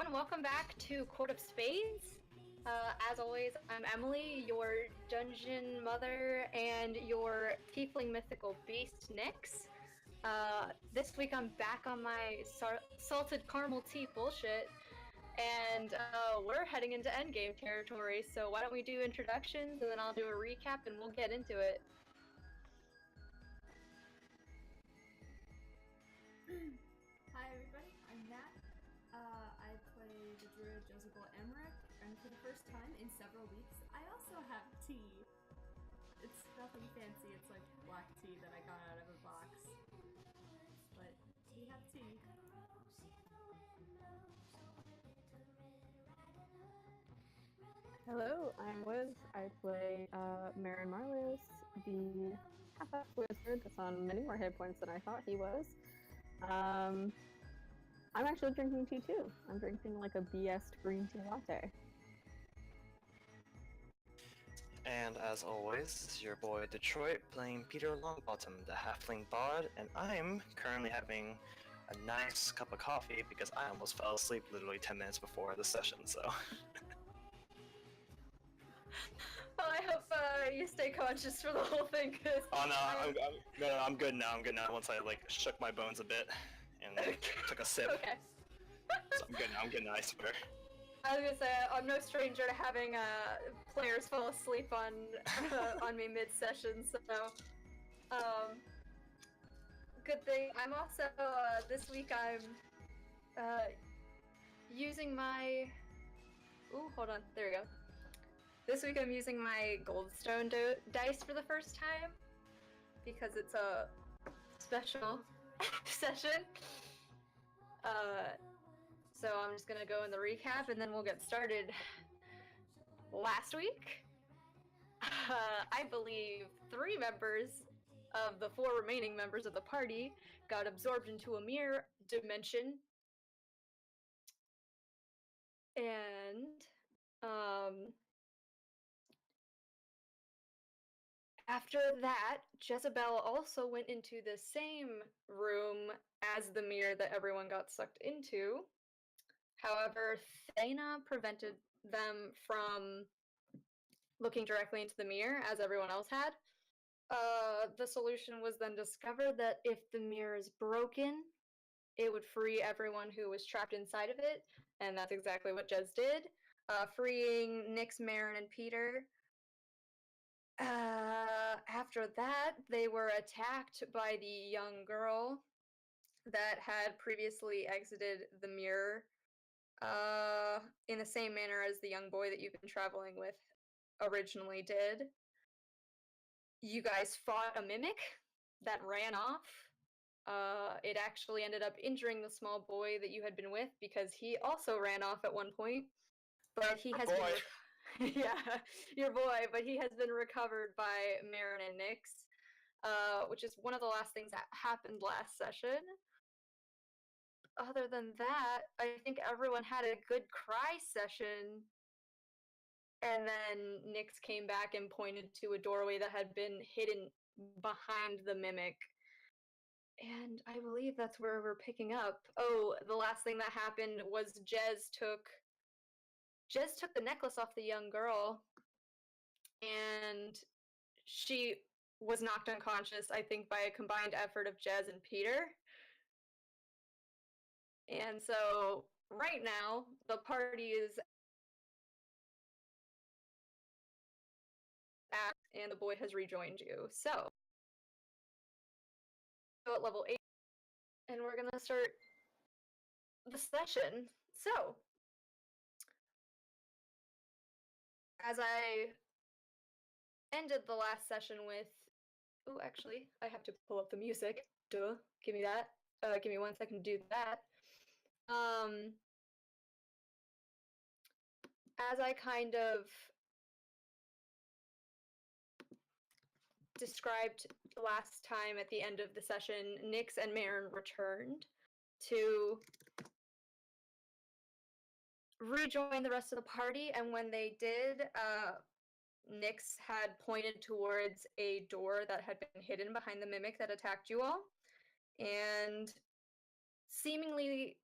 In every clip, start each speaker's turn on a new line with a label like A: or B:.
A: everyone, welcome back to Court of Spades. As always, I'm Emily, your dungeon mother and your tiefling mythical beast, Nyx. This week I'm back on my salted caramel tea bullshit, and we're heading into endgame territory, so why don't we do introductions, and then I'll do a recap, and we'll get into it.
B: Hi everybody, I'm Nat. I play the druid Joseph Emmerich, and for the first time in several weeks, I also have tea. It's nothing fancy, it's like black tea that I got out of a box. But we have tea.
C: Hello, I'm Liz. I play Marin Marlos, the half-elf wizard that's on many more hit points than I thought he was. I'm actually drinking tea too. I'm drinking like a BS green tea latte.
D: And as always, this is your boy Detroit playing Peter Longbottom, the halfling bard, and I'm currently having a nice cup of coffee because I almost fell asleep literally 10 minutes before the session, so.
A: Well, I hope you stay conscious for the whole thing, cause
D: Oh no, I'm good now, once I like shook my bones a bit and took a sip.
A: Okay.
D: So I'm good now, I swear.
A: I was gonna say, I'm no stranger to having players fall asleep on me mid-session, so good thing. I'm also, this week I'm using my, ooh, hold on, there we go. This week I'm using my Goldstone dice for the first time, because it's a special session. So I'm just gonna go in the recap and then we'll get started. Last week, I believe 3 members of the 4 remaining members of the party got absorbed into a mirror dimension. And after that, Jezebel also went into the same room as the mirror that everyone got sucked into. However, Thana prevented them from looking directly into the mirror as everyone else had. The solution was then discovered that if the mirror is broken, it would free everyone who was trapped inside of it, and that's exactly what Jez did, freeing Nyx, Marin, and Peter. After that, they were attacked by the young girl that had previously exited the mirror, in the same manner as the young boy that you've been traveling with originally did. You guys fought a mimic that ran off. It actually ended up injuring the small boy that you had been with because he also ran off at one point, but he has been yeah, your boy, but he has been recovered by Marin and Nyx, which is one of the last things that happened last session. Other than that, I think everyone had a good cry session, and then Nyx came back and pointed to a doorway that had been hidden behind the mimic. And I believe that's where we're picking up. Oh, the last thing that happened was Jez took the necklace off the young girl, and she was knocked unconscious, I think, by a combined effort of Jez and Peter. And so, right now, the party is at, and the boy has rejoined you. So, at level 8, and we're gonna start the session. So, as I ended the last session with, oh, actually, I have to pull up the music. Duh, give me that. Give me 1 second to do that. As I kind of described last time at the end of the session, Nyx and Marin returned to rejoin the rest of the party, and when they did, Nyx had pointed towards a door that had been hidden behind the mimic that attacked you all, and seemingly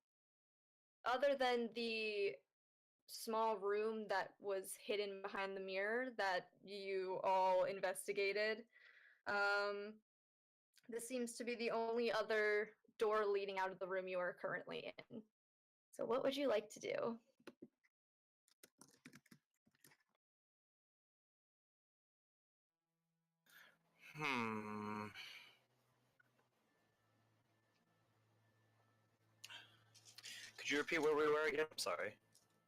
A: other than the small room that was hidden behind the mirror that you all investigated, this seems to be the only other door leading out of the room you are currently in. So what would you like to do?
D: Hmm. Could you repeat where we were again? I'm sorry.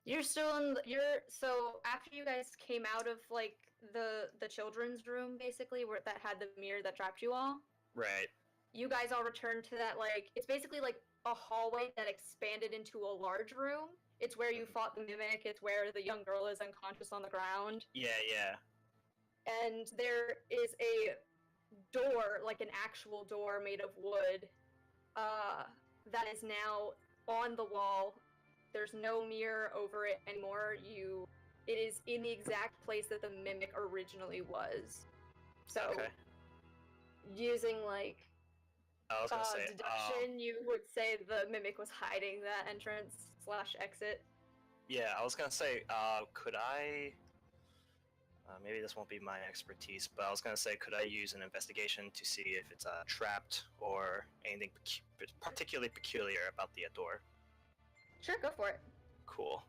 A: You're still in so after you guys came out of like the children's room basically where that had the mirror that trapped you all,
D: Right.
A: you guys all returned to that, like, it's basically like a hallway that expanded into a large room. It's where you fought the mimic, it's where the young girl is unconscious on the ground.
D: Yeah, yeah.
A: And there is a door, like an actual door made of wood, that is now on the wall. There's no mirror over it anymore. It is in the exact place that the mimic originally was. So,
D: Okay.
A: using like
D: I was gonna say,
A: deduction, you would say the mimic was hiding that entrance / exit.
D: yeah, I was gonna say, could I? Maybe this won't be my expertise, but I was gonna say, could I use an investigation to see if it's trapped or anything particularly peculiar about the door?
A: Sure, go for it.
D: Cool.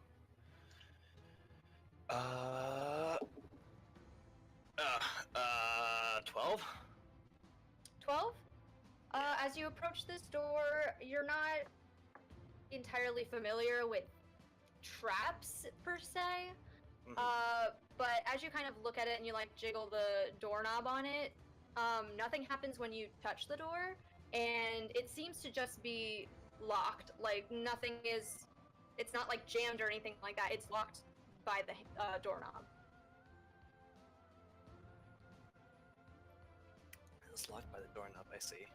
D: 12?
A: 12? As you approach this door, you're not entirely familiar with traps per se. But as you kind of look at it and you like jiggle the doorknob on it, nothing happens when you touch the door, and it seems to just be locked. Like it's not like jammed or anything like that. It's locked by the doorknob.
D: It's locked by the doorknob, I see.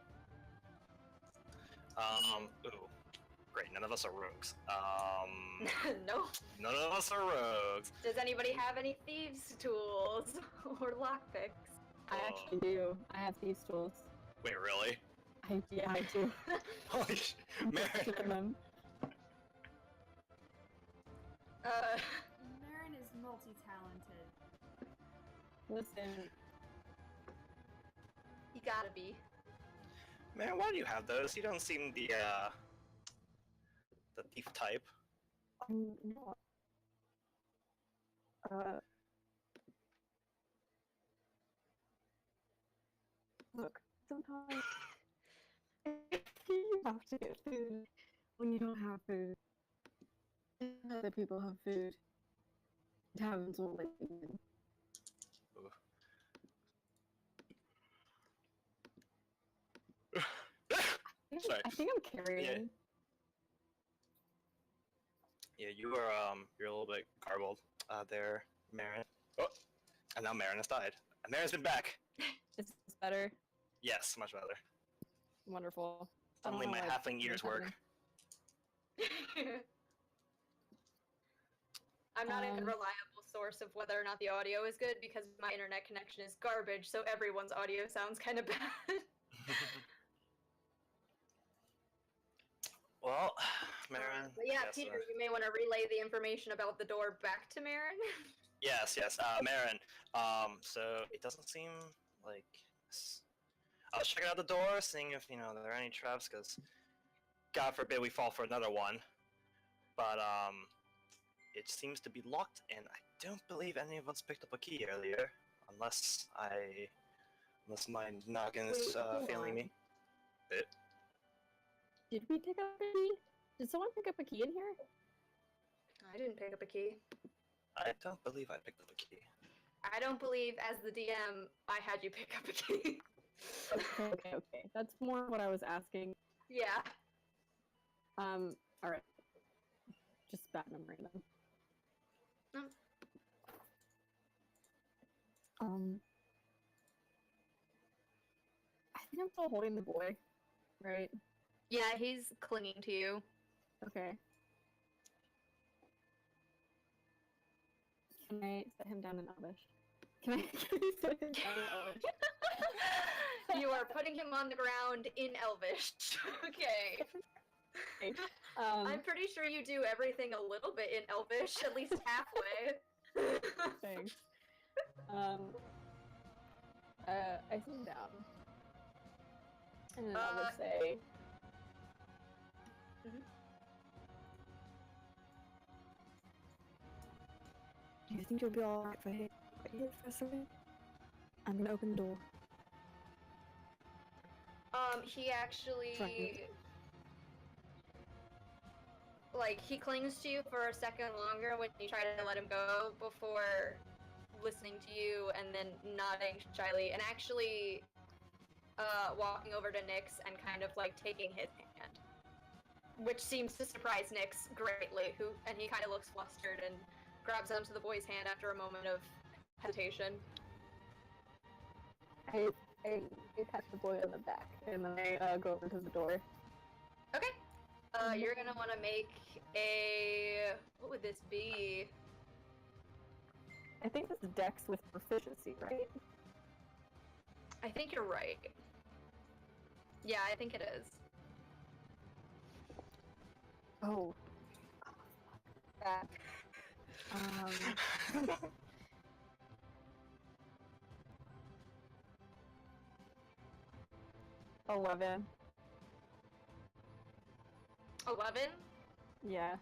D: Ooh. Great, none of us are rogues.
A: No.
D: None of us are rogues.
A: Does anybody have any thieves' tools or lockpicks?
C: I actually do. I have these tools.
D: Wait, really?
C: Yeah, I do.
D: Holy sh...
C: Them.
B: Marin is multi-talented.
C: Listen,
A: You gotta be.
D: Man, why do you have those? You don't seem the thief type.
C: I'm not. Look, sometimes you have to get food when you don't have food. Other people have food. Taverns won't let you in.
D: Sorry.
C: I think I'm carrying.
D: Yeah, you are you're a little bit garbled there, Marin. Oh, and now Marin has died. And Marin's been back.
C: Is this better?
D: Yes, much better.
C: Wonderful. I don't
D: Only
C: know
D: my
C: why
D: halfling
C: it's
D: ears work.
A: I'm not a good reliable source of whether or not the audio is good because my internet connection is garbage, so everyone's audio sounds kind of bad.
D: Well, Marin.
A: But yeah,
D: yes,
A: Peter, you may want to relay the information about the door back to Marin.
D: Yes, Marin. So it doesn't seem like I was checking out the door, seeing if there are any traps, because God forbid we fall for another one. But it seems to be locked, and I don't believe any of us picked up a key earlier, unless my noggin is failing me.
C: Did we pick up a key? Did someone pick up a key in here?
A: I didn't pick up a key.
D: I don't believe I picked up a key.
A: I don't believe, as the DM, I had you pick up a key.
C: Okay. That's more what I was asking.
A: Yeah.
C: Alright. Just bad memory then.
A: No.
C: I think I'm still holding the boy, right?
A: Yeah, he's clinging to you.
C: Okay. Can I set him down in Elvish? Can I set him down in Elvish?
A: You are putting him on the ground in Elvish. Okay. I'm pretty sure you do everything a little bit in Elvish, at least halfway.
C: Thanks. I sit down. And I would say...
A: Mhm.
C: Do you think you'll be alright if I hit for a second? I'm gonna open the door.
A: He actually... Like, he clings to you for a second longer when you try to let him go before listening to you and then nodding shyly and actually walking over to Nyx and kind of like taking his hand, which seems to surprise Nyx greatly. And he kind of looks flustered and grabs onto the boy's hand after a moment of hesitation.
C: I pat the boy on the back and then I go over to the door.
A: Okay. You're gonna want to make a... What would this be?
C: I think this is Dex with proficiency, right?
A: I think you're right. Yeah, I think it is.
C: Oh. That. 11.
A: 11?
C: Yeah.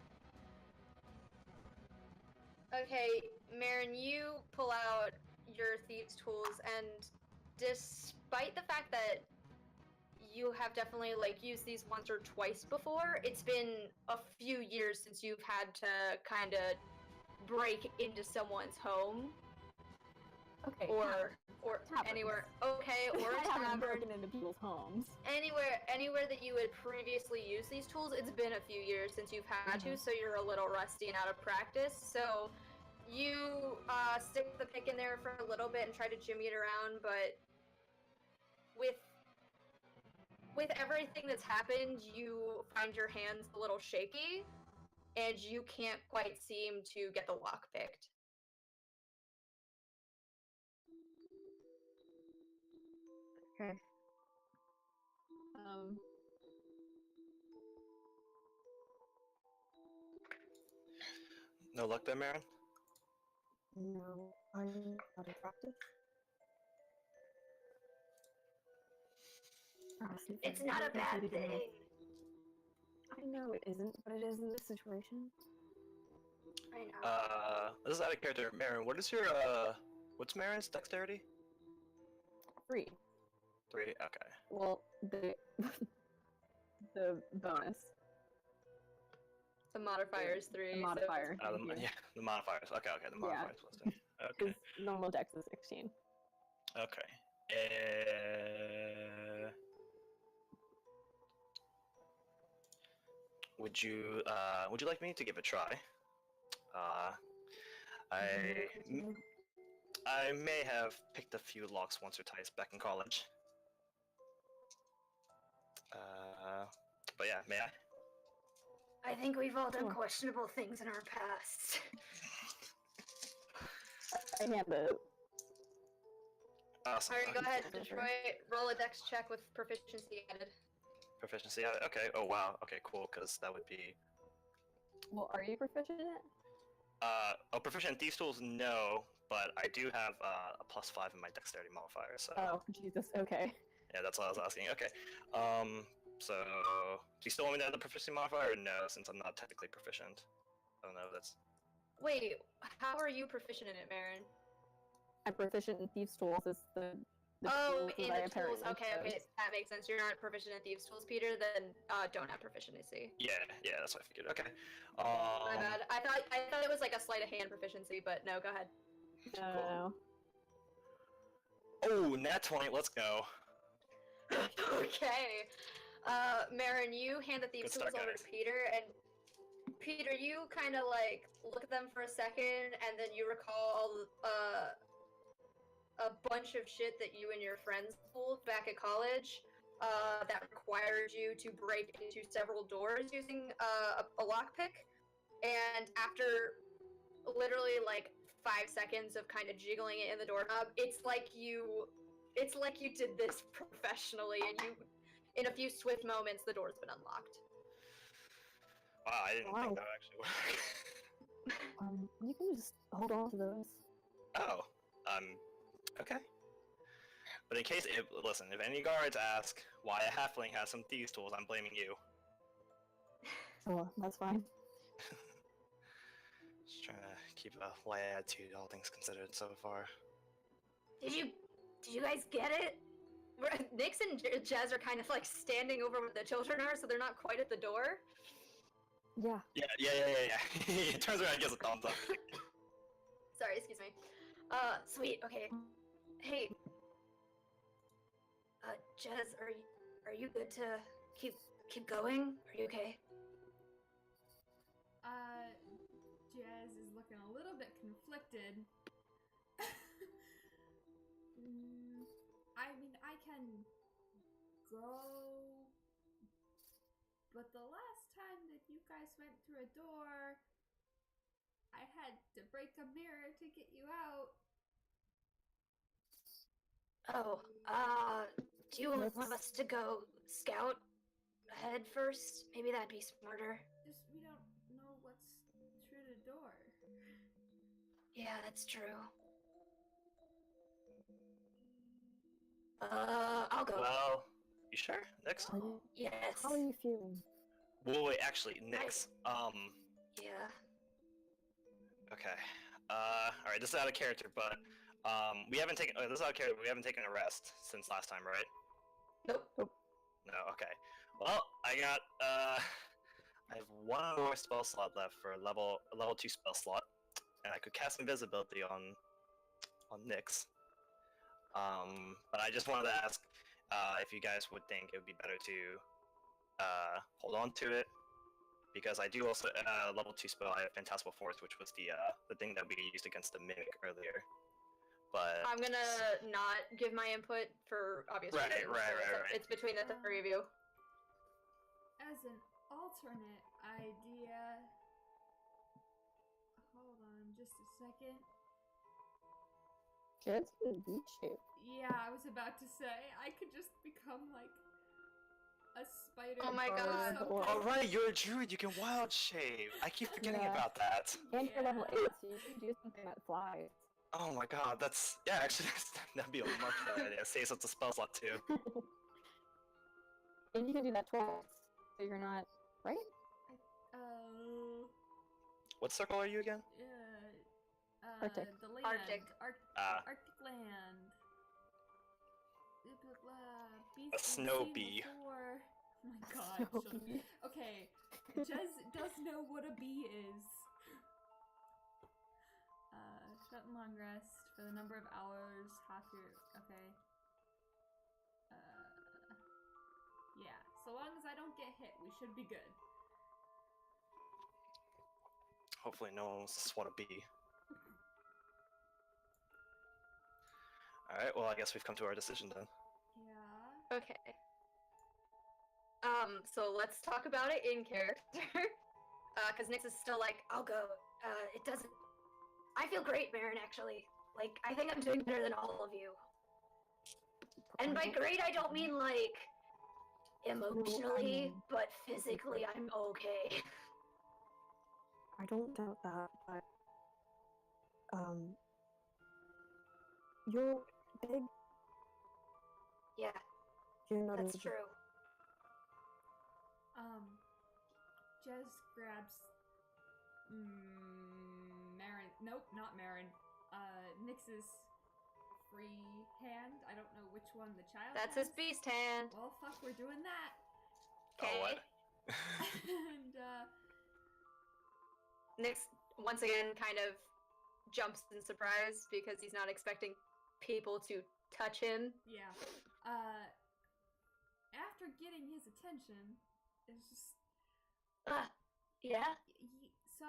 A: Okay, Marin, you pull out your thieves' tools, and despite the fact that you have definitely like used these once or twice before, it's been a few years since you've had to kind of break into someone's home.
C: Okay.
A: Or
C: taverns.
A: anywhere. Okay, or a
C: I haven't
A: tavern.
C: broken into people's homes.
A: Anywhere that you would previously use these tools, it's been a few years since you've had to, so you're a little rusty and out of practice. So you stick the pick in there for a little bit and try to jimmy it around, but with everything that's happened, you find your hands a little shaky, and you can't quite seem to get the lock picked.
C: Okay.
D: No luck there, Marin?
C: No, I'm out of practice.
A: It's not a bad thing.
C: I know it isn't, but it is in this situation.
A: I know.
D: This is out of character. Marin, what is your, what's Marin's dexterity?
C: 3.
D: 3? Okay.
C: Well, the bonus.
A: The modifier is 3.
C: The modifier.
D: Yeah, the modifiers. Okay, the modifiers plus 3. Okay.
C: Normal dex is 16.
D: Okay. Would you like me to give a try? I may have picked a few locks once or twice back in college. But yeah, may I?
A: I think we've all done questionable things in our past.
C: I hand the...
D: Awesome.
A: Alright, go ahead, Detroit. Roll a dex check with proficiency added.
D: Proficiency added? Okay, oh wow. Okay, cool, because that would be...
C: Well, are you proficient in it?
D: Proficient in thieves' tools, no, but I do have a +5 in my dexterity modifier, so...
C: Oh, Jesus, okay.
D: Yeah, that's what I was asking. Okay. So... Do you still want me to add the proficiency modifier, or no, since I'm not technically proficient? I don't know, that's...
A: Wait, how are you proficient in it, Marin?
C: I'm proficient in thieves' tools. It's the
A: oh,
C: tools
A: in
C: that I
A: the tools.
C: apparently
A: Okay,
C: chose.
A: that makes sense. You're not proficient in thieves' tools, Peter. Then don't have proficiency.
D: Yeah, that's what I figured. Okay.
A: My bad. I thought it was like a sleight of hand proficiency, but no. Go ahead.
C: No.
D: Oh, nat 20. Let's go.
A: Okay. Marin, you hand the thieves' tools over to Peter, and Peter, you kind of like look at them for a second, and then you recall a bunch of shit that you and your friends pulled back at college that required you to break into several doors using a lockpick. And after literally like 5 seconds of kind of jiggling it in the doorknob, it's like you did this professionally, and in a few swift moments the door's been unlocked.
D: Wow, I didn't
C: Wow.
D: think that would actually work.
C: You can just hold on to those.
D: Oh, okay. But in case, listen, if any guards ask why a halfling has some thieves' tools, I'm blaming you.
C: So that's fine.
D: Just trying to keep a light attitude, all things considered so far.
A: Did you guys get it? Nix and Jazz are kind of like standing over where the children are, so they're not quite at the door.
C: Yeah.
D: Yeah. He turns around and gives a thumbs up.
A: Sorry, excuse me. Sweet. Okay. Hey. Jazz, are you good to keep going? Are you okay?
B: Jazz is looking a little bit conflicted. I mean, I can go, but the last time that you guys went through a door, I had to break a mirror to get you out.
A: Oh, do you want us to go scout ahead first? Maybe that'd be smarter.
B: Just, we don't know what's through the door.
A: Yeah, that's true. I'll go.
D: Well, you sure? Nix?
A: Yes.
C: How are you feeling?
D: Wait, actually, Nix.
A: Yeah.
D: Okay. Alright, this is out of character, but, we haven't taken, this is out of character, we haven't taken a rest since last time, right?
A: Nope.
D: No, okay. Well, I got, I have one more spell slot left for a level 2 spell slot, and I could cast invisibility on Nix. But I just wanted to ask, if you guys would think it would be better to, hold on to it, because I do also, level 2 spell, I have Phantasmal Force, which was the thing that we used against the Mimic earlier. But
A: I'm gonna not give my input for obvious reasons.
D: Right.
A: It's between the three of you.
B: As an alternate idea... Hold on just a second.
C: Jazz is in shape.
B: Yeah, I was about to say, I could just become like a spider.
A: Oh my
B: or
A: God.
B: something.
D: alright, you're a druid, you can wild shave. I keep forgetting
C: Yeah.
D: about that.
C: And you're level 8,
B: Yeah.
C: so you can do something that flies.
D: Oh my god, actually, that'd be a much better idea. Saves up the spell slot too.
C: And you can do that twice. So you're not, right?
D: What circle are you again?
C: Arctic.
B: The land.
A: Arctic.
B: Arctic land. Beast
D: A snow
B: we've seen
D: bee.
B: before. Oh my god.
C: Snow
B: children.
C: bee.
B: Okay. Jez does know what a bee is. Shut and long rest for the number of hours, half your... Okay. Yeah. So long as I don't get hit, we should be good.
D: Hopefully no one wants to swat a bee. Alright, well I guess we've come to our decision then.
B: Yeah.
A: Okay. So let's talk about it in character. Cause Nix is still like, I'll go. It doesn't... I feel great, Marin, actually. Like, I think I'm doing better than all of you. And by great, I don't mean, like, emotionally, but physically, I'm okay.
C: I don't doubt that, but you're big.
A: Yeah,
C: You're not
A: that's
C: as
A: true.
B: Jez grabs Marin. Nope, not Marin. Nix's free hand. I don't know which one the child
A: That's
B: has.
A: his beast hand.
B: Well, fuck, we're doing that.
A: Okay.
D: Oh, what?
B: And
A: Nix once again kind of jumps in surprise because he's not expecting people to touch him.
B: yeah. After getting his attention, it's just
A: Yeah?
B: so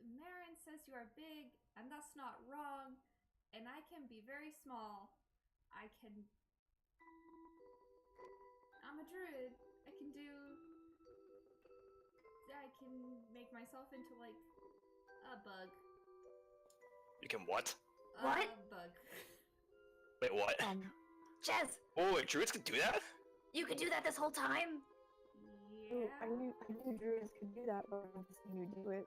B: Marin says you are big, and that's not wrong, and I can be very small. I'm a druid. I can make myself into like a bug.
D: You can what?
A: What?
B: A bug.
D: Wait, what?
A: Jez,
D: Oh, wait, druids can do that?
A: you could do that this whole time?
C: I knew druids could do that, but I'm just saying you do it.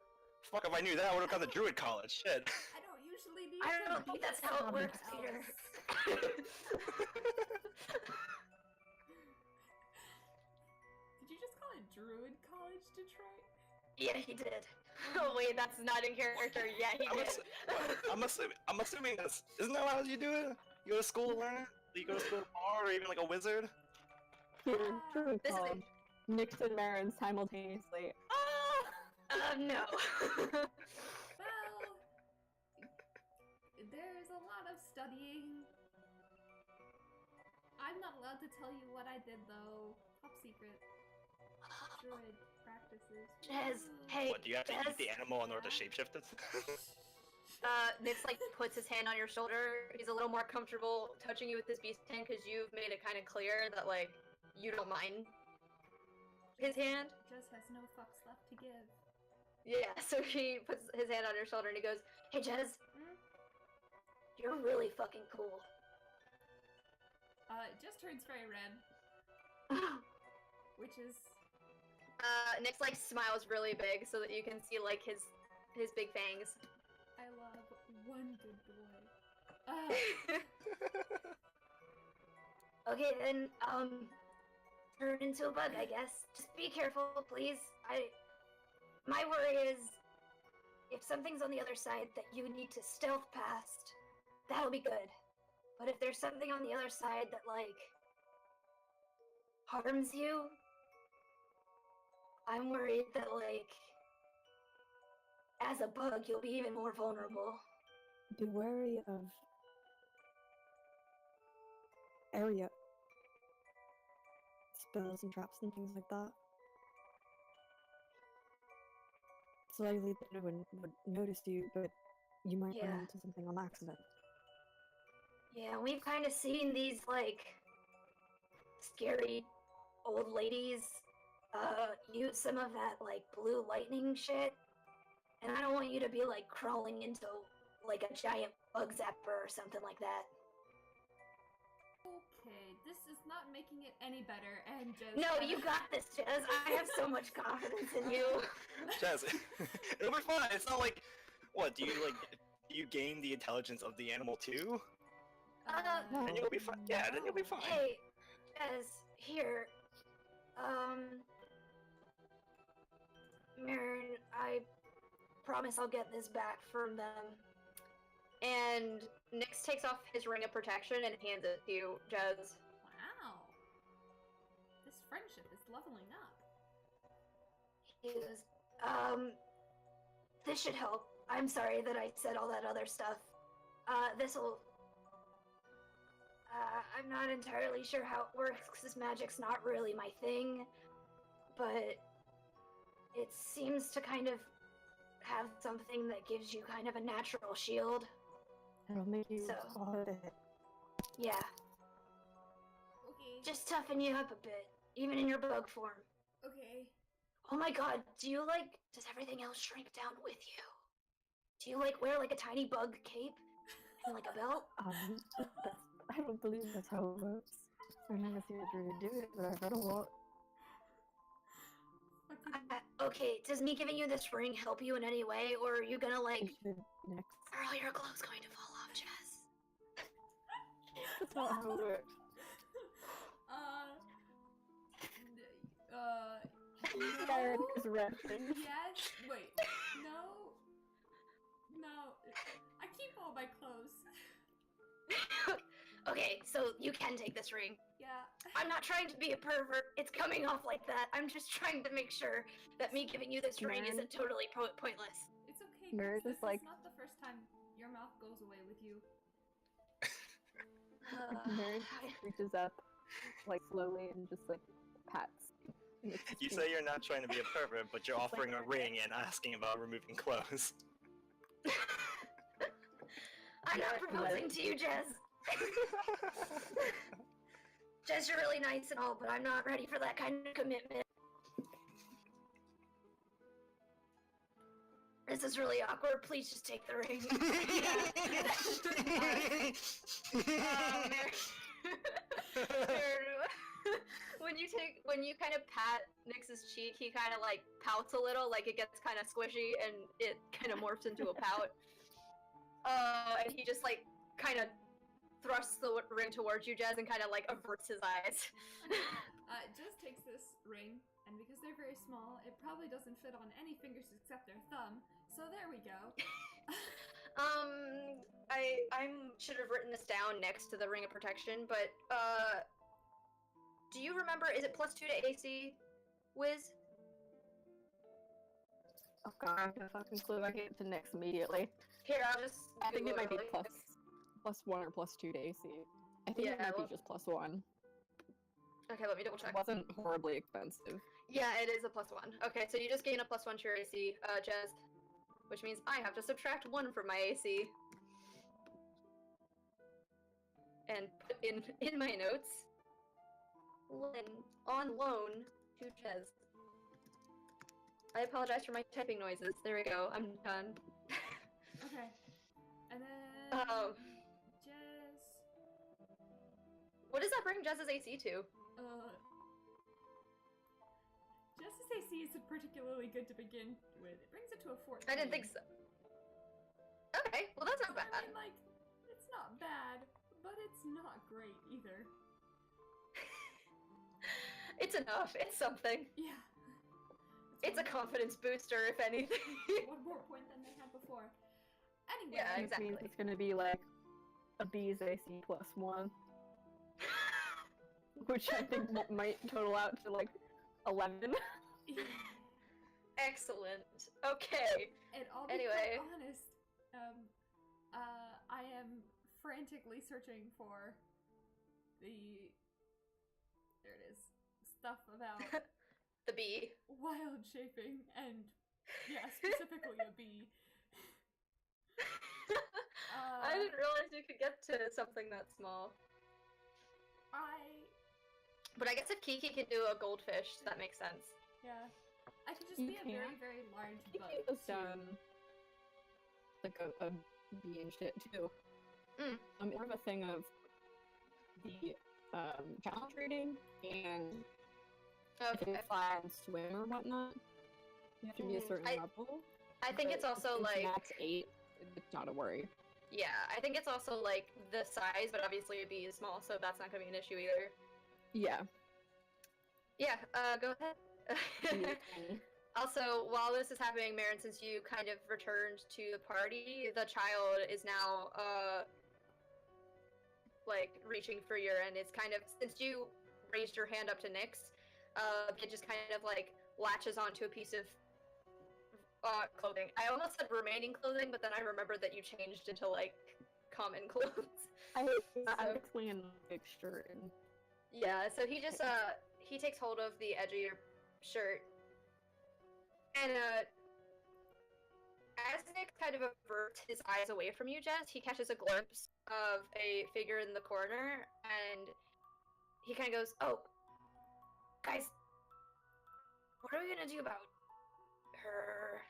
D: Fuck, if I knew that, I would have gone to druid college. Shit.
B: I don't usually need
A: I
B: to
A: don't think
B: be
A: that's how it
B: someone
A: works, Peter.
B: else. Did you just call it Druid College, Detroit?
A: Yeah, he did. Oh wait, that's not in character. Yeah, he did.
D: I'm assuming that's isn't that how you do it? You go to school to learn it? You go to school to bard or even like a wizard?
C: Here, druid
A: This is
C: college. Nyx and Marin simultaneously.
A: no.
B: Well, there's a lot of studying. I'm not allowed to tell you what I did though. Top secret. Druid practices.
A: Jez,
B: Woo.
A: hey,
D: What, do you have to eat the animal in order to shapeshift it?
A: Nyx like puts his hand on your shoulder. He's a little more comfortable touching you with this beast hand because you've made it kind of clear that like you don't mind his hand.
B: Just has no fucks left to give.
A: Yeah, so he puts his hand on your shoulder and he goes, "Hey, Jez,
B: Hmm?
A: you're really fucking cool."
B: It just turns very red, which is
A: Nyx like smiles really big so that you can see like his big fangs.
B: I love one good boy.
A: Okay, then, turn into a bug, I guess. Just be careful, please. My worry is, if something's on the other side that you need to stealth past, that'll be good. But if there's something on the other side that, like, harms you, I'm worried that, like, as a bug, you'll be even more vulnerable.
C: Be wary of area spells and traps and things like that. It's likely that no one would notice you, but you might
A: Yeah.
C: run into something on accident.
A: Yeah, we've kind of seen these, like, scary old ladies, use some of that, like, blue lightning shit. And I don't want you to be, like, crawling into, like, a giant bug zapper or something like that.
B: okay. This is not making it any better, and just
A: No, you got this, Jez. I have so much confidence in you.
D: Jazz, it'll be fine. It's not like, what, do you gain the intelligence of the animal too?
C: No.
D: Then you'll be fine. Yeah, then you'll be fine.
A: Hey, Jez, here. Marin, I promise I'll get this back from them. And Nyx takes off his ring of protection and hands it to you, Jez.
B: Wow. This friendship is leveling up.
A: He goes, this should help. I'm sorry that I said all that other stuff. This'll... I'm not entirely sure how it works, because magic's not really my thing, but it seems to kind of have something that gives you kind of a natural shield.
C: It'll make you
A: So-
C: hard to hit.
A: Yeah,
B: Okay.
A: just toughen you up a bit, even in your bug form.
B: Okay.
A: Oh my god, does everything else shrink down with you? Do you, like, wear, like, a tiny bug cape? And, like, a belt?
C: I don't believe that's how it works. I've never seen a druid do it, but I've read a lot.
A: Okay, does me giving you this ring help you in any way, or are you gonna,
C: You
A: like...
C: should next.
A: Are all your clothes going to fall off, Jess?
C: That's not how it works. Scared
B: No?
C: is resting.
B: Yes. Wait. No. No. I keep all my clothes.
A: Okay, so you can take this ring.
B: Yeah.
A: I'm not trying to be a pervert. It's coming off like that. I'm just trying to make sure that me giving you this ring
C: Man.
A: isn't totally pointless.
B: It's okay.
C: Mirror
B: This
C: just, like-
B: is not the first time your mouth goes away with you.
C: Mary reaches up, like, slowly and just, like, pats. Nyx's
D: You
C: cheek.
D: say you're not trying to be a pervert, but you're
C: It's like-
D: offering a ring and asking about removing clothes.
A: I'm not proposing to you, Jez. Jez, you're really nice and all, but I'm not ready for that kind of commitment. This is really awkward. Please just take the ring. when you kind of pat Nyx's cheek, he kind of like pouts a little, like it gets kind of squishy, and it kind of morphs into a pout. And he just like kind of thrusts the ring towards you, Jez, and kind of like averts his eyes.
B: Jez takes this ring, and because they're very small, it probably doesn't fit on any fingers except their thumb. So there we go.
A: I should have written this down next to the ring of protection, but do you remember? Is it +2 to AC, Wiz?
C: Oh god, I have no fucking clue. I gave it to Nyx immediately.
A: Here, I'll just.
C: I think it might be
A: really quick.
C: +1 or +2 to AC. I think it
A: Yeah,
C: might
A: well-
C: be just +1.
A: Okay, let me double check.
C: It wasn't horribly expensive.
A: Yeah, it is a +1. Okay, so you just gain a +1 to your AC, Jez, which means I have to subtract 1 from my AC. And put in my notes, Lynn on loan to Jez. I apologize for my typing noises. There we go. I'm done.
B: Okay. And then Jez.
A: What does that bring Jez's AC to?
B: Jez's AC isn't particularly good to begin with. It brings it to a 14.
A: I didn't think so. Okay, well that's not
B: I
A: bad.
B: mean, like, it's not bad, but it's not great either.
A: It's enough. It's something.
B: Yeah.
A: It's a confidence booster, if anything.
B: One more point than they had before. Anyway.
A: Yeah,
C: Which
A: exactly.
C: means it's gonna be like a B's AC +1. Which I think might total out to like 11.
A: Excellent. Okay.
B: And I'll be
A: Anyway.
B: quite honest, I am frantically searching for the, there it is, stuff about
A: The bee.
B: wild shaping and, yeah, specifically a bee.
A: I didn't realize you could get to something that small. But I guess if Kiki can do a goldfish, that makes sense.
B: Yeah. I could just
C: You
B: be a very,
C: can.
B: very large
C: He
B: bug.
C: was
B: too.
C: like a bee and shit too.
A: Mm.
C: More of a thing of the challenge rating and if
A: Okay.
C: you fly and swim or whatnot. You have to be a certain level.
A: I think
C: but
A: it's also
C: since
A: like,
C: max 8, it's not a worry.
A: yeah, I think it's also like the size, but obviously a bee is small, so that's not gonna be an issue either.
C: Yeah.
A: Yeah, go ahead. Also, while this is happening, Marin, since you kind of returned to the party, the child is now, like, reaching for urine. It's kind of, since you raised your hand up to Nyx, it just kind of, like, latches onto a piece of, clothing. I almost said remaining clothing, but then I remembered that you changed into, like, common clothes.
C: I'm
A: So-
C: explaining the big shirt and
A: Yeah, so he just, he takes hold of the edge of your shirt, and, as Nick kind of averts his eyes away from you, Jess, he catches a glimpse of a figure in the corner, and he kind of goes, "Oh, guys, what are we gonna do about her?"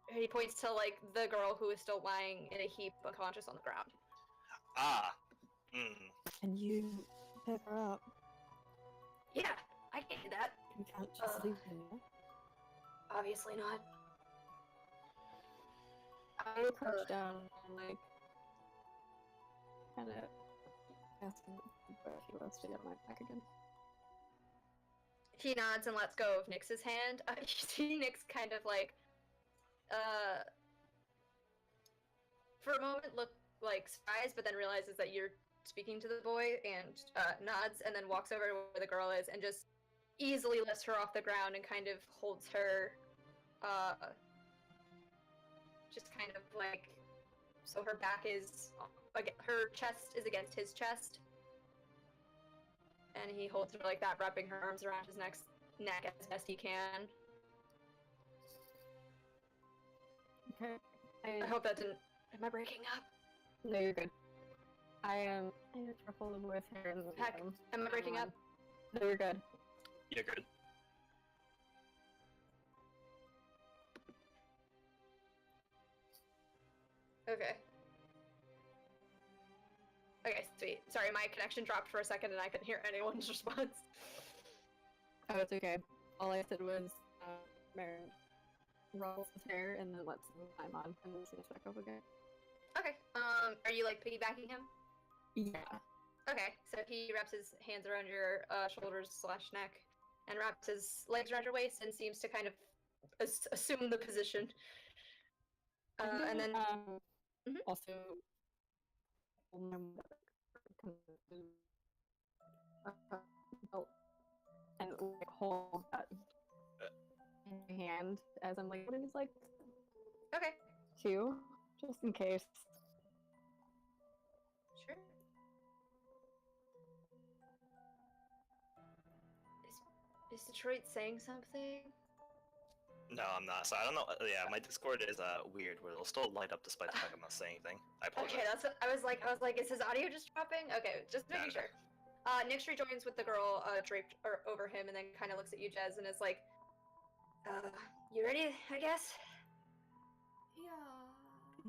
A: And he points to, like, the girl who is still lying in a heap unconscious on the ground.
D: Ah.
C: and you pick her up.
A: Yeah, I can do that.
C: You can't just leave her there.
A: Obviously not.
C: I crouch down and like kind of ask him if he wants to get my back again.
A: He nods and lets go of Nyx's hand. You see Nyx kind of like, for a moment look like surprised, but then realizes that you're speaking to the boy and nods and then walks over to where the girl is and just easily lifts her off the ground and kind of holds her, just kind of like, so her back is, her chest is against his chest. And he holds her like that, wrapping her arms around his neck as best he can.
C: Okay.
A: I hope that didn't. Am I breaking up?
C: No, you're good. I am truffle with her in the
A: Heck, am I breaking up?
C: No, you're good.
D: You're good.
A: Okay. Okay, sweet. Sorry, my connection dropped for a second and I couldn't hear anyone's response.
C: Oh, it's okay. All I said was, Marin rolls his hair and then lets him climb on and then sits back up again.
A: Okay. Are you like piggybacking him?
C: Yeah.
A: Okay, so he wraps his hands around your shoulders/neck and wraps his legs around your waist and seems to kind of assume the position. And then Mhm.
C: also belt and like hold that in my hand as I'm like holding his legs
A: Okay,
C: too, just in case.
A: sure. Is Detroit saying something?
D: No, I'm not. So I don't know. Yeah, my Discord is weird, where it'll still light up despite the fact I'm not saying anything. I apologize.
A: Okay, that's what I was like, is his audio just dropping? Okay, just
D: No,
A: making
D: no, no.
A: sure. Nyx rejoins with the girl draped over him and then kind of looks at you, Jez, and is like, you ready, I guess?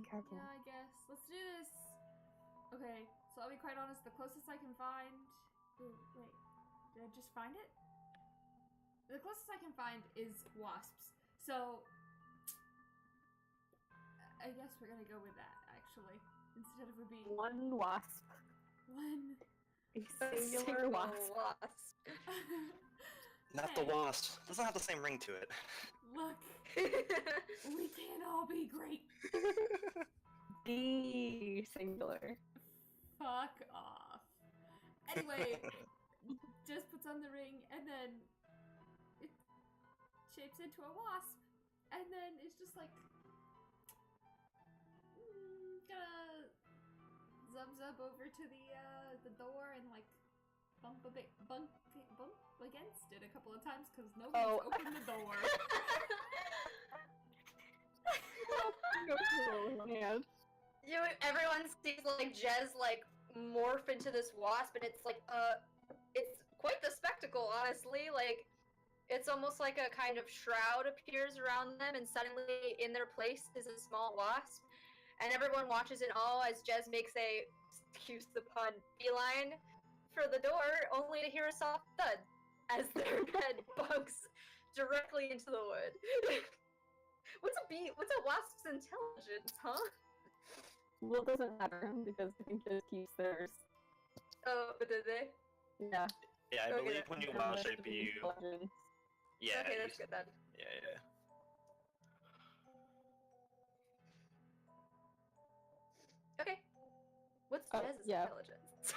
C: Careful.
B: Yeah, I guess. Let's do this. Okay, so I'll be quite honest, the closest I can find... Ooh, wait, did I just find it? The closest I can find is wasps. So, I guess we're gonna go with that, actually. Instead of it being
C: One wasp.
B: one.
C: A singular wasp.
D: Not the wasp. Doesn't have the same ring to it.
B: Look, we can all be great.
C: The singular.
B: Fuck off. Anyway, just puts on the ring and then it shapes into a wasp. And then it's just like gonna zub over to the door and like bump against it a couple of times because nobody's opened the door.
A: Everyone sees like Jez like morph into this wasp, and it's like it's quite the spectacle, honestly. Like it's almost like a kind of shroud appears around them, and suddenly in their place is a small wasp, and everyone watches in awe as Jez makes a, excuse the pun, beeline for the door, only to hear a soft thud as their head bunks directly into the wood. What's a wasp's intelligence, huh?
C: Well, it doesn't matter because I think it keeps theirs.
A: Oh, but did they?
C: Yeah.
D: Yeah, I
A: Okay,
D: believe
A: that's
D: when you
C: And
D: wow
C: the
D: shape, you.
C: intelligence.
D: Yeah.
A: Okay,
D: you-
A: that's good then.
D: Yeah.
A: Okay. What's
C: Oh,
A: Jez's
C: yeah.
A: intelligence?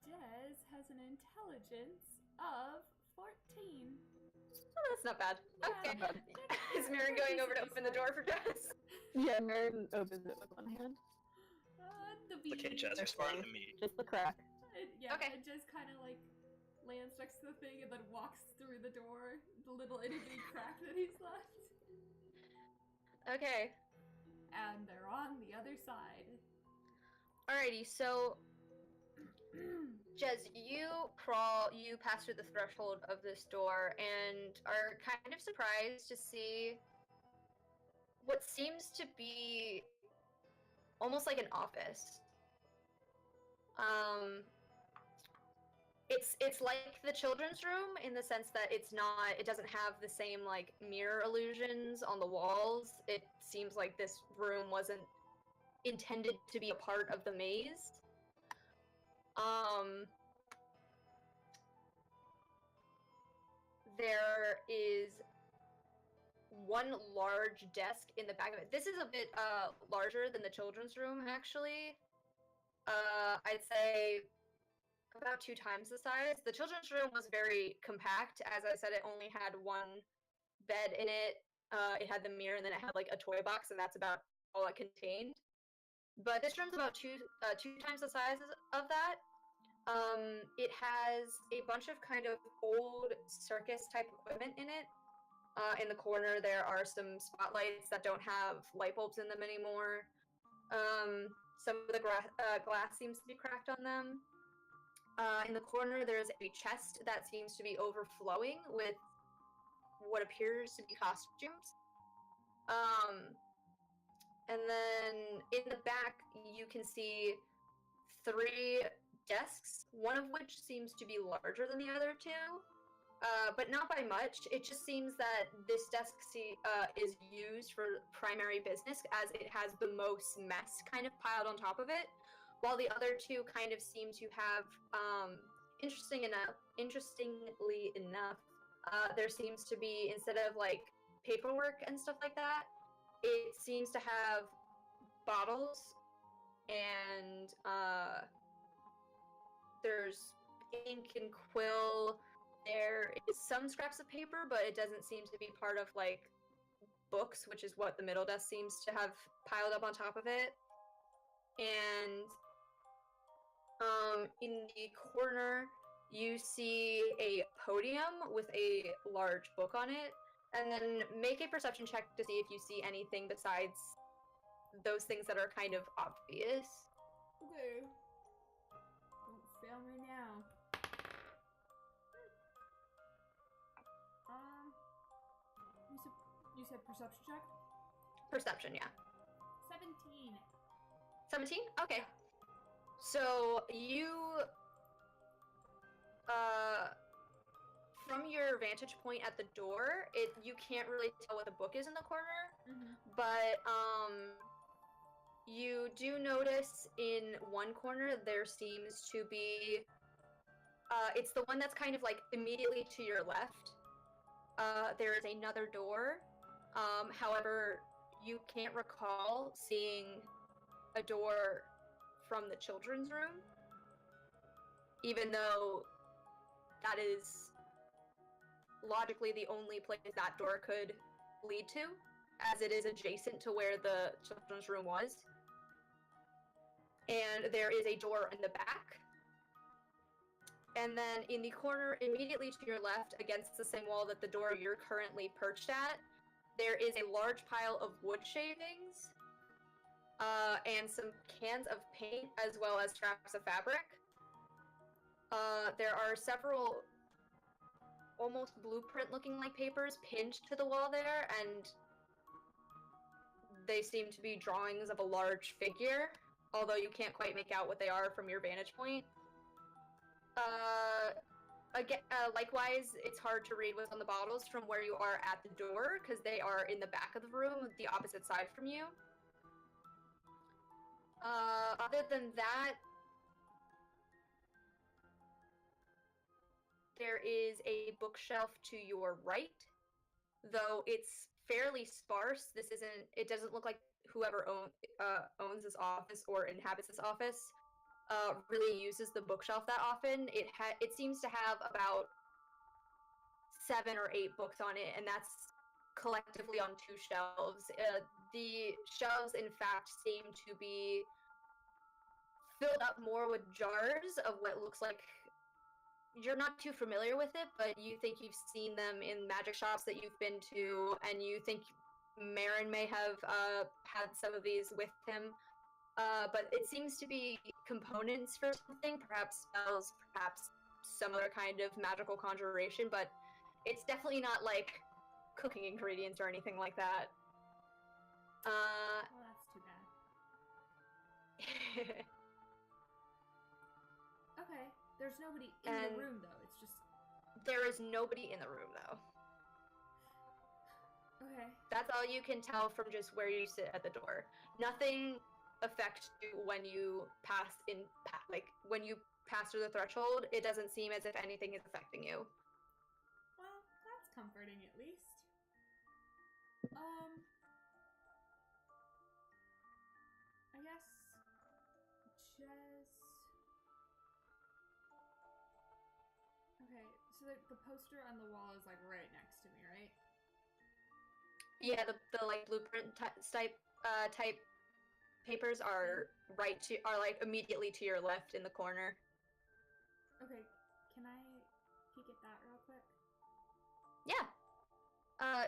B: Jez has an intelligence of 14.
A: Oh, that's not bad. Okay.
C: Not bad.
A: Is Mirren going over to open the door for Jez?
C: Yeah, Marin opens it with one hand.
B: The
D: Okay,
B: bee.
D: Jess, you're smarter than me.
C: Just the crack.
B: Yeah,
A: Okay.
B: it just kind of like lands next to the thing and then walks through the door, the little itty bitty crack that he's left.
A: Okay.
B: And they're on the other side.
A: Alrighty, so Jez, you pass through the threshold of this door and are kind of surprised to see what seems to be almost like an office. It's like the children's room in the sense that it doesn't have the same like mirror illusions on the walls. It seems like this room wasn't intended to be a part of the maze. There is one large desk in the back of it. This is a bit larger than the children's room, actually. I'd say about 2 times the size. The children's room was very compact. As I said, it only had one bed in it. It had the mirror, and then it had like a toy box, and that's about all it contained. But this room's about two times the size of that. It has a bunch of kind of old circus type equipment in it. In the corner, there are some spotlights that don't have light bulbs in them anymore. Some of the glass seems to be cracked on them. In the corner, there's a chest that seems to be overflowing with what appears to be costumes. And then in the back, you can see 3 desks, one of which seems to be larger than the other 2, but not by much. It just seems that this desk is used for primary business as it has the most mess kind of piled on top of it, while the other 2 kind of seem to have, interestingly enough, there seems to be, instead of like paperwork and stuff like that, it seems to have bottles and there's ink and quill. There is some scraps of paper, but it doesn't seem to be part of like books, which is what the middle desk seems to have piled up on top of it. And in the corner, you see a podium with a large book on it, and then make a perception check to see if you see anything besides those things that are kind of obvious.
B: Okay. Don't fail me now. You said perception check?
A: Perception, yeah.
B: 17.
A: 17? Okay. So you, from your vantage point at the door, you can't really tell what the book is in the corner, but you do notice in one corner there seems to be, it's the one that's kind of like immediately to your left. There is another door. However, you can't recall seeing a door from the children's room, even though that is logically the only place that door could lead to, as it is adjacent to where the children's room was. And there is a door in the back. And then in the corner immediately to your left, against the same wall that the door you're currently perched at, there is a large pile of wood shavings, and some cans of paint, as well as scraps of fabric. There are several almost blueprint-looking like papers pinned to the wall there, and they seem to be drawings of a large figure, although you can't quite make out what they are from your vantage point. Again, likewise, it's hard to read what's on the bottles from where you are at the door, because they are in the back of the room, the opposite side from you. Other than that, there is a bookshelf to your right, though it's fairly sparse. It doesn't look like whoever owns this office or inhabits this office really uses the bookshelf that often. It seems to have about 7 or 8 books on it, and that's collectively on 2 shelves. The shelves, in fact, seem to be filled up more with jars of what looks like, you're not too familiar with it, but you think you've seen them in magic shops that you've been to, and you think Marin may have had some of these with him. But it seems to be components for something, perhaps spells, perhaps some other kind of magical conjuration, but it's definitely not like cooking ingredients or anything like that.
B: Well, that's too bad. Okay, there's nobody in the room though, it's just...
A: There is nobody in the room though.
B: Okay.
A: That's all you can tell from just where you sit at the door. Nothing affects you when you when you pass through the threshold. It doesn't seem as if anything is affecting you.
B: Well, that's comforting at least. I guess just... Okay, so the poster on the wall is like right next to me, right?
A: Yeah, the like blueprint type papers are like immediately to your left in the corner.
B: Okay, can I peek at that real quick?
A: Yeah.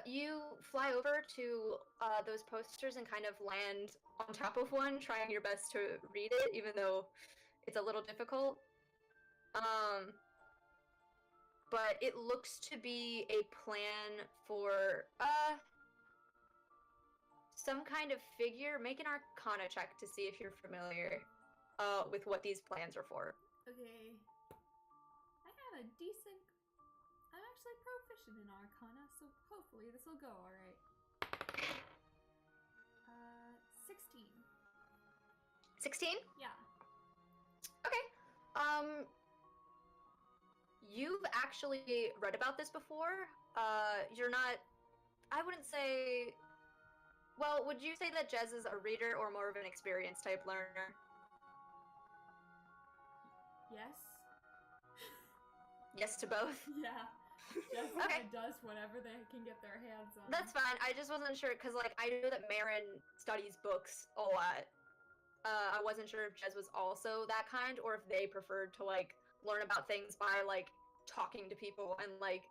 A: You fly over to those posters and kind of land on top of one, trying your best to read it, even though it's a little difficult. But it looks to be a plan for some kind of figure. Make an Arcana check to see if you're familiar with what these plans are for.
B: Okay. I have a decent. I'm actually proficient in Arcana, so hopefully this will go alright. 16.
A: 16?
B: Yeah.
A: Okay. You've actually read about this before. You're not. I wouldn't say. Well, would you say that Jez is a reader or more of an experience type learner?
B: Yes.
A: Yes to both.
B: Yeah. Just
A: Okay.
B: does whatever they can get their hands on.
A: That's fine. I just wasn't sure because, like, I know that Marin studies books a lot. I wasn't sure if Jez was also that kind, or if they preferred to like learn about things by like talking to people and like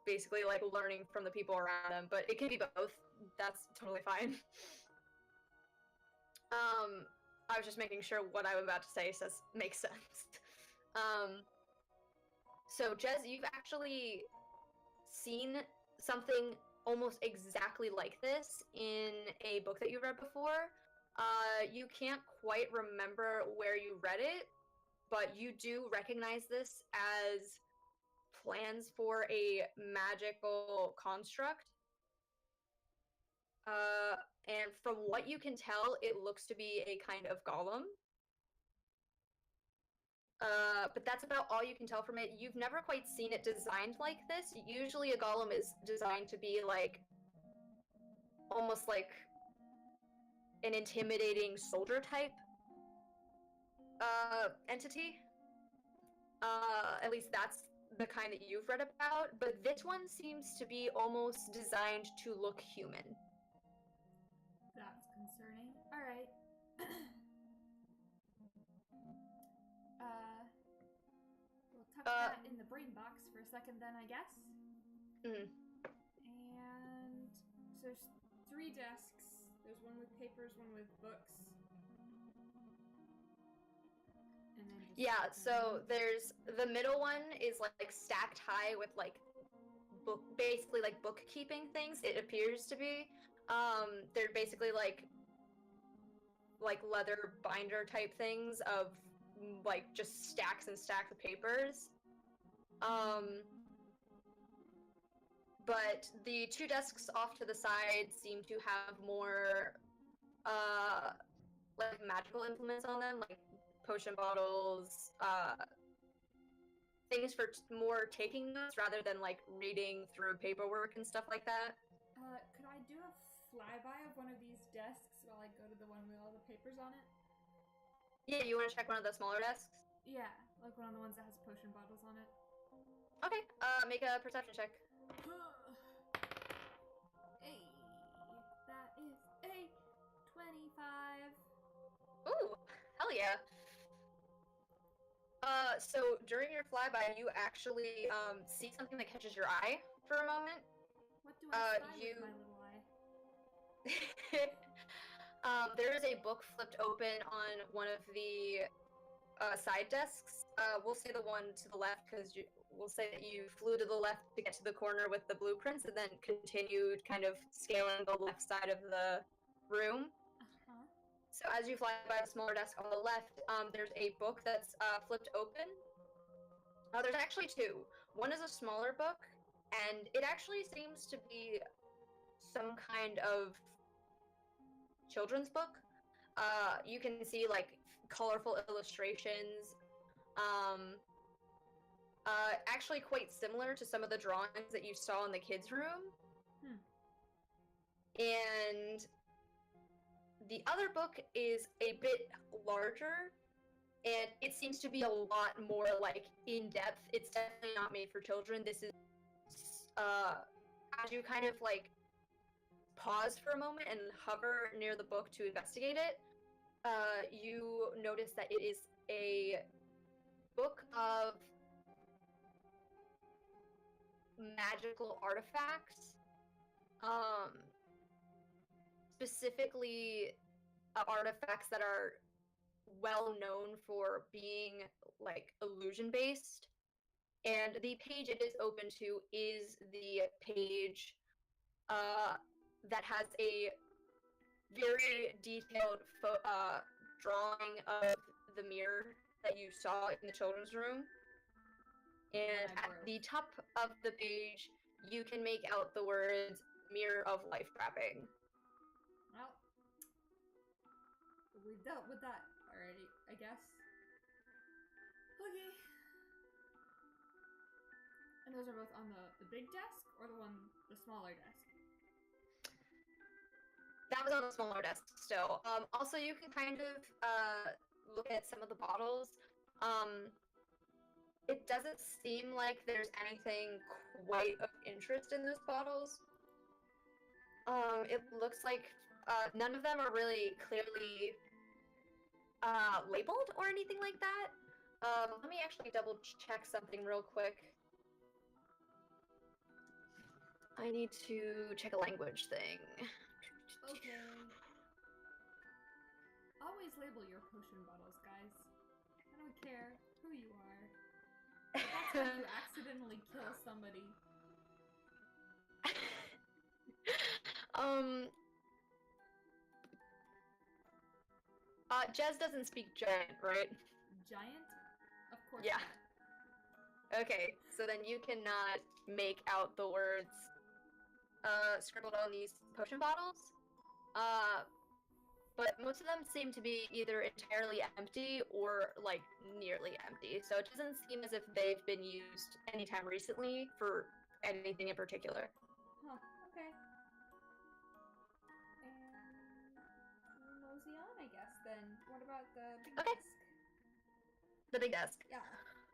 A: basically like learning from the people around them. But it can be both. That's totally fine. I was just making sure what I'm about to say makes sense. So Jez, you've actually seen something almost exactly like this in a book that you read before. You can't quite remember where you read it, but you do recognize this as plans for a magical construct. And from what you can tell, it looks to be a kind of golem. But that's about all you can tell from it. You've never quite seen it designed like this. Usually a golem is designed to be like almost like an intimidating soldier type entity. At least that's the kind that you've read about, but this one seems to be almost designed to look human.
B: That's concerning. Alright. We'll tuck that in the brain box for a second then, I guess.
A: Mm.
B: And so there's 3 desks. There's one with papers, one with books. And then just
A: Yeah, so there's the middle one is like stacked high with like basically like bookkeeping things. It appears to be. They're basically like leather binder type things of like just stacks and stacks of papers. But the 2 desks off to the side seem to have more like magical implements on them, like potion bottles, things for more taking notes rather than like reading through paperwork and stuff like that.
B: Could I do a flyby of one of these desks while I go to the one with all the papers on it?
A: Yeah, you want to check one of the smaller desks?
B: Yeah, like one of the ones that has potion bottles on it.
A: Okay, make a perception check.
B: Hey, that is a 25.
A: Ooh, hell yeah. So during your flyby, you actually see something that catches your eye for a moment.
B: What do I spy
A: you-
B: with my little eye?
A: There is a book flipped open on one of the side desks. We'll say the one to the left because we'll say that you flew to the left to get to the corner with the blueprints and then continued kind of scaling the left side of the room.
B: Uh-huh.
A: So as you fly by the smaller desk on the left, there's a book that's flipped open. There's actually 2. One is a smaller book, and it actually seems to be some kind of children's book. You can see like colorful illustrations. Actually quite similar to some of the drawings that you saw in the kids' room. And the other book is a bit larger, and it seems to be a lot more like in depth. It's definitely not made for children. This is as you kind of like pause for a moment and hover near the book to investigate it, you notice that it is a book of magical artifacts, specifically artifacts that are well known for being like illusion based. And the page it is open to is the page that has a very detailed drawing of the mirror that you saw in the children's room. And
B: I
A: at
B: broke.
A: the top of the page, you can make out the words "Mirror of Life Trapping."
B: Well, we dealt with that already, I guess. Okay. And those are both on the big desk or the smaller desk?
A: That was on the smaller desk still. Also, you can kind of look at some of the bottles. It doesn't seem like there's anything quite of interest in those bottles. It looks like none of them are really clearly labeled or anything like that. Let me actually double check something real quick. I need to check a language thing.
B: Okay. Always label your potion bottles, guys. I don't care who you are. But that's how you accidentally kill somebody.
A: Jez doesn't speak giant, right?
B: Giant? Of course
A: Yeah.
B: not.
A: Okay, so then you cannot make out the words scribbled on these potion bottles. But most of them seem to be either entirely empty or like nearly empty. So it doesn't seem as if they've been used anytime recently for anything in particular.
B: Huh, okay. And we mosey on, I guess, then. What about the big
A: Okay.
B: desk?
A: The big desk.
B: Yeah.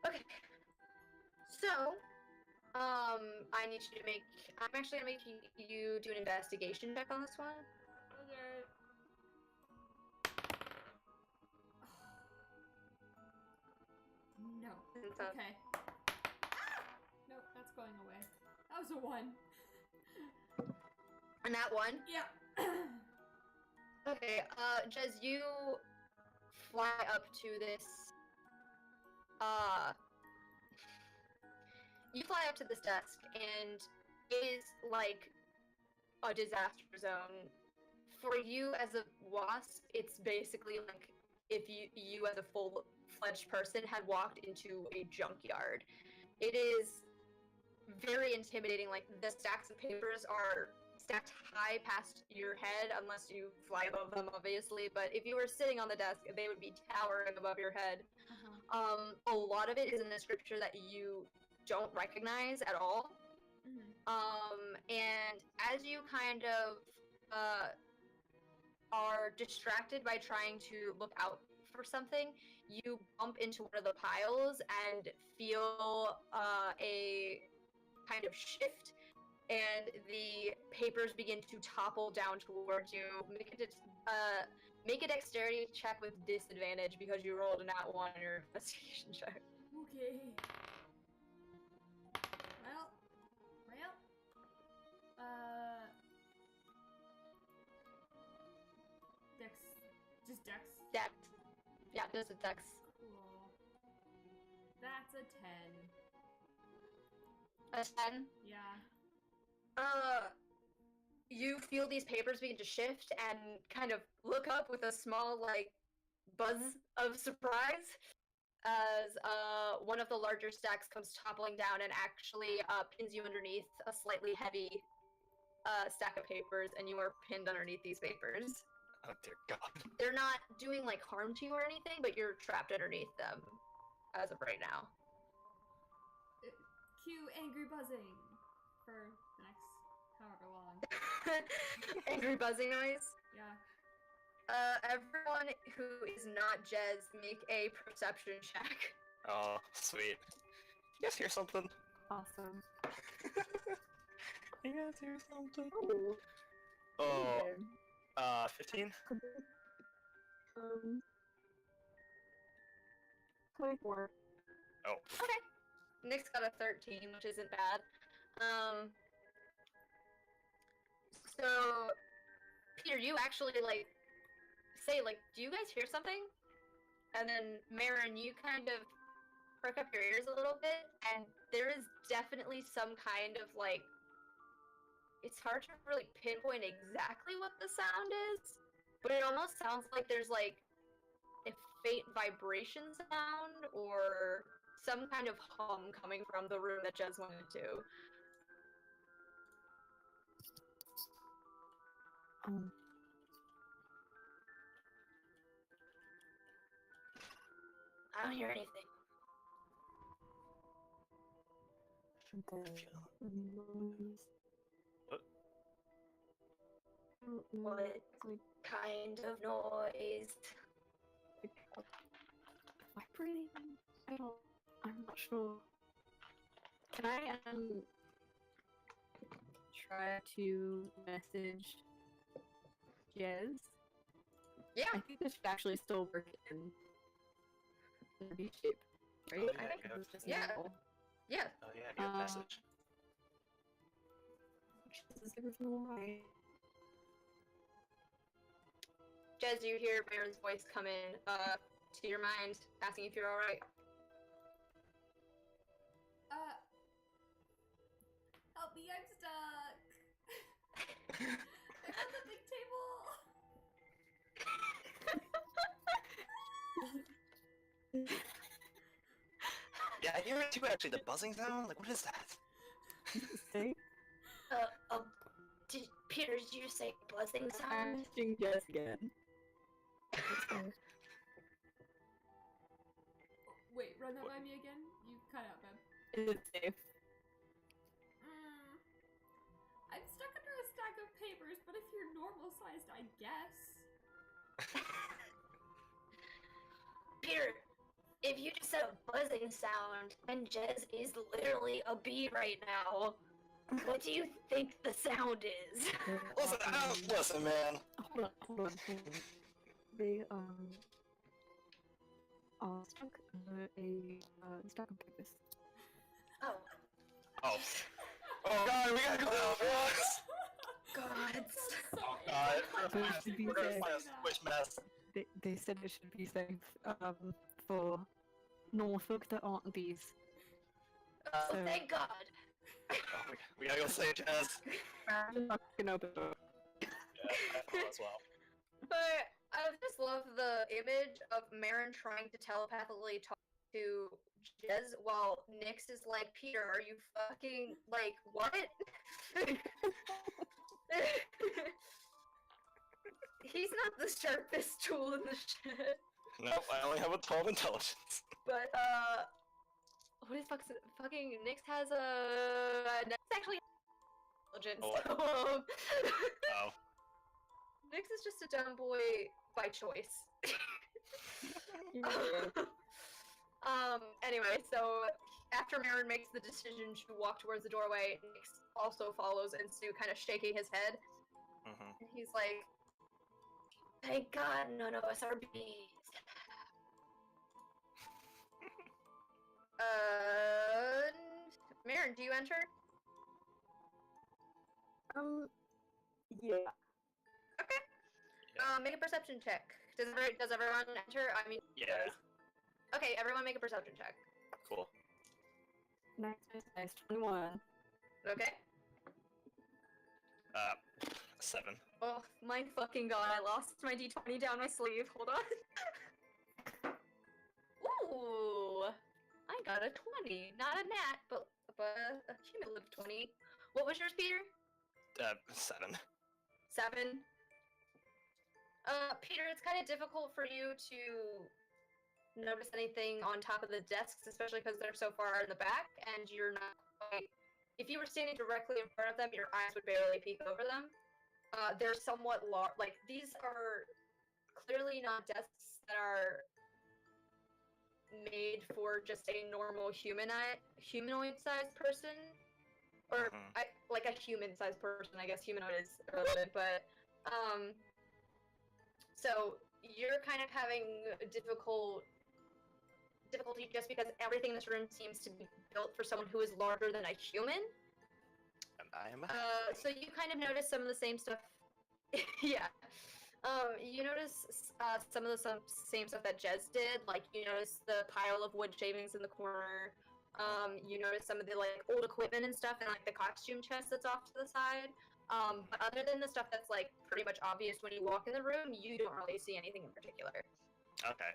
A: Okay. So, I'm actually gonna make you do an investigation check on this one.
B: Okay. No. Okay. Nope, that's going away. That was a 1.
A: And that one?
B: Yeah.
A: Okay, Jez, you fly up to this, you fly up to this desk, and it is like a disaster zone. For you as a wasp, it's basically like if you as a full-fledged person had walked into a junkyard. It is very intimidating. Like, the stacks of papers are stacked high past your head, unless you fly above them, obviously. But if you were sitting on the desk, they would be towering above your head. A lot of it is in a scripture that you don't recognize at all. And as you kind of are distracted by trying to look out for something, you bump into one of the piles and feel a kind of shift, and the papers begin to topple down towards you. Make a dexterity check with disadvantage because you rolled a nat 1 on your investigation check.
B: Okay. Well, Dex. Just Dex?
A: Dex. Yeah, just a dex.
B: Cool. That's a 10.
A: A 10?
B: Yeah.
A: You feel these papers begin to shift and kind of look up with a small, like, buzz of surprise as one of the larger stacks comes toppling down and actually pins you underneath a slightly heavy stack of papers, and you are pinned underneath these papers.
D: Oh dear God.
A: They're not doing, like, harm to you or anything, but you're trapped underneath them as of right now.
B: Cue angry buzzing for the next however long.
A: Angry buzzing noise?
B: Yeah.
A: Everyone who is not Jez, make a perception check.
D: Oh, sweet. You guys hear something?
C: Awesome.
D: You guys hear something?
C: Ooh.
D: Oh,
C: Okay.
D: 15?
C: 24.
D: Oh.
A: Okay. Nick's got a 13, which isn't bad. So, Peter, you actually, like, say, like, do you guys hear something? And then, Marin, you kind of perk up your ears a little bit, and there is definitely some kind of, like, it's hard to really pinpoint exactly what the sound is, but it almost sounds like there's like a faint vibration sound or some kind of hum coming from the room that Jez went into. I don't hear anything.
C: What?
A: What kind of noise?
C: Vibrating? I'm not sure. Can I try to message Jez?
A: Yeah,
C: I think this should actually still work in the V shape, right?
D: Oh, yeah,
C: I think
D: yeah.
C: it's just
A: Yeah.
C: normal.
A: yeah.
D: Oh yeah, good message.
C: Jez, is everything alright?
A: Jez, you hear Baron's voice come in to your mind, asking if you're alright.
B: Help me, I'm stuck. I'm on the big table.
D: Yeah, I hear it too. Actually, the buzzing sound. Like, what is that?
C: Say?
A: Peter, did you say buzzing
C: I'm
A: sound?
C: messaging Jez again.
B: Wait, run that by me again? You cut out, Beb.
C: Is it safe?
B: I'm stuck under a stack of papers, but if you're normal sized, I guess.
A: Peter, if you just said a buzzing sound, and Jez is literally a bee right now, what do you think the sound is?
D: Listen, man.
C: Hold on. They are stuck under a stack of papers.
A: Oh,
D: Oh. Oh god, we gotta go now, boys!
A: God.
D: Oh god.
C: So it should be safe.
D: Which mess?
C: They said it should be safe for normal folk that aren't bees.
A: Oh,
C: So-
A: thank God.
D: Oh, we gotta go save Jez.
C: I'm not gonna open the door.
D: Yeah, I feel as well.
A: But I just love the image of Marin trying to telepathically talk to Jez while Nyx is like, Peter, are you fucking, like, what? He's not the sharpest tool in the shed.
D: Nope, I only have a 12 intelligence.
A: But, what is fucking Nyx has Nyx actually has intelligence.
D: Oh, what?
A: So,
D: Oh.
A: Nyx is just a dumb boy by choice. Anyway, so after Marin makes the decision to walk towards the doorway, Nyx also follows in suit, kind of shaking his head.
D: Mm-hmm.
A: And he's like, thank God none of us are bees. Marin, do you enter?
C: Yeah.
A: Okay. Make a perception check. Does everyone enter? I mean,
D: Yeah.
A: Okay, everyone make a perception check.
D: Cool.
C: Nice, 21.
A: Okay.
D: 7.
A: Oh my fucking god, I lost my d20 down my sleeve. Hold on. Ooh! I got a 20. Not a nat, but a cumulative 20. What was yours, Peter?
D: 7.
A: 7. Peter, it's kind of difficult for you to notice anything on top of the desks, especially because they're so far in the back, and you're not quite... If you were standing directly in front of them, your eyes would barely peek over them. They're somewhat large. Like, these are clearly not desks that are made for just a normal humanoid-sized person. Or, like a human-sized person. I guess humanoid is irrelevant, but, so, you're kind of having difficulty just because everything in this room seems to be built for someone who is larger than a human.
D: And I am.
A: So you kind of notice some of the same stuff. Yeah. You notice some of the same stuff that Jez did. Like, you notice the pile of wood shavings in the corner. You notice some of the, like, old equipment and stuff and, like, the costume chest that's off to the side. But other than the stuff that's like pretty much obvious when you walk in the room, you don't really see anything in particular.
D: Okay.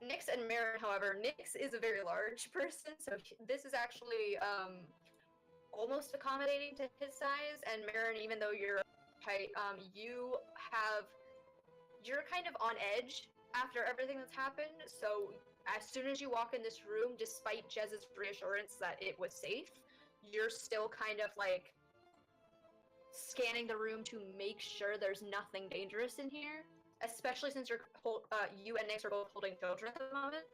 A: Nyx and Marin, however, Nyx is a very large person, so this is actually almost accommodating to his size, and Marin, even though you're height, you're kind of on edge after everything that's happened, so as soon as you walk in this room, despite Jez's reassurance that it was safe, you're still kind of like scanning the room to make sure there's nothing dangerous in here, especially since you and Nyx are both holding children at the moment.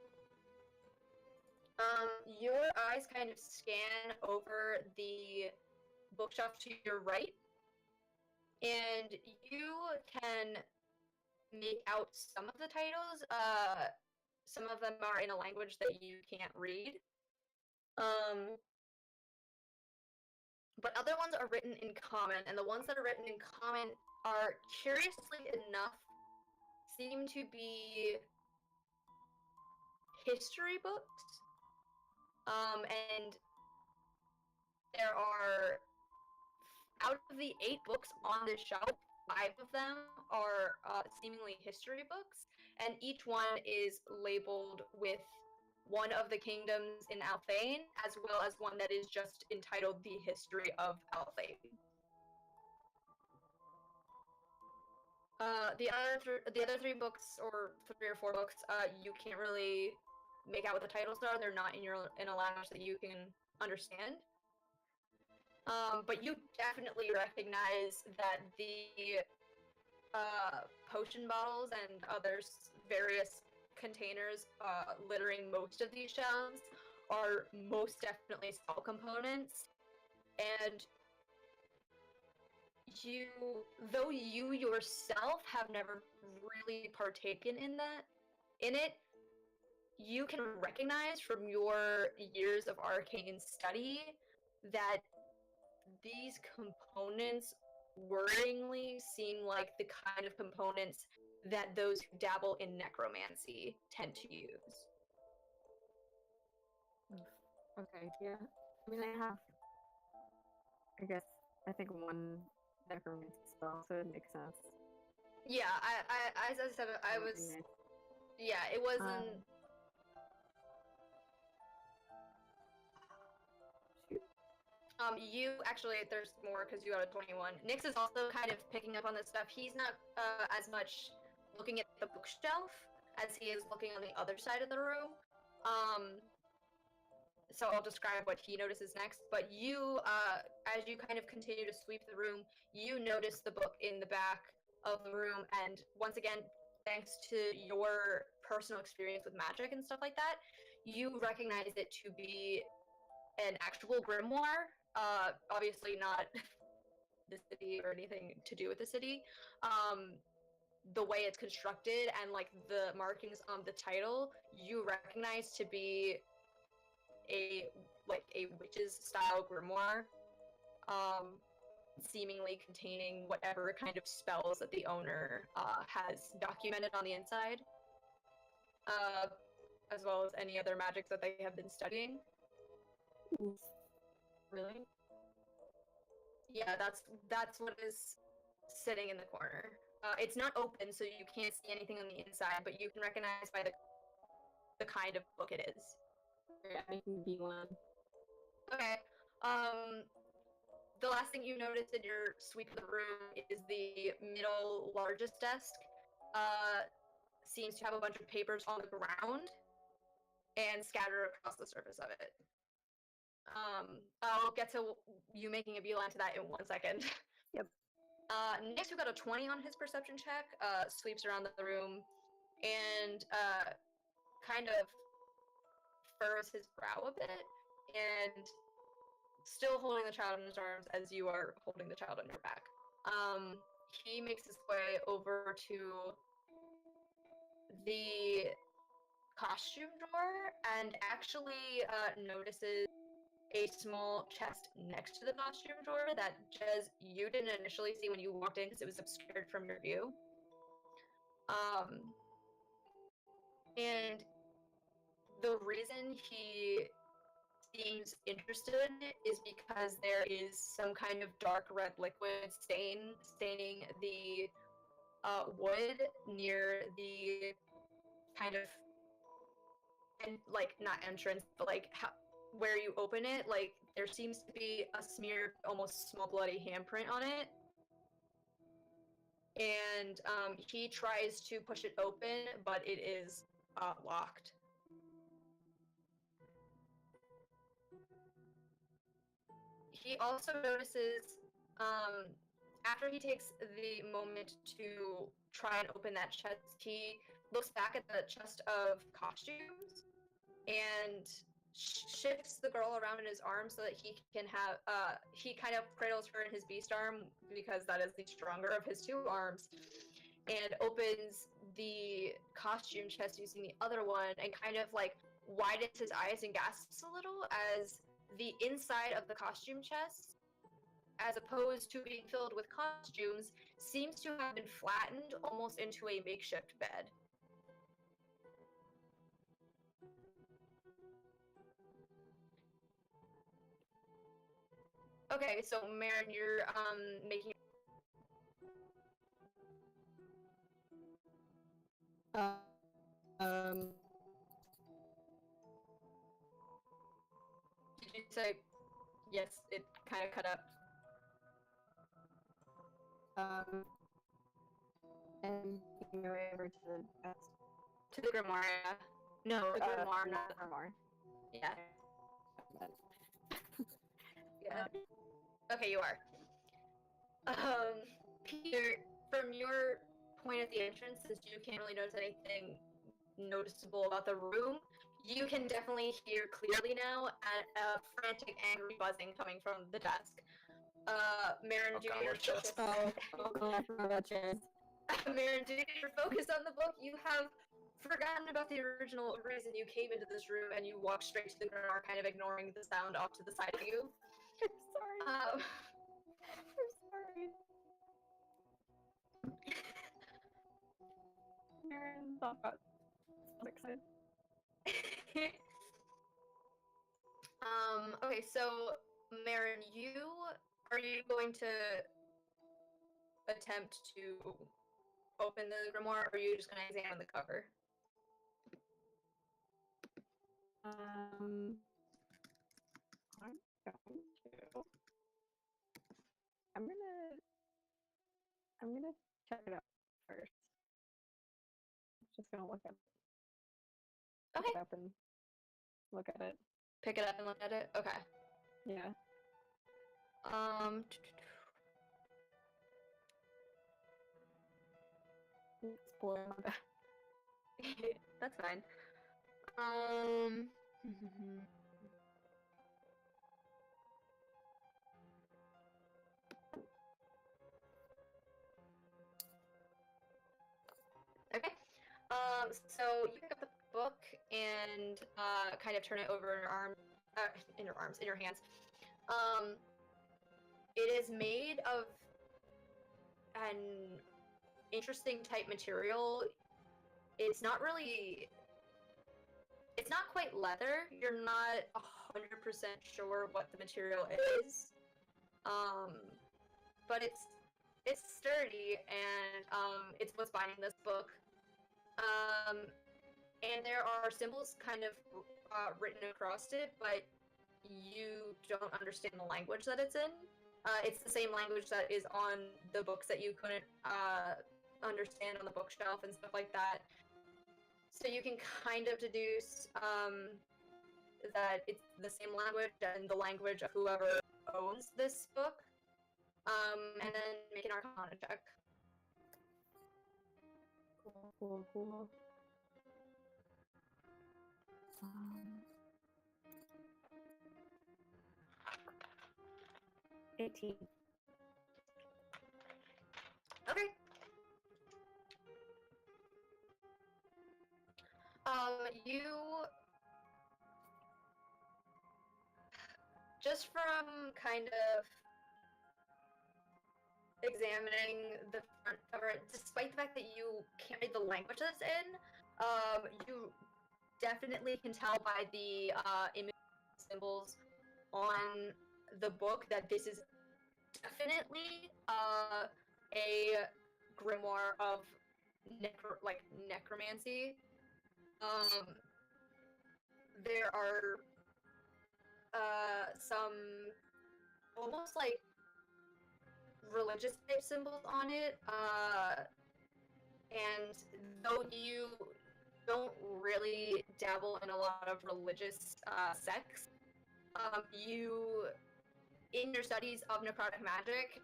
A: Your eyes kind of scan over the bookshelf to your right, and you can make out some of the titles. Some of them are in a language that you can't read. But other ones are written in common, and the ones that are written in common are, curiously enough, seem to be history books. And there are, out of the 8 books on this shelf, 5 of them are seemingly history books, and each one is labeled with one of the kingdoms in Althane, as well as one that is just entitled The History of Althane. The other 3 books, or 3 or 4 books, you can't really make out what the titles are. They're not in a language that you can understand. But you definitely recognize that the potion bottles and others, various containers littering most of these shelves are most definitely spell components, and though you yourself have never really partaken in it, you can recognize from your years of arcane study that these components worryingly seem like the kind of components that those who dabble in necromancy tend to use.
C: Okay, yeah. I mean, I think one necromancy spell, so it makes sense.
A: Yeah, as I said, yeah, it wasn't. You actually, there's more because you got a 21. Nyx is also kind of picking up on this stuff. He's not as much looking at the bookshelf as he is looking on the other side of the room. So I'll describe what he notices next. But you, as you kind of continue to sweep the room, you notice the book in the back of the room, and once again, thanks to your personal experience with magic and stuff like that, you recognize it to be an actual grimoire. Obviously not the city or anything to do with the city. The way it's constructed and like the markings on the title, you recognize to be a witch's style grimoire, seemingly containing whatever kind of spells that the owner has documented on the inside, as well as any other magics that they have been studying.
C: Really?
A: Yeah, that's what is sitting in the corner. It's not open, so you can't see anything on the inside, but you can recognize by the kind of book it is.
C: Yeah, making B1.
A: Okay. The last thing you notice in your sweep of the room is the middle largest desk. Seems to have a bunch of papers on the ground and scattered across the surface of it. I'll get to you making a beeline to that in 1 second.
C: Yep.
A: Nyx, who got a 20 on his perception check, sweeps around the room and kind of furrows his brow a bit, and still holding the child in his arms as you are holding the child on your back. He makes his way over to the costume drawer and actually notices a small chest next to the costume drawer that you didn't initially see when you walked in because it was obscured from your view. And the reason he seems interested in it is because there is some kind of dark red liquid staining the wood near the kind of, and like not entrance, but like where you open it. Like there seems to be a smeared, almost small bloody handprint on it. And he tries to push it open, but it is locked. He also notices, after he takes the moment to try and open that chest, he looks back at the chest of costumes and shifts the girl around in his arms so that he can have, he kind of cradles her in his beast arm because that is the stronger of his two arms, and opens the costume chest using the other one and kind of like widens his eyes and gasps a little as the inside of the costume chest, as opposed to being filled with costumes, seems to have been flattened almost into a makeshift bed. Okay, so Marin, you're making. Did you say yes? It kind of cut up.
C: And making your way over to the chest.
A: To the grimoire. No, the grimoire, not the
C: grimoire.
A: Yeah. Yeah. Okay, you are. Peter, from your point at the entrance, since you can't really notice anything noticeable about the room, you can definitely hear clearly now a frantic, angry buzzing coming from the desk. Marin, do you need your focus? Marin, do you need your focus on the book? You have forgotten about the original reason you came into this room, and you walk straight to the grimoire, kind of ignoring the sound off to the side of you.
C: I'm sorry. I'm sorry. Marin thought about excited.
A: Okay, so Marin, are you going to attempt to open the grimoire, or are you just going to examine the cover?
C: I'm gonna check it out first. Just gonna look at it.
A: Okay.
C: Pick it up and look at it.
A: Pick it up and look at it? Okay.
C: Yeah. Explore my back.
A: That's fine. Okay. So you pick up the book and kind of turn it over in your hands. It is made of an interesting type material. It's not quite leather. You're not 100% sure what the material is. But it's sturdy, and it's what's binding this book. And there are symbols kind of written across it, but you don't understand the language that it's in. It's the same language that is on the books that you couldn't understand on the bookshelf and stuff like that. So you can kind of deduce that it's the same language and the language of whoever owns this book. And then make an Arcana check.
C: Cool. 18.
A: Okay. You just from kind of examining the front cover, despite the fact that you can't read the language that's in, you definitely can tell by the images symbols on the book that this is definitely a grimoire of necromancy. There are some almost like religious type symbols on it, and though you don't really dabble in a lot of religious sects, you, in your studies of necrotic magic,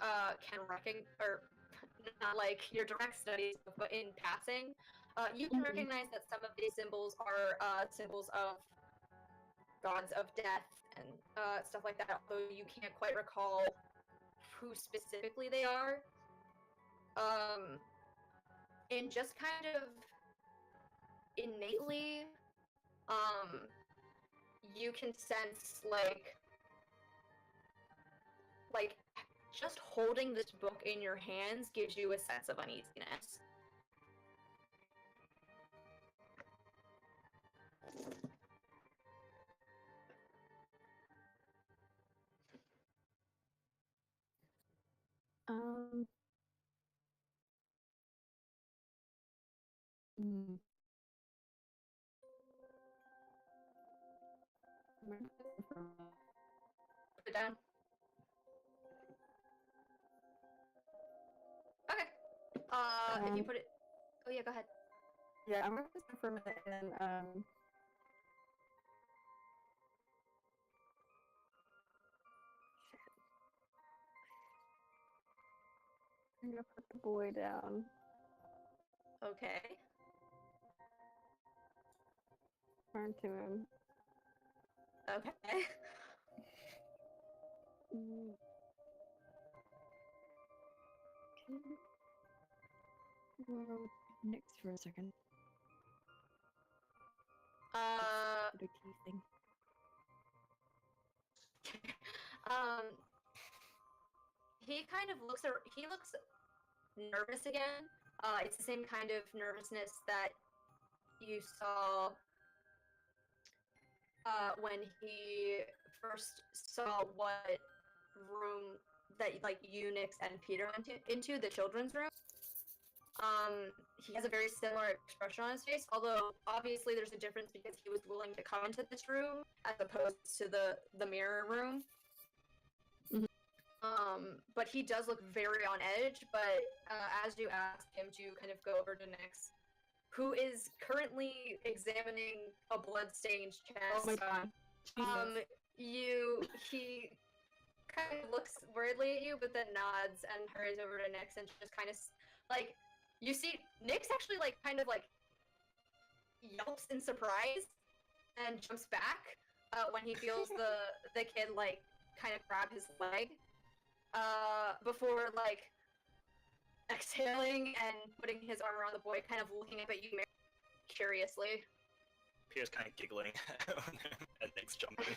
A: can recognize, or not like your direct studies, but in passing, you can recognize that some of these symbols are symbols of gods of death and stuff like that, although you can't quite recall who specifically they are. And just kind of innately, you can sense like just holding this book in your hands gives you a sense of uneasiness.
C: Hmm.
A: Put it down. Okay. If you put it. Oh yeah, go ahead.
C: Yeah, I'm gonna just go for a minute and then I'm gonna put the boy down.
A: Okay.
C: Turn to him.
A: Okay.
C: Mm. Well, next for a second. The key thing.
A: He kind of looks. He looks nervous again. It's the same kind of nervousness that you saw when he first saw what room that like Unix and Peter went into, the children's room. He has a very similar expression on his face, although obviously there's a difference because he was willing to come into this room as opposed to the mirror room. But he does look very on edge, but as you ask him to kind of go over to Nyx, who is currently examining a blood-stained chest.
C: Oh my god.
A: He kind of looks weirdly at you, but then nods and hurries over to Nyx and just kind of, like, you see Nyx actually, like, kind of, like, yelps in surprise and jumps back when he feels the kid, like, kind of grab his leg. Before, like, exhaling and putting his arm around the boy, kind of looking up at you curiously.
D: Peter's kind of giggling at Nick's jumping.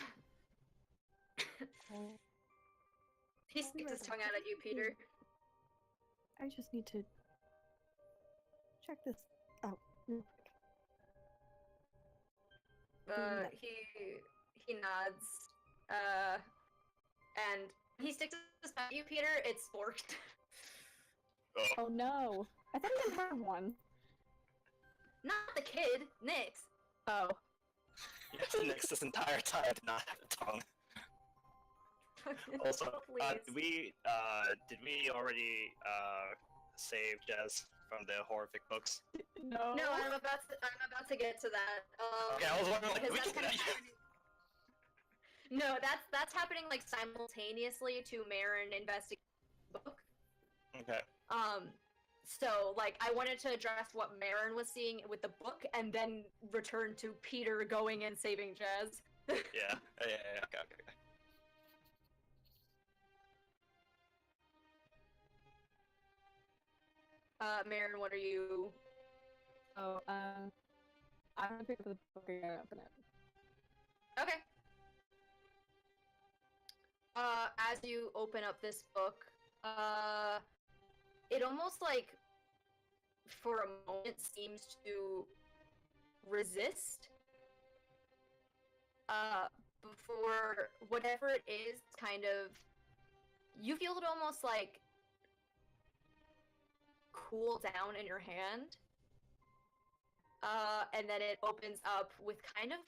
A: He sticks his tongue out at you, Peter.
C: I just need to check this out real quick.
A: He nods, and he sticks his tongue at you, Peter. It's forked.
C: Oh no! I thought I didn't have one.
A: Not the kid, Nyx.
C: Oh.
D: Yes, Nyx this entire time did not have a tongue. Also, did we already save Jez from the horrific books?
C: No.
A: No, I'm about to get to that.
D: Okay, I was wondering, like,
A: because
D: did we
A: that's
D: get
A: kind
D: that?
A: of no, that's happening like simultaneously to Marin investigating the book.
D: Okay.
A: So like I wanted to address what Marin was seeing with the book, and then return to Peter going and saving Jez.
D: Yeah. Okay.
A: Marin, what are you?
C: Oh, I'm gonna pick up the book and open it.
A: Okay. As you open up this book, it almost like, for a moment, seems to resist. before whatever it is, kind of, you feel it almost like cool down in your hand. And then it opens up with kind of,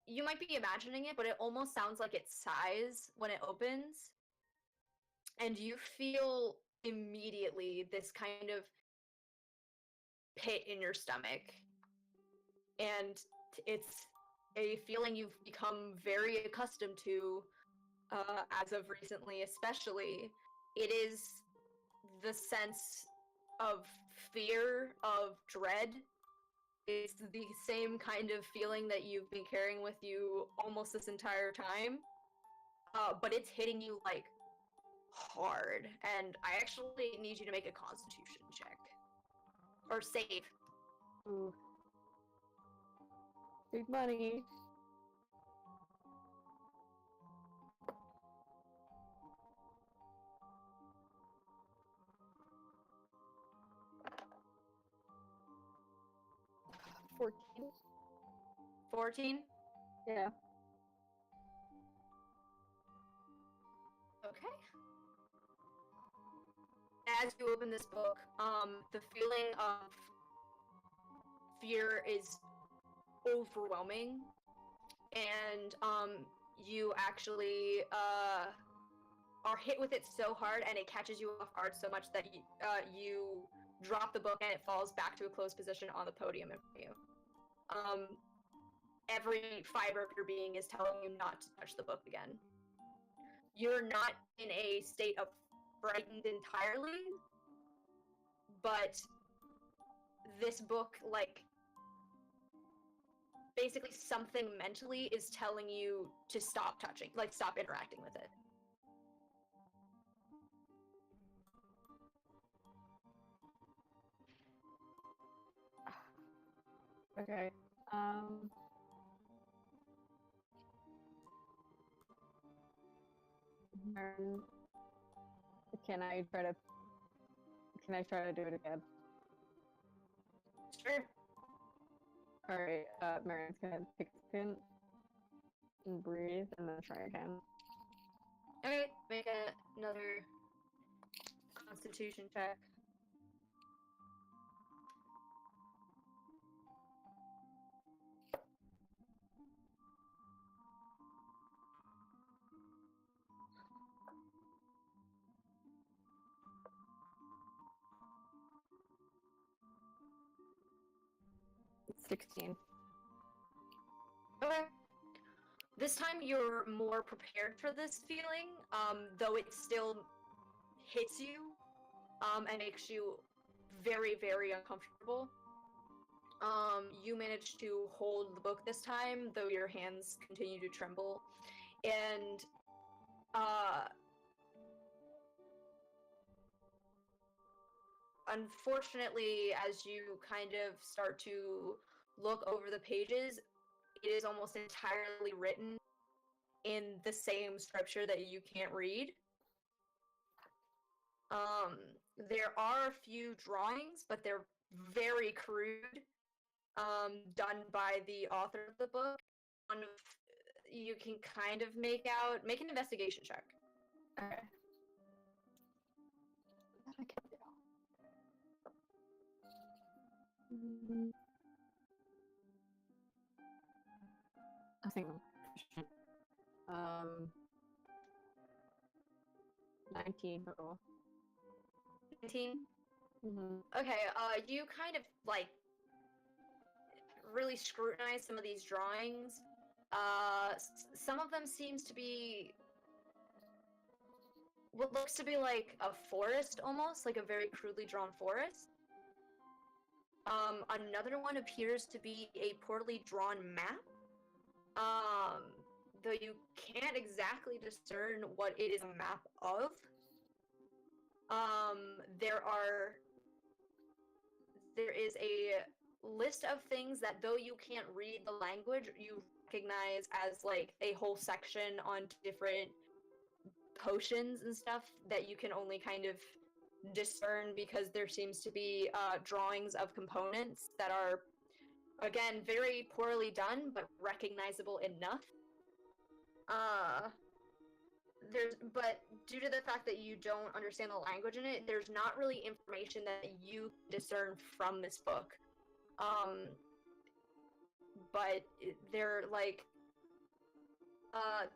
A: you might be imagining it, but it almost sounds like it sighs when it opens. And you feel immediately this kind of pit in your stomach. And it's a feeling you've become very accustomed to as of recently, especially. It is the sense of fear, of dread. It's the same kind of feeling that you've been carrying with you almost this entire time, but it's hitting you like hard. And I actually need you to make a Constitution check or save.
C: Ooh. Big money. $14.
A: 14.
C: Yeah.
A: Okay. As you open this book, the feeling of fear is overwhelming, and you actually are hit with it so hard, and it catches you off guard so much that you drop the book and it falls back to a closed position on the podium in front of you. Every fiber of your being is telling you not to touch the book again. You're not in a state of frightened entirely, but this book, like, basically something mentally is telling you to stop touching, like, stop interacting with it.
C: Okay. Marin, Can I try to do it again?
A: Sure.
C: Alright, Marin's gonna take a second and breathe and then try again.
A: Okay, make another Constitution check.
C: It's 16.
A: Okay. This time you're more prepared for this feeling, though it still hits you, and makes you very, very uncomfortable. You manage to hold the book this time, though your hands continue to tremble, and unfortunately, as you kind of start to look over the pages, it is almost entirely written in the same scripture that you can't read. There are a few drawings, but they're very crude, done by the author of the book. You can kind of make an investigation check.
C: Okay. That I can do. I think I'm proficient. 19 total.
A: 19?
C: Mm-hmm.
A: Okay, you kind of, like, really scrutinize some of these drawings. Some of them seems to be what looks to be like a forest, almost, like a very crudely drawn forest. Another one appears to be a poorly drawn map. Though you can't exactly discern what it is a map of. There is a list of things that, though you can't read the language, you recognize as like a whole section on different potions and stuff that you can only kind of discern because there seems to be drawings of components that are Again, very poorly done, but recognizable enough. But due to the fact that you don't understand the language in it, there's not really information that you can discern from this book. But they're like,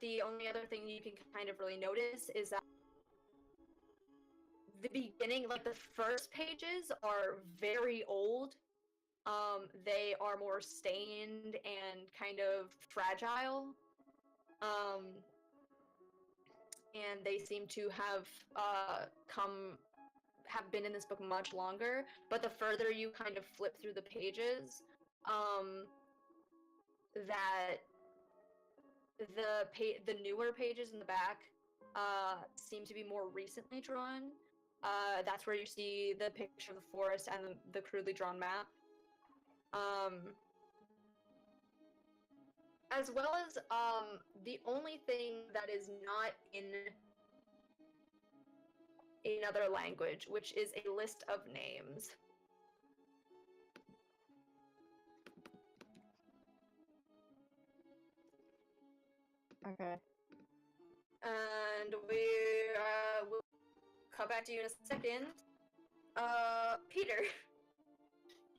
A: the only other thing you can kind of really notice is that the beginning, like the first pages, are very old. They are more stained and kind of fragile. And they seem to have been in this book much longer. But the further you kind of flip through the pages, that the newer pages in the back seem to be more recently drawn. That's where you see the picture of the forest and the crudely drawn map. As well as the only thing that is not in another language, which is a list of names.
C: Okay.
A: And we'll come back to you in a second. Peter.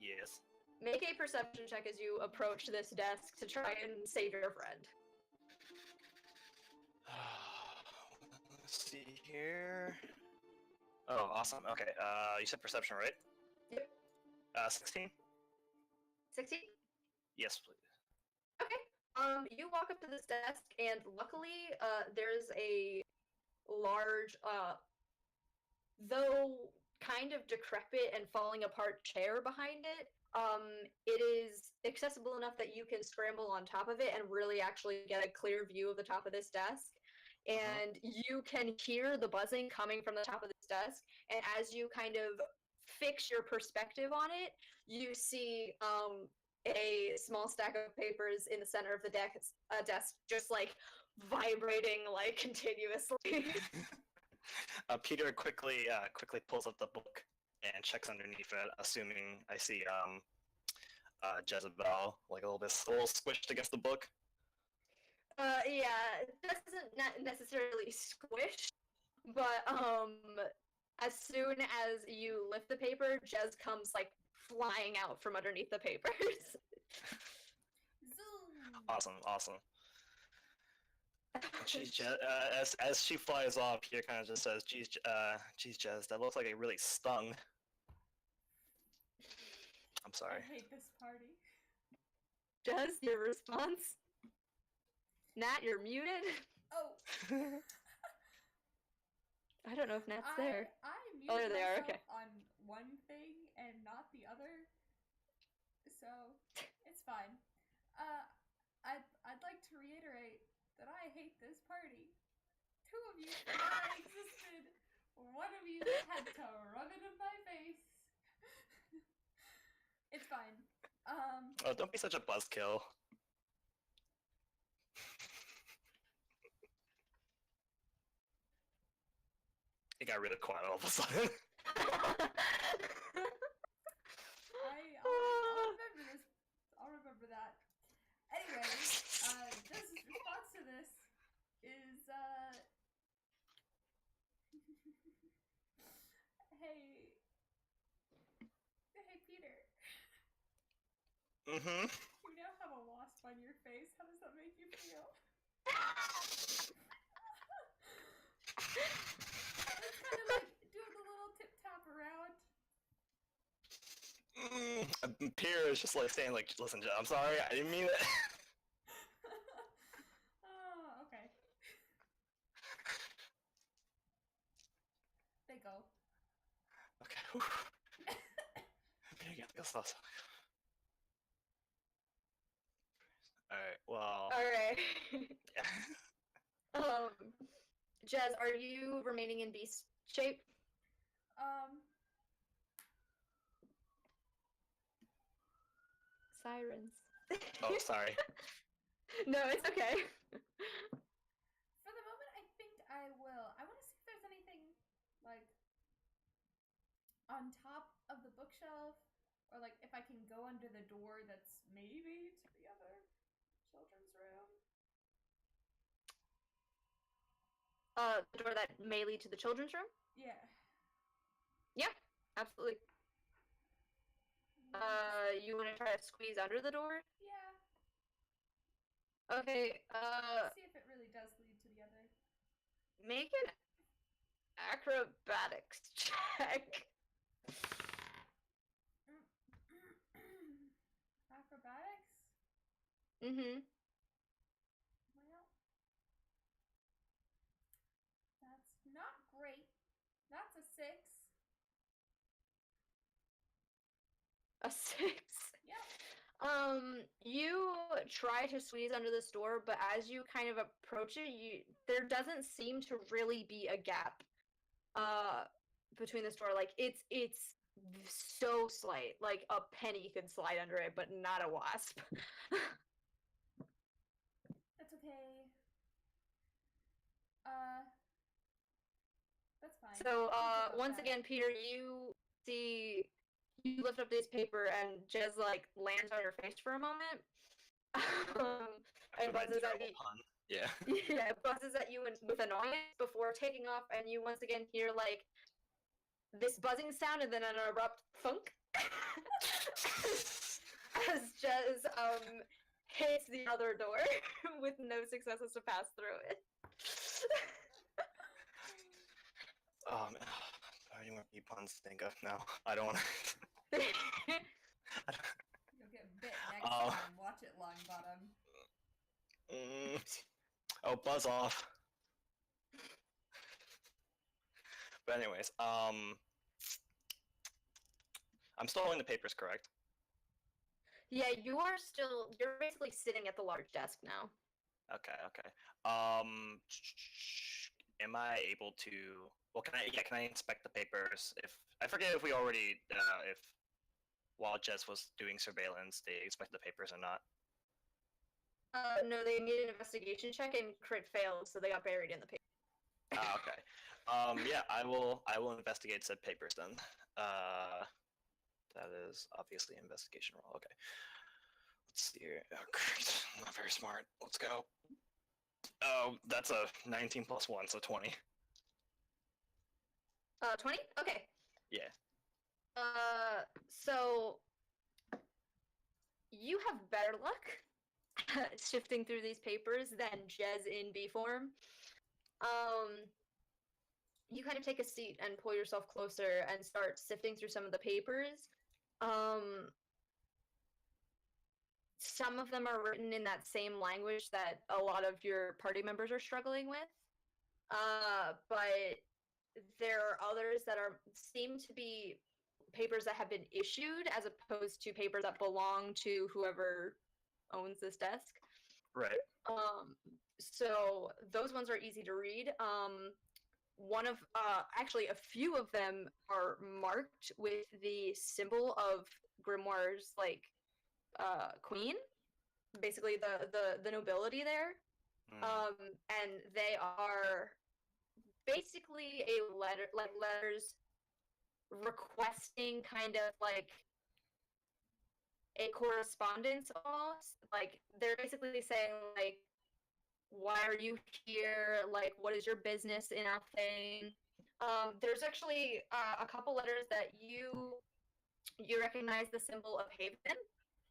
D: Yes.
A: Make a perception check as you approach this desk to try and save your friend.
D: Let's see here. Oh, awesome. Okay. You said perception, right?
A: Yep.
D: 16?
A: 16?
D: Yes, please.
A: Okay. You walk up to this desk, and luckily, there's a large, though kind of decrepit and falling apart chair behind it. It is accessible enough that you can scramble on top of it and really actually get a clear view of the top of this desk. And you can hear the buzzing coming from the top of this desk. And as you kind of fix your perspective on it, you see a small stack of papers in the center of the desk just like vibrating like continuously.
D: Peter quickly pulls up the book and checks underneath it, assuming I see Jezebel like a little squished against the book.
A: Yeah, this isn't necessarily squished, but as soon as you lift the paper, Jez comes like flying out from underneath the papers.
B: Zoom!
D: Awesome. Geez, as she flies off, Peter kind of just says, geez, Jez, that looks like it really stung. I'm sorry.
B: I hate this party.
A: Jez, your response? Nat, you're muted?
B: Oh!
A: I don't know if Nat's there.
B: I muted
A: Oh, there they are,
B: myself
A: okay.
B: on one thing and not the other, so it's fine. I'd like to reiterate that I hate this party. 2 of you forgot I existed. 1 of you had to rub it in my face. It's fine.
D: Oh, don't be such a buzzkill. It got really quiet all of a sudden.
B: I'll remember this. I'll remember that. Anyway, Jess's response to this is, hey Peter.
D: Mm-hmm.
B: You now have a wasp on your face. How does that make you feel? It's kind of like doing the little tip tap around.
D: Peter is just like saying, like, listen, I'm sorry, I didn't mean it.
B: Oh, okay. They go.
D: Okay. Peter, get this sauce. Alright, well.
A: Alright.
D: Yeah.
A: Jez, are you remaining in beast shape? Sirens.
D: Oh, sorry.
A: No, it's okay.
B: For the moment, I think I will. I want to see if there's anything, like, on top of the bookshelf Or like if I can go under the door that's maybe to the other children's room.
A: The door that may lead to the children's room?
B: Yeah.
A: Yeah, absolutely. You want to try to squeeze under the door?
B: Yeah.
A: Okay,
B: See if it really does lead to the other.
A: make an acrobatics check.
B: Acrobatics?
A: Mm-hmm.
B: Well, that's not great. That's a 6.
A: A 6.
B: Yep.
A: You try to squeeze under this door, but as you kind of approach it, there doesn't seem to really be a gap, between this door. Like, it's so slight. Like, a penny could slide under it, but not a wasp.
B: That's okay. That's fine.
A: So,
B: I'll think about
A: once
B: that.
A: again, Peter, you lift up this paper, and Jez, like, lands on your face for a moment. And buzzes at you.
D: Pun. Yeah.
A: Yeah, buzzes at you with annoyance before taking off, and you once again hear, like, this buzzing sound and then an abrupt thunk as Jez hits the other door with no successes to pass through it.
D: Oh man, I don't want to be puns to think of now. I don't want to.
B: You'll get bit next time. Watch it, Longbottom.
D: Oh, buzz off. But anyways, I'm still holding the papers, correct?
A: Yeah, you're basically sitting at the large desk now.
D: Okay. Am I able to? Well, can I inspect the papers? If I forget if we already, if while Jess was doing surveillance, they inspect the papers or not.
A: No, they made an investigation check and crit failed, so they got buried in the paper.
D: Okay. Yeah, I will investigate said papers then. That is obviously an investigation roll. Okay. Let's see here. Oh, great. I'm not very smart. Let's go. Oh, that's a 19 plus 1, so 20.
A: 20? Okay.
D: Yeah.
A: So you have better luck shifting through these papers than Jez in B form. You kind of take a seat and pull yourself closer and start sifting through some of the papers. Some of them are written in that same language that a lot of your party members are struggling with. But there are others that seem to be papers that have been issued as opposed to papers that belong to whoever owns this desk.
D: Right.
A: So those ones are easy to read. Actually, a few of them are marked with the symbol of Grimoire's, like, queen, basically the nobility there. And they are basically letters requesting kind of like a correspondence almost. Like, they're basically saying, like, why are you here? Like, what is your business in Althane? There's actually a couple letters that you recognize the symbol of Haven,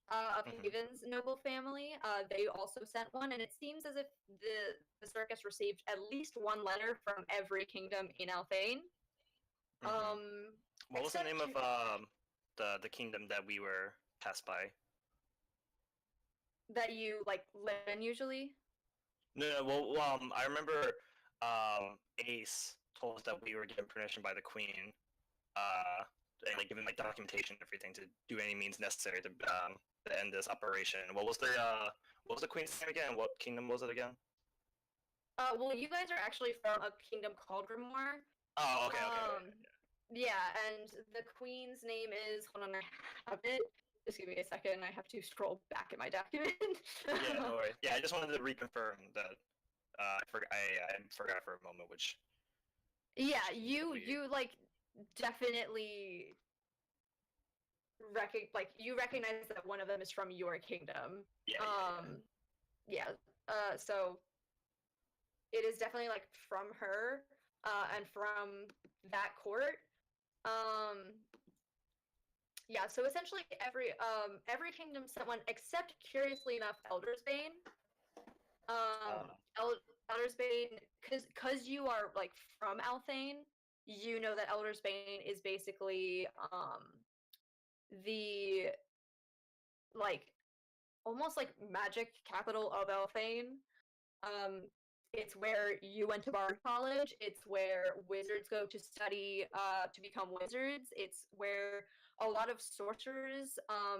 A: of Haven's noble family. They also sent one, and it seems as if the circus received at least one letter from every kingdom in Althane.
D: What was the name of the kingdom that we were passed by?
A: That you, like, live in usually?
D: No, well, I remember Ace told us that we were given permission by the queen, and like given like documentation and everything to do any means necessary to end this operation. What was the queen's name again? What kingdom was it again?
A: Well, you guys are actually from a kingdom called Grimoire.
D: Oh, okay.
A: Yeah, and the queen's name is, hold on, I have it. Just give me a second, I have to scroll back at my document.
D: Yeah, no worries. Yeah, I just wanted to reconfirm that I forgot for a moment which.
A: Yeah, you like definitely you recognize that one of them is from your kingdom.
D: Yeah.
A: Yeah. So it is definitely like from her, and from that court. Um, yeah. So essentially, every kingdom sent one, except curiously enough, Elder's Bane. Elder's Bane, because you are like from Althane, you know that Elder's Bane is basically the like almost like magic capital of Althane. Um, it's where you went to Bard College. It's where wizards go to study to become wizards. It's where a lot of sorcerers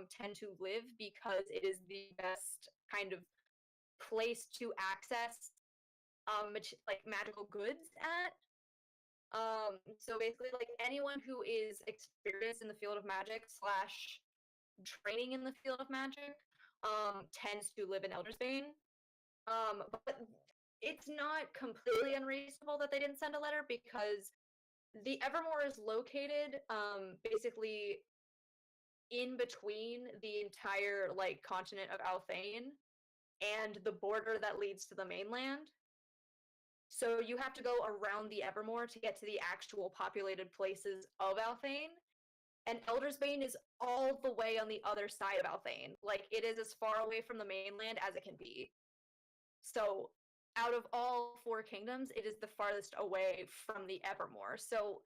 A: tend to live because it is the best kind of place to access like magical goods at. So basically, like anyone who is experienced in the field of magic slash training in the field of magic tends to live in Elder's Bane. But it's not completely unreasonable that they didn't send a letter because the Evermore is located basically in between the entire like continent of Althane and the border that leads to the mainland. So you have to go around the Evermore to get to the actual populated places of Althane. And Elder's Bane is all the way on the other side of Althane. Like, it is as far away from the mainland as it can be. So, out of all 4 kingdoms, it is the farthest away from the Evermore. So,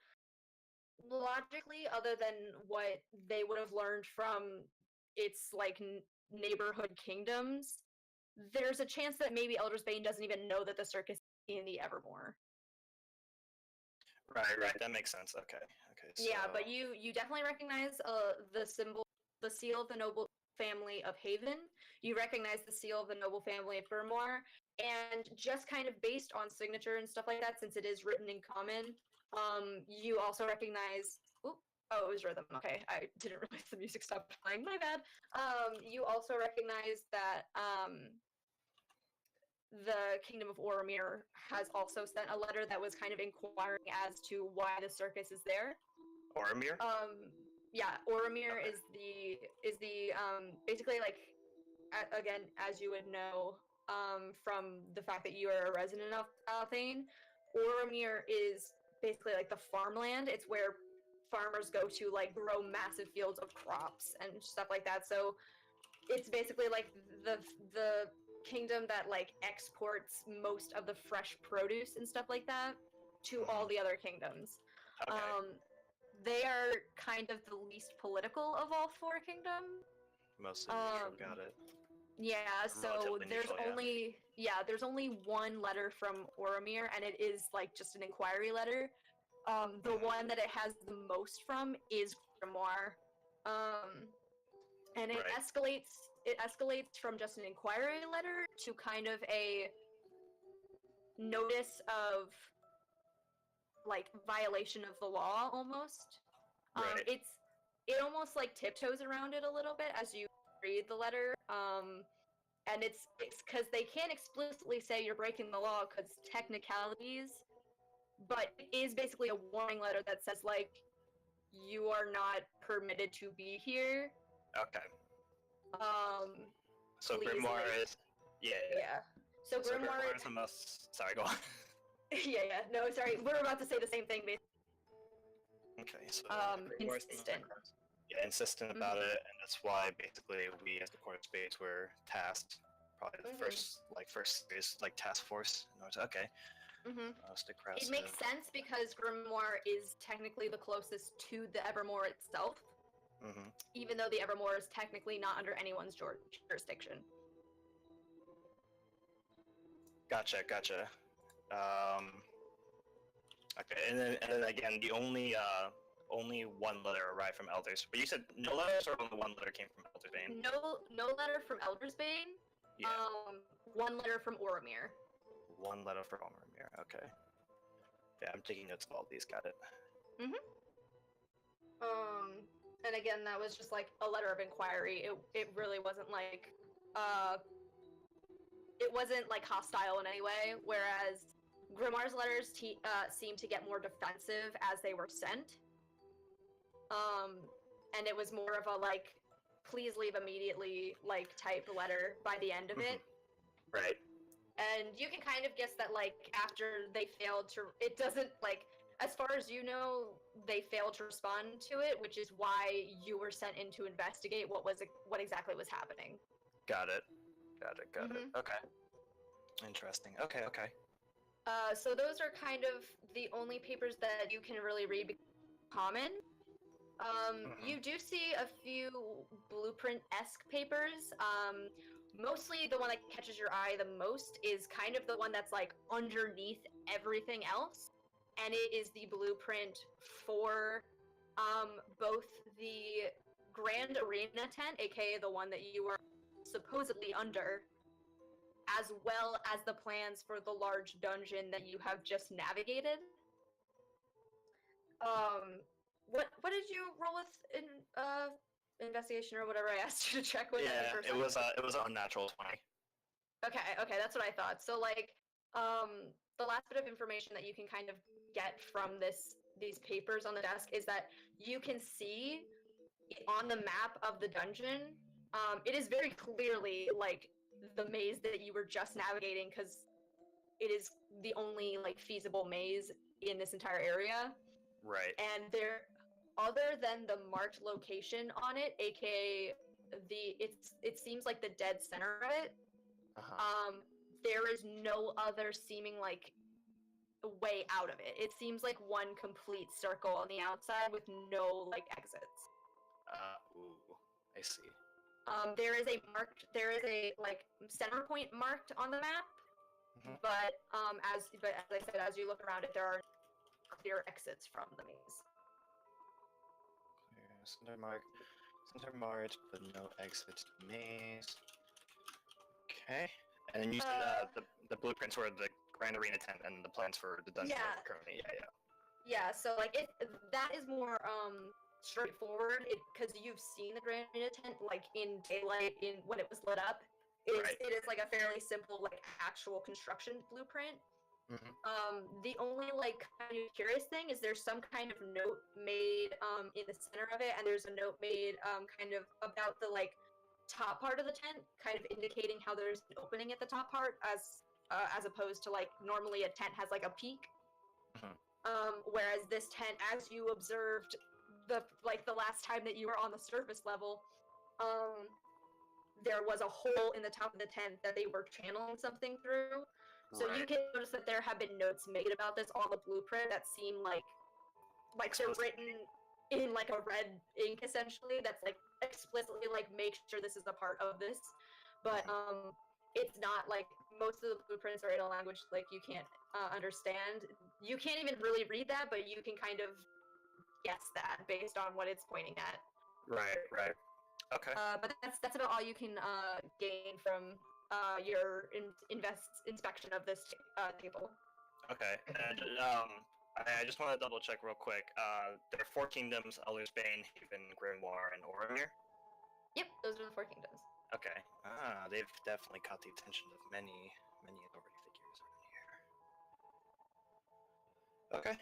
A: logically, other than what they would have learned from its, like, neighborhood kingdoms, there's a chance that maybe Elder's Bane doesn't even know that the circus is in the Evermore.
D: Right. That makes sense. Okay. So...
A: Yeah, but you definitely recognize the symbol, the seal of the noble family of Haven. You recognize the seal of the noble family of Burmore, and just kind of based on signature and stuff like that, since it is written in common, you also recognize. Oh, it was rhythm. Okay, I didn't realize the music stopped playing. My bad. You also recognize that the Kingdom of Oromir has also sent a letter that was kind of inquiring as to why the circus is there.
D: Oromir?
A: Yeah, Oromir is the basically like again, as you would know, from the fact that you are a resident of Althane, Oromir is basically like the farmland. It's where farmers go to like grow massive fields of crops and stuff like that. So it's basically like the kingdom that like exports most of the fresh produce and stuff like that to all the other kingdoms.
D: Okay.
A: They are kind of the least political of all 4 kingdoms.
D: Mostly neutral, got it.
A: Yeah, so there's
D: neutral,
A: there's only one letter from Oromir, and it is like just an inquiry letter. The one that it has the most from is Grimoire. And it escalates from just an inquiry letter to kind of a notice of like violation of the law almost.
D: Right.
A: It almost like tiptoes around it a little bit as you read the letter. And it's because they can't explicitly say you're breaking the law because technicalities, but it is basically a warning letter that says like you are not permitted to be here.
D: Okay. So
A: please,
D: Grimoire
A: like,
D: is yeah.
A: So Grimoire
D: is the most. Sorry, go on.
A: yeah. No, sorry. We're about to say the same thing, basically.
D: Okay, so
A: Insistent.
D: Yeah, insistent about it, and that's why basically we, as the Court of Spades, were tasked. Probably the first series, like task force. Okay.
A: It makes sense because Grimoire is technically the closest to the Evermore itself, even though the Evermore is technically not under anyone's jurisdiction.
D: Gotcha. Okay, and then again, the only one letter arrived from Elders. But you said no letters, or only one letter came from Elder's Bane?
A: No letter from Elder's Bane.
D: Yeah.
A: One letter from Oromir.
D: One letter from Oromir. Okay. Yeah, I'm taking notes of all these. Got it.
A: And again, that was just like a letter of inquiry. It really wasn't like it wasn't like hostile in any way. Whereas Grimoire's letters seemed to get more defensive as they were sent. and it was more of a like, please leave immediately like type letter by the end of it.
D: Right.
A: And you can kind of guess that like after they failed to, it doesn't like, as far as you know, they failed to respond to it, which is why you were sent in to investigate what exactly was happening.
D: Got it. Okay. Interesting. Okay.
A: So those are kind of the only papers that you can really read common. You do see a few blueprint-esque papers. Mostly the one that catches your eye the most is kind of the one that's like underneath everything else, and it is the blueprint for both the Grand Arena tent, aka the one that you were supposedly under, as well as the plans for the large dungeon that you have just navigated. What did you roll with in investigation or whatever I asked you to check with?
D: Yeah, it was an unnatural 20.
A: Okay, that's what I thought. So like, the last bit of information that you can kind of get from these papers on the desk is that you can see on the map of the dungeon, it is very clearly like the maze that you were just navigating, because it is the only like feasible maze in this entire area.
D: Right.
A: And there, other than the marked location on it, aka it seems like the dead center of it, there is no other seeming like way out of it. It seems like one complete circle on the outside with no like exits.
D: I see.
A: There is a like center point marked on the map, but as I said, as you look around it, there are clear exits from the maze.
D: Clear center marked, but no exits to the maze. Okay. And then you said the blueprints were the Grand Arena tent and the plans for the dungeon currently.
A: Yeah, so like that is more straightforward because you've seen the Grand Arena tent like in daylight when it was lit up. It is like a fairly simple like actual construction blueprint. The only like kind of curious thing is there's some kind of note made in the center of it, and there's a note made kind of about the like top part of the tent, kind of indicating how there's an opening at the top part, as opposed to like normally a tent has like a peak. Whereas this tent, as you observed the last time that you were on the surface level, there was a hole in the top of the tent that they were channeling something through. So you can notice that there have been notes made about this on the blueprint that seem like they're written in like a red ink essentially, that's like explicitly like make sure this is a part of this. But it's not like most of the blueprints are in a language like you can't understand. You can't even really read that, but you can kind of guess that based on what it's pointing at.
D: Right. Okay.
A: But that's about all you can gain from your inspection of this table.
D: Okay, and I just want to double check real quick. There are 4 kingdoms: Elder's Bane, Haven, Grimoire, and Oromir?
A: Yep, those are the 4 kingdoms.
D: Okay. They've definitely caught the attention of many authority figures around here. Okay.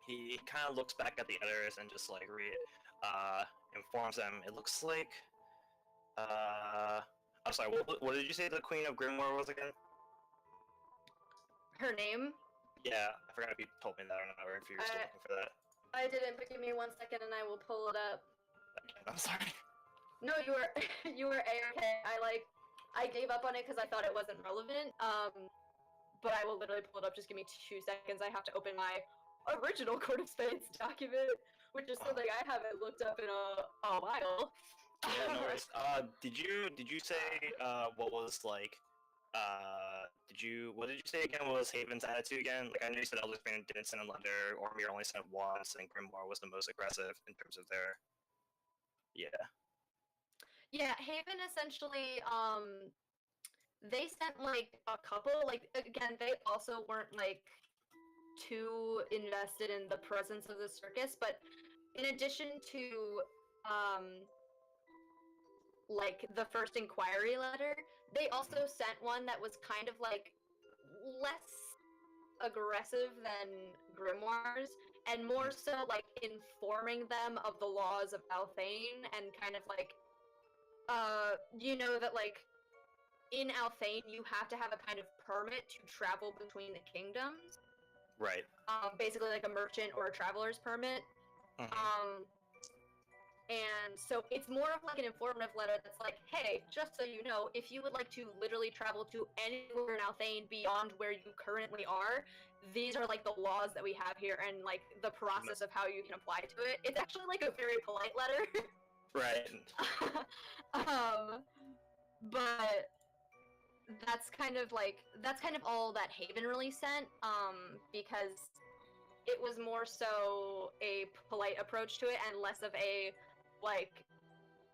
D: He kind of looks back at the others and just like informs them. It looks like I'm sorry, what did you say the Queen of Grimoire was again?
A: Her name?
D: Yeah, I forgot if you told me that or not, or if you're still looking for that.
A: I didn't, but give me 1 second and I will pull it up.
D: I'm sorry.
A: No, you were A-okay. I gave up on it because I thought it wasn't relevant. But I will literally pull it up. Just give me 2 seconds. I have to open my original Court of Spades document, which is something I haven't looked up in a while.
D: Yeah, no worries. Did you say what was like what did you say again was Haven's attitude again? Like I know you said Elder's Bane didn't send a letter, Oromir only sent once, and Grimoire was the most aggressive in terms of their
A: Yeah, Haven essentially they sent like a couple, like again, they also weren't like too invested in the presence of the circus, but in addition to like the first inquiry letter, they also sent one that was kind of like less aggressive than Grimoire's, and more so like informing them of the laws of Althane and kind of like, you know that like in Althane you have to have a kind of permit to travel between the kingdoms.
D: Right.
A: Basically like a merchant or a traveler's permit.
D: Mhm.
A: And so it's more of like an informative letter that's like, hey, just so you know, if you would like to literally travel to anywhere in Althane beyond where you currently are, these are like the laws that we have here and like the process of how you can apply to it. It's actually like a very polite letter.
D: Right.
A: But that's kind of all that Haven really sent, because it was more so a polite approach to it and less of a, like,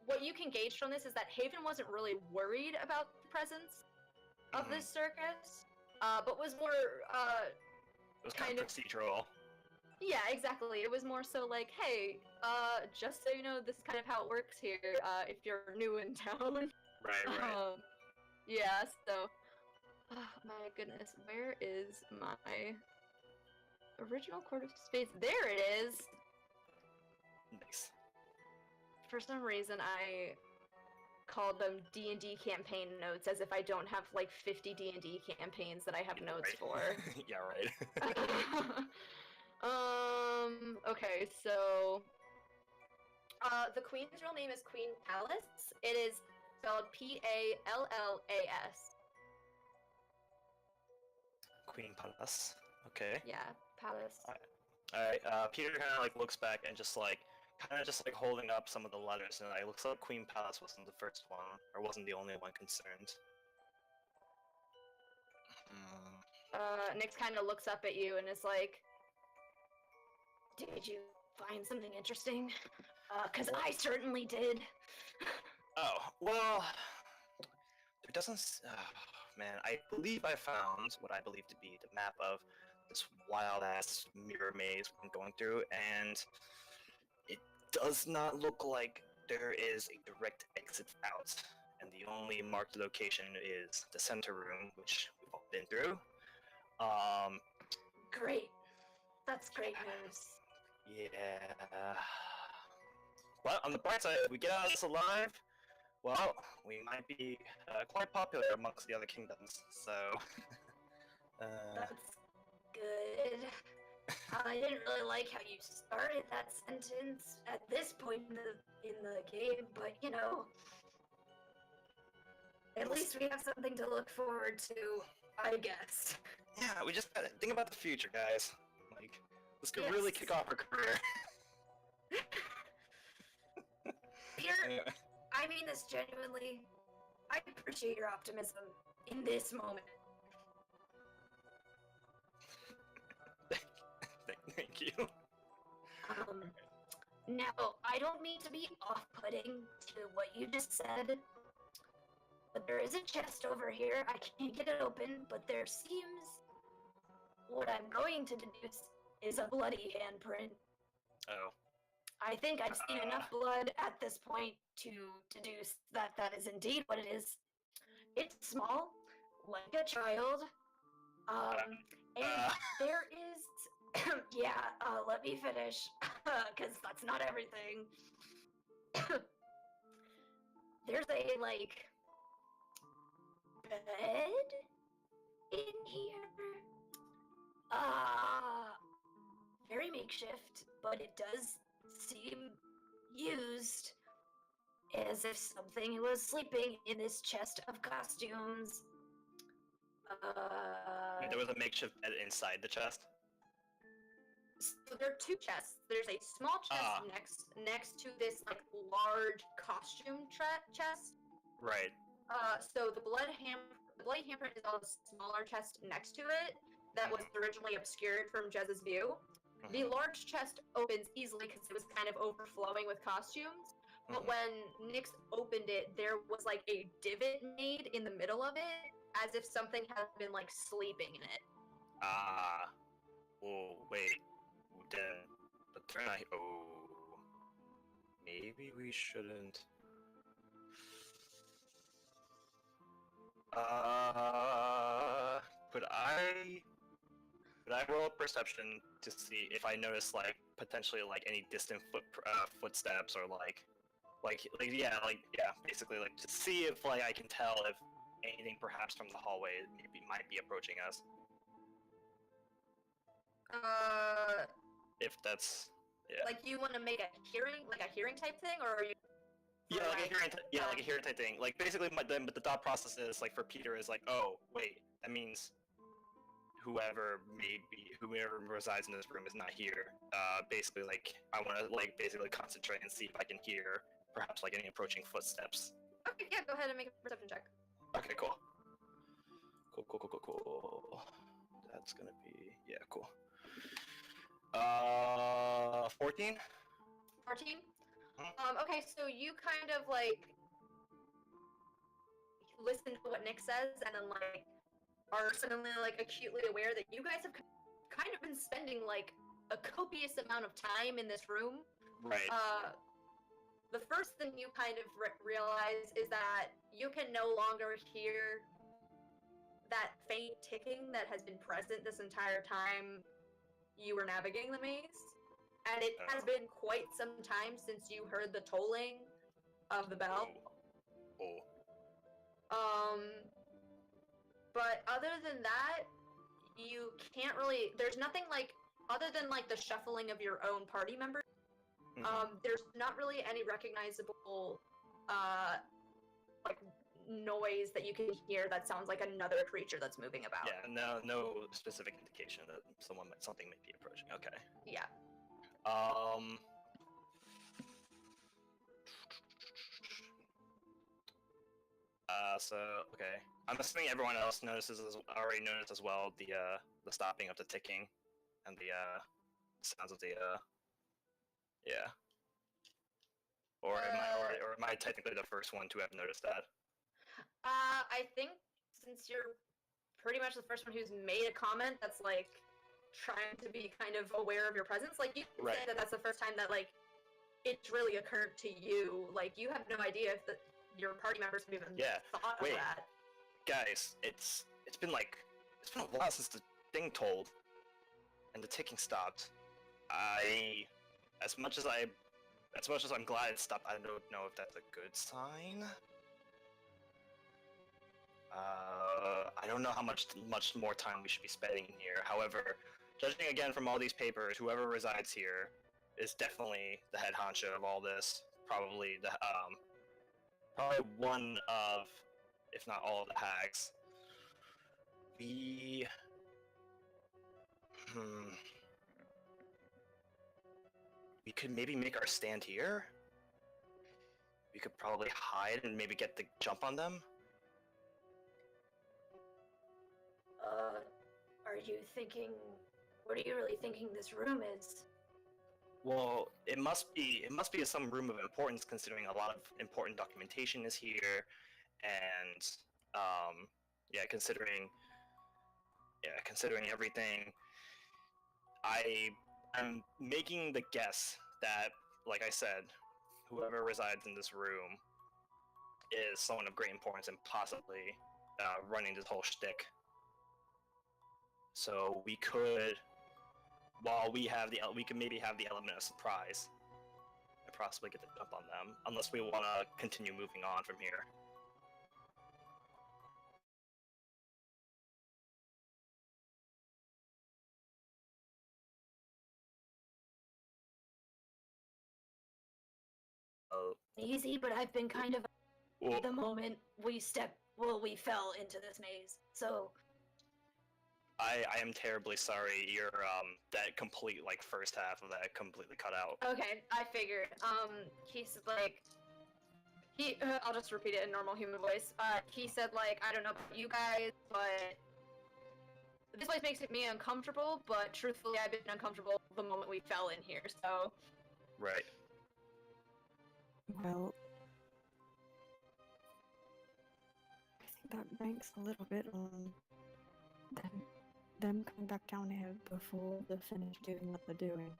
A: what you can gauge from this is that Haven wasn't really worried about the presence of this circus, but was more,
D: It was kind of procedural.
A: Yeah, exactly. It was more so like, hey, just so you know, this is kind of how it works here, if you're new in town.
D: Right.
A: Yeah, so... Oh, my goodness, where is my original Court of Spades? There it is!
D: Nice.
A: For some reason, I called them D&D campaign notes as if I don't have, like, 50 D&D campaigns that I have notes for.
D: Yeah, right.
A: Okay, so... the queen's real name is Queen Pallas. It is spelled Pallas.
D: Queen Pallas. Okay.
A: Yeah, Pallas.
D: Alright, Peter kind of like looks back and just like holding up some of the letters, and it looks like Queen Pallas wasn't the first one, or wasn't the only one concerned.
A: Nyx kind of looks up at you and is like, did you find something interesting? 'Cause I certainly did.
D: Oh, well, there doesn't... man, I believe I found what I believe to be the map of this wild-ass mirror maze I'm going through, and it does not look like there is a direct exit out, and the only marked location is the center room, which we've all been through.
A: Great. That's great news.
D: Yeah. But on the bright side, if we get out of this alive, well, we might be quite popular amongst the other kingdoms, so...
A: That's good. I didn't really like how you started that sentence at this point in the game, but you know, at least we have something to look forward to, I guess.
D: Yeah, we just gotta think about the future, guys. Like, this could really kick off our career.
A: Peter, I mean this genuinely. I appreciate your optimism in this moment.
D: Thank you.
A: Now, I don't mean to be off-putting to what you just said, but there is a chest over here. I can't get it open, but there seems... What I'm going to deduce is a bloody handprint.
D: Oh.
A: I think I've seen enough blood at this point to deduce that that is indeed what it is. It's small, like a child, and there is... yeah, let me finish, because that's not everything. There's a, like, bed in here? Very makeshift, but it does seem used as if something was sleeping in this chest of costumes.
D: There was a makeshift bed inside the chest?
A: So there are two chests. There's a small chest next to this like large costume chest.
D: Right.
A: So the bloody handprint is on a smaller chest next to it that was originally obscured from Jez's view. The large chest opens easily because it was kind of overflowing with costumes. But when Nyx opened it, there was like a divot made in the middle of it, as if something had been like sleeping in it.
D: Oh, wait. Then, but they're not... Oh. Maybe we shouldn't... Could Could I roll a perception to see if I notice like potentially like any distant footsteps or basically like to see if like I can tell if anything perhaps from the hallway might be approaching us. If that's
A: Like you want to make a hearing type thing, or are you?
D: Yeah, like a hearing type thing. Like basically, the thought process is like for Peter is like, oh wait, that means whoever resides in this room is not here. Basically, like I want to like basically concentrate and see if I can hear perhaps like any approaching footsteps.
A: Okay, yeah, go ahead and make a perception check.
D: Okay, cool. Cool. That's gonna be cool. 14.
A: 14. Okay, so you kind of like listen to what Nick says, and then like are suddenly like acutely aware that you guys have kind of been spending like a copious amount of time in this room.
D: Right.
A: The first thing you kind of realize is that you can no longer hear that faint ticking that has been present this entire time you were navigating the maze. And it has been quite some time since you heard the tolling of the bell. But other than that, you can't really, there's nothing like, other than like the shuffling of your own party members, there's not really any recognizable, like, noise that you can hear that sounds like another creature that's moving about.
D: Yeah, no specific indication that something may be approaching. Okay.
A: Yeah.
D: Okay. I'm assuming everyone else already noticed as well the stopping of the ticking and the sounds of the Or am I technically the first one to have noticed that?
A: I think since you're pretty much the first one who's made a comment that's like trying to be kind of aware of your presence, like you can say that that's the first time that like it's really occurred to you. Like you have no idea if your party members have even thought of that.
D: Guys, it's been a while since the thing told and the ticking stopped. As much as I'm glad it stopped, I don't know if that's a good sign. I don't know how much more time we should be spending here. However, judging again from all these papers, whoever resides here is definitely the head honcho of all this. Probably probably one of, if not all of the hags. We could maybe make our stand here. We could probably hide and maybe get the jump on them.
A: What are you really thinking this room is?
D: Well, it must be some room of importance, considering a lot of important documentation is here, and considering everything, I'm making the guess that, like I said, whoever resides in this room is someone of great importance and possibly running this whole shtick. So we could, we could maybe have the element of surprise and possibly get the jump on them, unless we want to continue moving on from here.
A: Easy, but I've been kind of the moment we fell into this maze. So
D: I am terribly sorry. That complete first half of that completely cut out.
A: Okay, I figured. He's like, I'll just repeat it in normal human voice. He said like, I don't know about you guys, but this place makes me uncomfortable. But truthfully, I've been uncomfortable the moment we fell in here. So.
D: Right.
C: Well, I think that ranks a little bit on them coming back down here before they're finished doing what they're doing.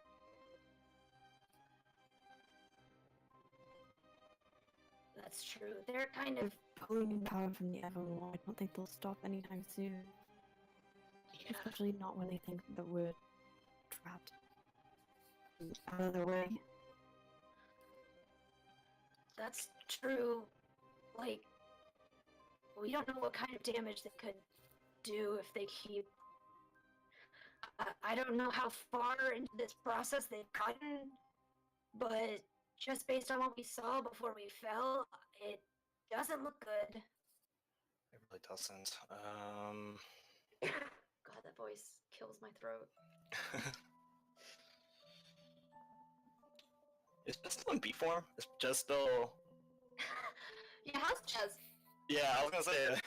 A: That's true. They're kind of
C: pulling in power from the Evermore. I don't think they'll stop anytime soon.
A: Yeah.
C: Especially not when they think that we're trapped out of their way.
E: That's true. Like, we don't know what kind of damage they could do if they keep. I don't know how far into this process they've gotten, but just based on what we saw before we fell, it doesn't look good.
D: It really doesn't.
A: God, that voice kills my throat.
D: Is it still in B form? It's just still.
A: Yeah, how's Jazz?
D: Yeah, I was gonna say.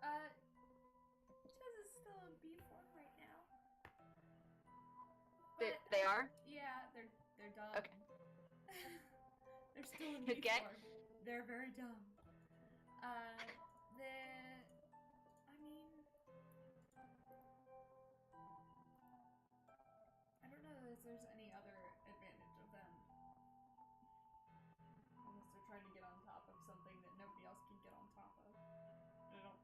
B: Chaz is still in B form right now.
A: They are?
B: Yeah, they're dumb.
A: Okay.
B: They're still in B
A: Okay.
B: form. They're very dumb. I don't know if there's any other advantage of them. Unless they're trying to get on top of something that nobody else can get on top of. I don't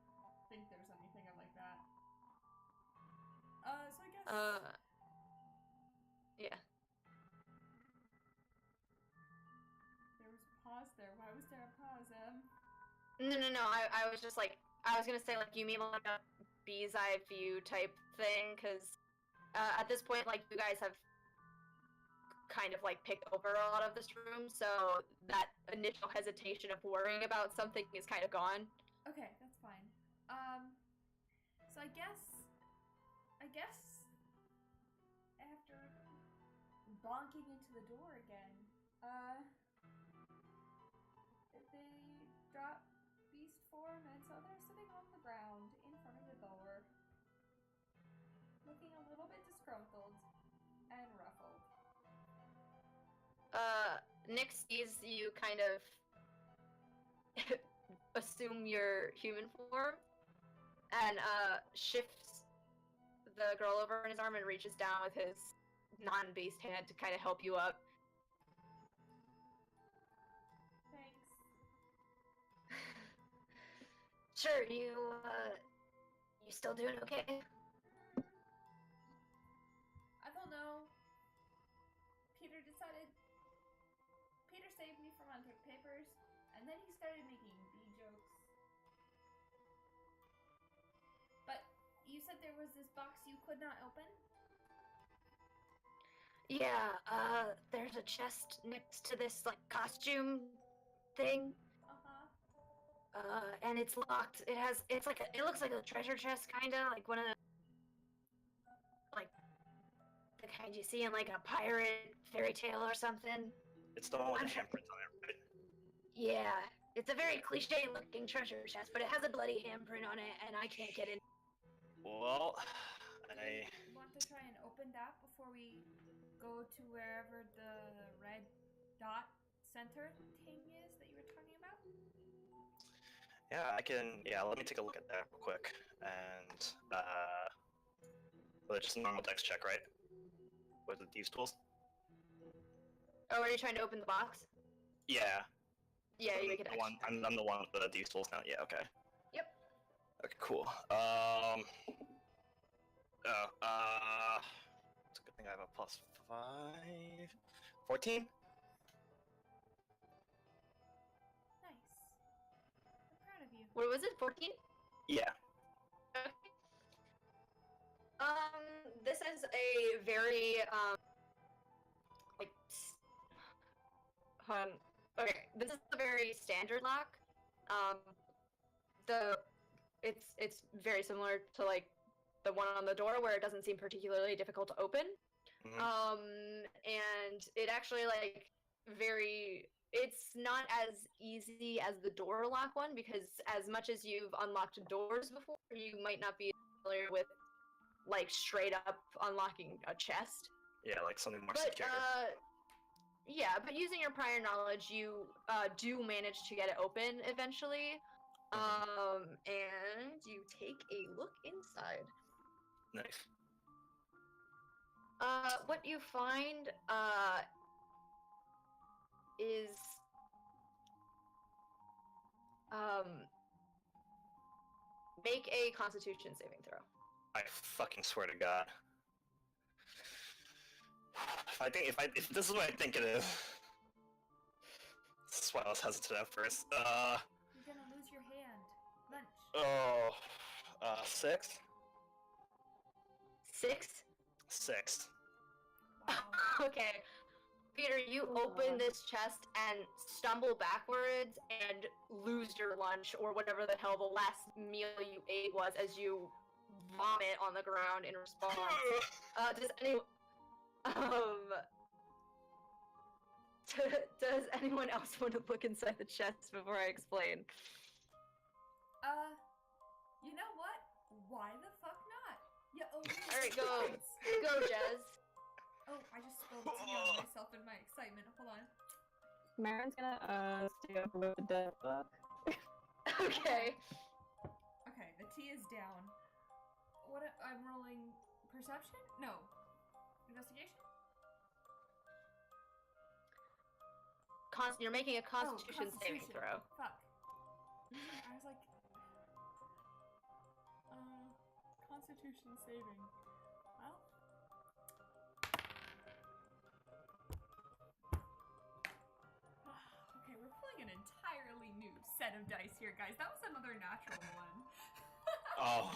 B: think there's anything like that. So I guess.
A: Yeah.
B: There was a pause there. Why was there a pause,
A: No. I was just like, I was gonna say, like, you mean like a bee's eye view type thing? Because at this point, like, you guys have kind of like picked over a lot of this room, so that initial hesitation of worrying about something is kind of gone.
B: Okay, that's fine. So I guess after bonking into the door again, they drop beast form, and so they're sitting on the ground in front of the door, looking a little bit disgruntled and ruffled.
A: Nick sees you kind of assume your human form and shifts the girl over in his arm and reaches down with his non-beast hand to kind of help you up.
B: Thanks.
E: Sure, you still doing okay?
B: I don't know. Peter saved me from unpicked papers, and then he started making bee jokes. But you said there was this box you could not open?
E: Yeah, there's a chest next to this, like, costume thing. And it's locked. It looks like a treasure chest, kinda, like one of the, like, the kind you see in, like, a pirate fairy tale or something.
D: It's the one with the handprint on it, right?
E: Yeah, it's a very cliche-looking treasure chest, but it has a bloody handprint on it, and I can't get in.
D: Well,
B: Want to try and open that before we go to wherever the red dot center thing is that you were talking about?
D: Yeah, I can. Yeah, let me take a look at that real quick. And well, it's just a normal dex check, right? With these tools.
A: Oh, are you trying to open the box?
D: Yeah.
A: Yeah, you make it extra.
D: I'm the one with these tools now. Yeah. Okay.
A: Yep.
D: Okay. Cool. It's a good thing I have a +5. 14.
B: Nice. I'm proud of you.
A: What was it? 14?
D: Yeah.
A: Okay. This is a very like okay, this is a very standard lock. It's very similar to like the one on the door where it doesn't seem particularly difficult to open.
D: Mhm.
A: And it actually like it's not as easy as the door lock one, because as much as you've unlocked doors before, you might not be familiar with like straight up unlocking a chest.
D: Yeah, like something more
A: But
D: secure.
A: yeah, but using your prior knowledge, you do manage to get it open eventually. And you take a look inside.
D: Nice.
A: What you find is Make a Constitution saving throw.
D: I fucking swear to God. If this is what I think it is. This is why I was hesitant at first.
B: You're gonna lose your hand. Lunch.
D: 6?
A: 6?
D: 6.
B: Wow.
A: Okay. Peter, you open this chest and stumble backwards and lose your lunch or whatever the hell the last meal you ate was as you vomit on the ground in response. Does anyone else want to look inside the chest before I explain?
B: You know what? Why the fuck not? You owe me
A: Alright, go.
B: points.
A: Go, Jez.
B: Oh, I just spilled tea on myself in my excitement. Hold on.
C: Marin's gonna stay up with the dead book.
A: Okay.
B: Okay, the tea is down. I'm rolling perception? No. Investigation?
A: You're making a Constitution saving
B: Constitution.
A: throw.
B: Fuck. I was like... Constitution saving. Well... Okay, we're pulling an entirely new set of dice here, guys. That was another natural one.
D: Oh.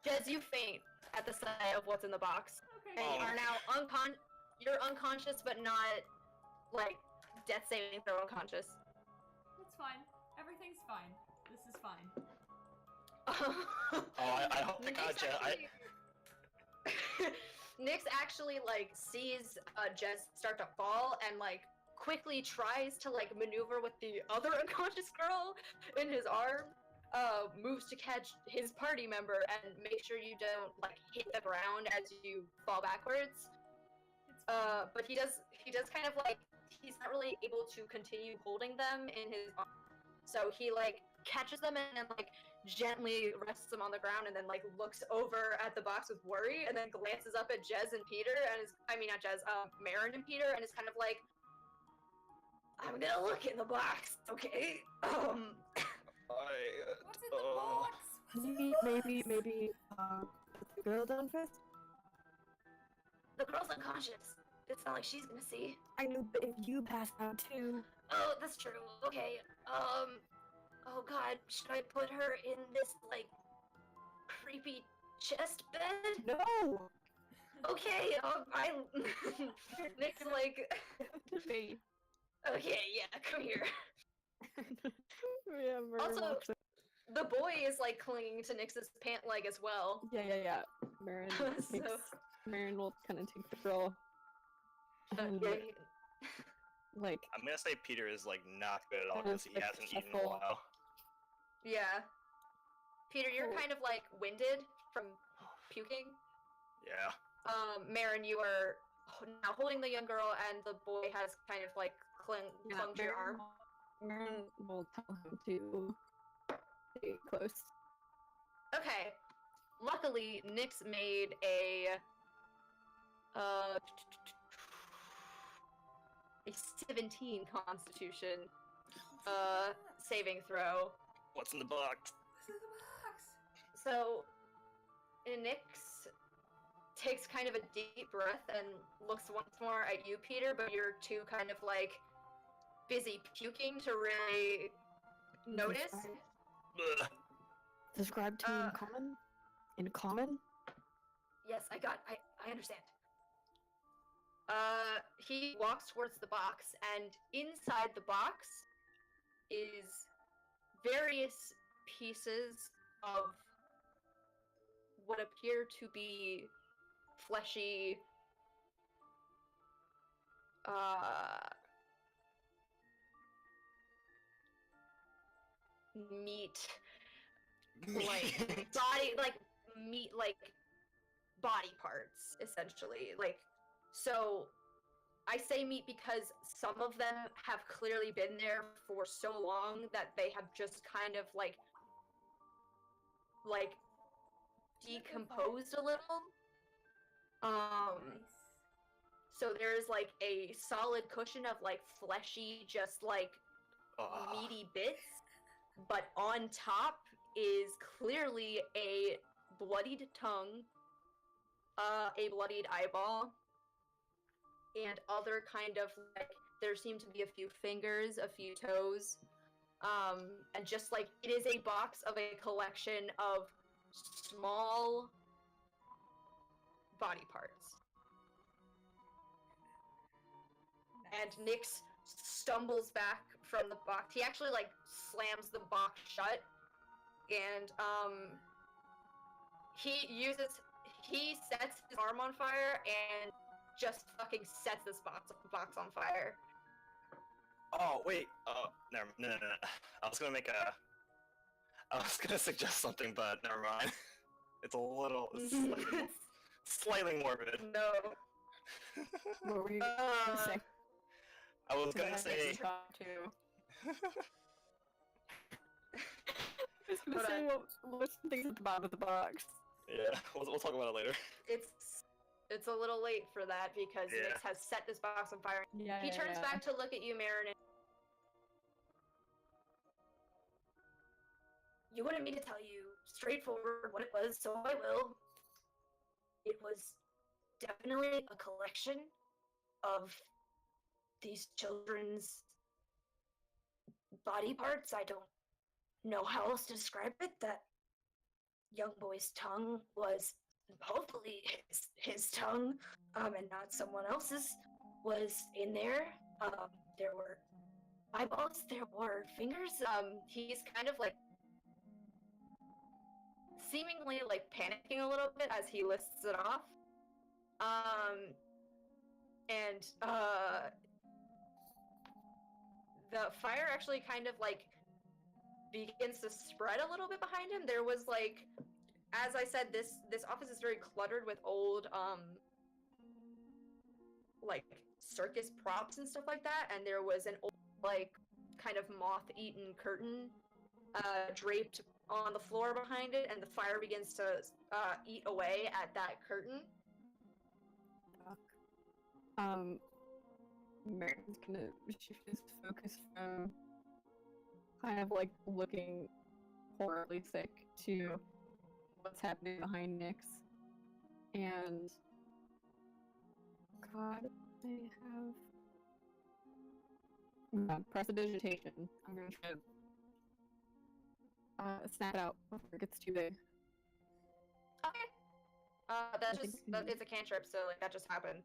A: Jez, you faint at the sight of what's in the box.
B: Okay.
A: And you are now you're unconscious, but not, like, death saving throw unconscious.
B: It's fine. Everything's fine. This is fine.
D: I hope to God,
A: Nyx actually, like, sees Jez start to fall and, like, quickly tries to, like, maneuver with the other unconscious girl in his arm. Moves to catch his party member and make sure you don't, like, hit the ground as you fall backwards. But he does kind of, like, he's not really able to continue holding them in his arm. So he, like, catches them and then, like, gently rests them on the ground and then, like, looks over at the box with worry and then glances up at Jez and Peter and not Jez, Marin and Peter and is kind of like, I'm gonna look in the box, okay?
B: What's in the box? What's in the
C: Maybe put the girl down first?
E: The girl's unconscious. It's not like she's gonna see.
C: I know, but if you pass out too...
E: Oh, that's true. Okay. Oh god, should I put her in this, like, creepy chest bed?
C: No!
E: Okay,
A: Nick's like,
C: Me.
A: okay, yeah, come here.
C: Yeah, Marin
A: Also,
C: walks in.
A: the boy is, like, clinging to Nyx's pant leg as well.
C: Yeah. Marin Marin will kind of take the girl. And,
A: Yeah,
C: like,
D: I'm gonna say Peter is, like, not good at all because he
C: Like,
D: hasn't eaten in a
C: shuffle.
D: while.
A: yeah. Peter, you're
C: Oh.
A: kind of, like, winded from puking.
D: Yeah.
A: Marin, you are now holding the young girl, and the boy has kind of, like, clung to your arm.
C: Marin will tell him to stay close.
A: Okay. Luckily, Nyx made a 17 Constitution saving throw.
D: What's in the box?
B: What's in the box?
A: So, Nyx takes kind of a deep breath and looks once more at you, Peter, but you're too kind of, like, busy puking to really notice.
D: Ugh.
C: Describe to me in common? In common?
A: Yes, I understand. He walks towards the box, and inside the box is various pieces of what appear to be fleshy, meat, like, body parts, essentially. Like, so I say meat because some of them have clearly been there for so long that they have just kind of, like decomposed a little.
B: Nice.
A: So there's, like, a solid cushion of, like, fleshy, just, like,
D: Ugh.
A: meaty bits, but on top is clearly a bloodied tongue, a bloodied eyeball, and other kind of like there seem to be a few fingers, a few toes, and just like it is a box of a collection of small body parts. And Nyx stumbles back from the box. He actually like slams the box shut, and he sets his arm on fire and just fucking sets this box on fire.
D: Oh wait. No. I was gonna suggest something, but never mind. It's a little slightly morbid.
A: No.
C: What were you gonna say?
D: I was gonna say.
C: I was gonna say what's the things at the bottom of the box.
D: Yeah, we'll talk about it later.
A: It's a little late for that because
D: Yeah.
A: Nyx has set this box on fire.
C: Yeah.
A: He turns back to look at you, Marin. And... You wanted me to tell you straightforward what it was, so I will. It was definitely a collection of these children's body parts. I don't know how else to describe it. That young boy's tongue was hopefully his tongue, and not someone else's, was in there. There were eyeballs, there were fingers. He's kind of like seemingly like panicking a little bit as he lists it off. And the fire actually kind of like begins to spread a little bit behind him. There was like, as I said, this office is very cluttered with old like circus props and stuff like that, and there was an old like kind of moth-eaten curtain draped on the floor behind it, and the fire begins to eat away at that curtain.
C: Marin's gonna shift his focus from kind of like looking horribly sick to what's happening behind Nyx. And God, I have prestidigitation. I'm gonna try to snap it out before it gets too big.
A: Okay. It's a cantrip, so like that just happened.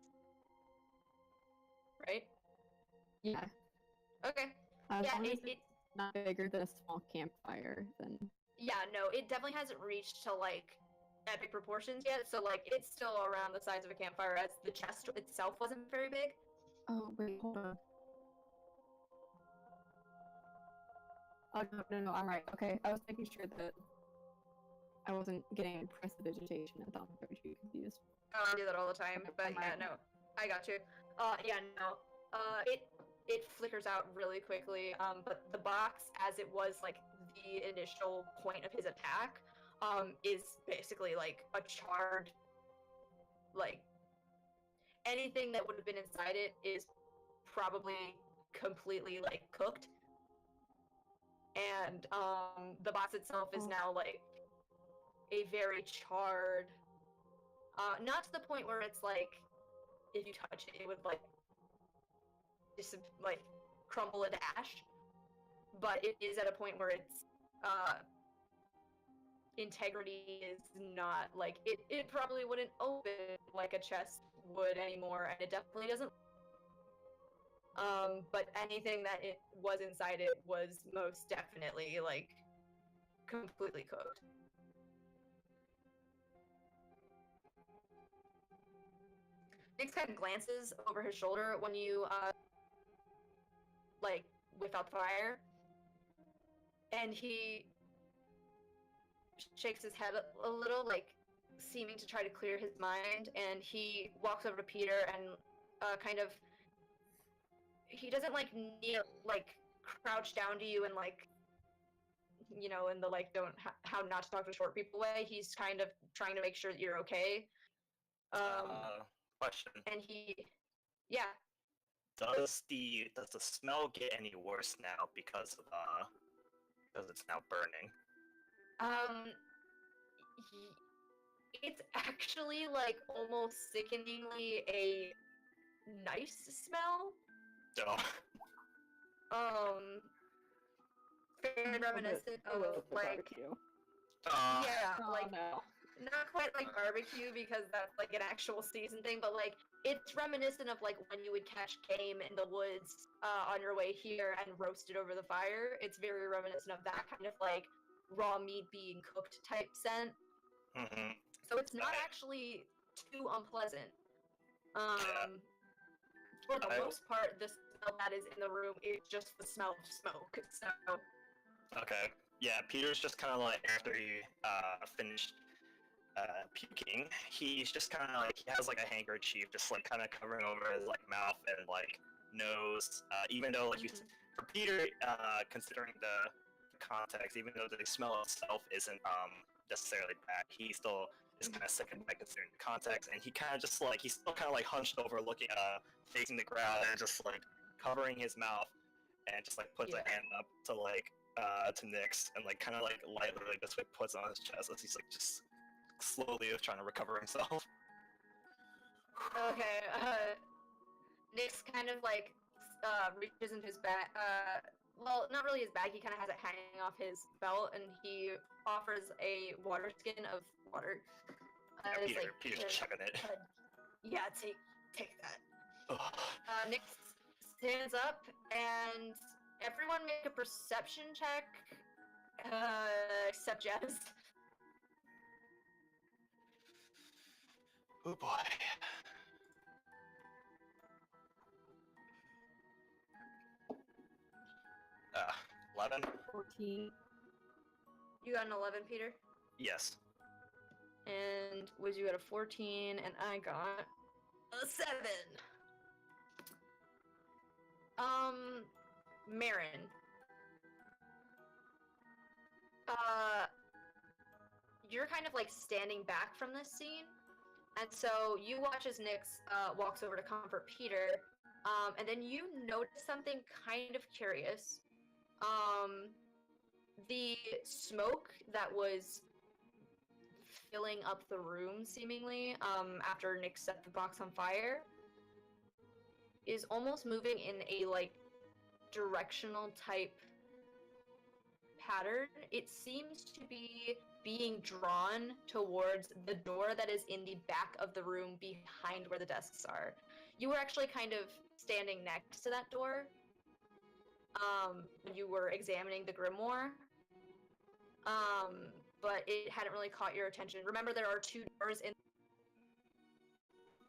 A: Right?
C: Yeah.
A: Okay.
C: As
A: Yeah,
C: long as
A: it
C: it's not bigger than a small campfire, then
A: yeah, no, it definitely hasn't reached to like epic proportions yet, so like it's still around the size of a campfire, as the chest itself wasn't very big.
C: oh wait, hold on. Oh no, I'm right. Okay, I was making sure that I wasn't getting prestidigitation and thought I was too confused.
A: Oh, I do that all the time, but yeah, no, I got you. Yeah, no, it flickers out really quickly. But the box, as it was like the initial point of his attack, is basically like a charred, like anything that would have been inside it is probably completely like cooked, and the box itself is now like a very charred, not to the point where it's like if you touch it, it would like just like crumble into ash, but it is at a point where its integrity is not like it probably wouldn't open like a chest would anymore, and it definitely doesn't. But anything that it was inside it was most definitely like completely cooked. Nyx kind of glances over his shoulder when you like whip out the fire, and he shakes his head a little, like seeming to try to clear his mind, and he walks over to Peter and kind of, he doesn't like kneel, like crouch down to you and like, you know, in the like don't how not to talk to short people way. He's kind of trying to make sure that you're okay.
D: Question.
A: And he, yeah.
D: Does the smell get any worse now because it's now burning?
A: Um, it's actually like almost sickeningly a nice smell.
D: Oh.
A: Very reminiscent
C: A little
A: of
C: bit
A: like
C: barbecue.
A: yeah,
C: Oh
A: like
C: no.
A: not quite like barbecue because that's like an actual season thing, but like it's reminiscent of like when you would catch game in the woods on your way here and roast it over the fire. It's very reminiscent of that kind of like raw meat being cooked type scent.
D: Mm-hmm.
A: So it's not actually too unpleasant. For the most part, the smell that is in the room is just the smell of smoke. So
D: Okay. Yeah, Peter's just kind of like, after he finished puking, he's just kind of like, he has like a handkerchief just like kind of covering over his like mouth and like nose. Even though like for Peter, considering the context, even though the smell itself isn't necessarily bad, he still is kind of sickened by considering the context, and he kind of just like, he's still kind of like hunched over, looking facing the ground and just like covering his mouth, and just like puts a hand up to like to Nyx, and like kind of like lightly like this way puts it on his chest as he's like just slowly trying to recover himself.
A: okay, Nyx kind of like reaches into his bag. Well, not really his bag. He kind of has it hanging off his belt, and he offers a water skin of water.
D: Peter's chugging it.
A: Yeah, take that.
D: Ugh.
A: Nyx stands up, and everyone make a perception check, except Jazz.
D: Oh boy. 11?
C: 14.
A: You got an 11, Peter?
D: Yes.
A: And Wiz, you got a 14, and I got a 7. Marin. You're kind of like standing back from this scene, and so you watch as Nyx walks over to comfort Peter, and then you notice something kind of curious. The smoke that was filling up the room, seemingly, after Nyx set the box on fire, is almost moving in a, like, directional type pattern. It seems to be being drawn towards the door that is in the back of the room behind where the desks are. You were actually kind of standing next to that door when you were examining the grimoire, but it hadn't really caught your attention. Remember, there are 2 doors in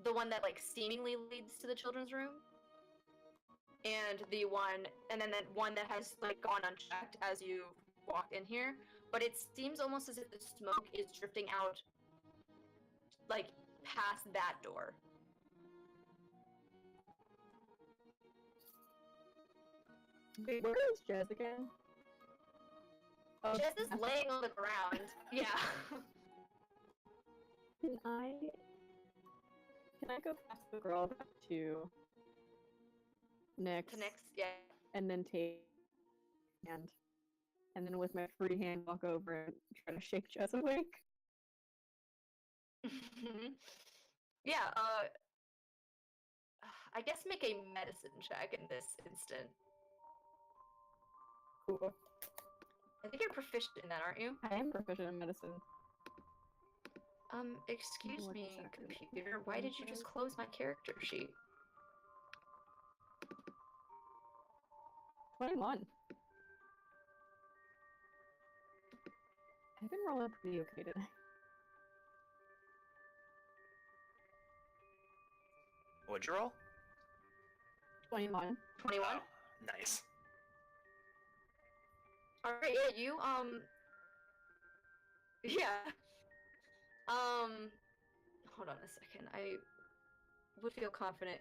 A: the one that like seemingly leads to the children's room, and then that one that has like gone unchecked as you walked in here. But it seems almost as if the smoke is drifting out, like, past that door.
C: Wait, where is Jez again? Oh,
A: Jess is laying on the ground. Yeah.
C: Can I go past the girl back to Nyx?
A: To Nyx, yeah.
C: And then take hand. And then with my free hand walk over and try to shake Jess awake.
A: Yeah, I guess make a medicine check in this instant.
C: Cool.
A: I think you're proficient in that, aren't you?
C: I am proficient in medicine.
A: Excuse
C: What
A: me,
C: exactly?
A: computer, why did you just close my character sheet?
C: 21. I've been rolling pretty okay today.
D: What'd you roll?
C: 21.
A: 21?
D: Oh, nice.
A: Alright, yeah, you, yeah. Hold on a second, I would feel confident.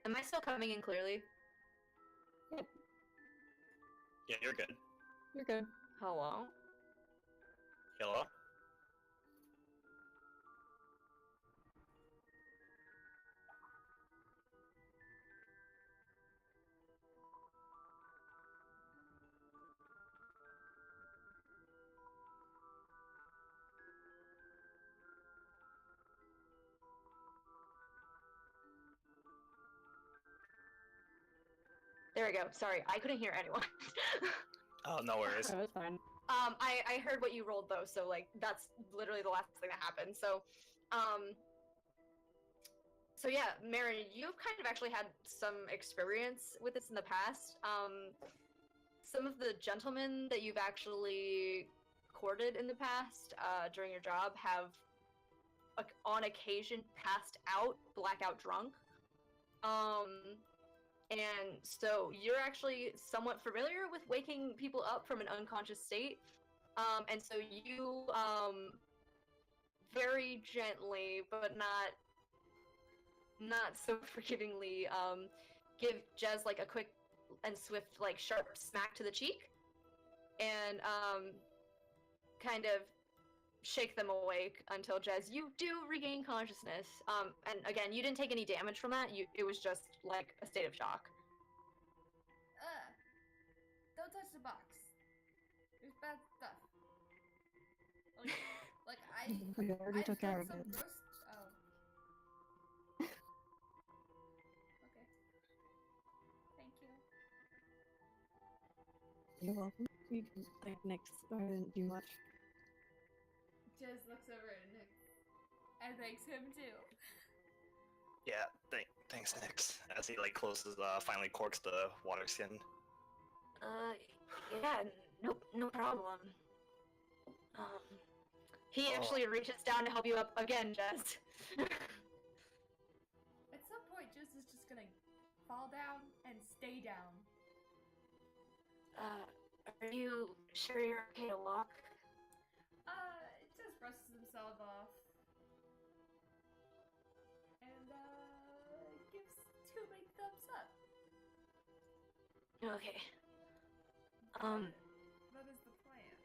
A: Am I still coming in clearly?
D: Yeah, you're good.
C: You're good.
A: Hello?
D: Hello?
A: There we go. Sorry, I couldn't hear anyone.
D: Oh, no worries.
C: That was fine.
A: I heard what you rolled though, so like that's literally the last thing that happened. So, so yeah, Marin, you've kind of actually had some experience with this in the past. Some of the gentlemen that you've actually courted in the past during your job have, on occasion, passed out, blackout drunk. And so you're actually somewhat familiar with waking people up from an unconscious state. And so you, very gently, but not so forgivingly, give Jez like a quick and swift, like sharp smack to the cheek, and kind of shake them awake until Jez, you do regain consciousness. And again, you didn't take any damage from that. It was just like a state of shock.
B: Don't touch the box. There's bad stuff. Like
C: We already took care of
B: some
C: it.
B: gross. Oh. Okay. Thank you.
C: You're welcome. You can like next. I didn't do much.
B: Jez looks over at Nick and thanks him too.
D: Yeah, thanks, Nix. As he like closes, finally corks the water skin.
E: Yeah, no problem.
A: He actually reaches down to help you up again, Jez.
B: At some point, Jez is just gonna fall down and stay down.
E: Are you sure you're okay to walk?
B: Jez brushes himself off. And, gives 2 big thumbs up.
E: Okay.
B: What is the plan?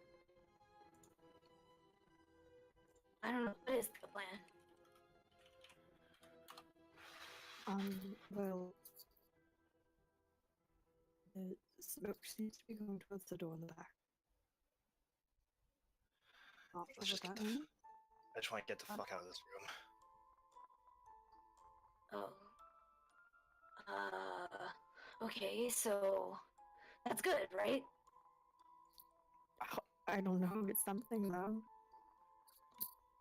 E: I don't know. What is the plan?
C: Well, the smoke seems to be going towards the door in the back. Not sure
D: Let's just
C: what
D: get
C: that
D: the
C: means.
D: I just want to get the fuck out of this room.
E: Oh. Okay, so that's good, right?
C: I don't know. It's something though.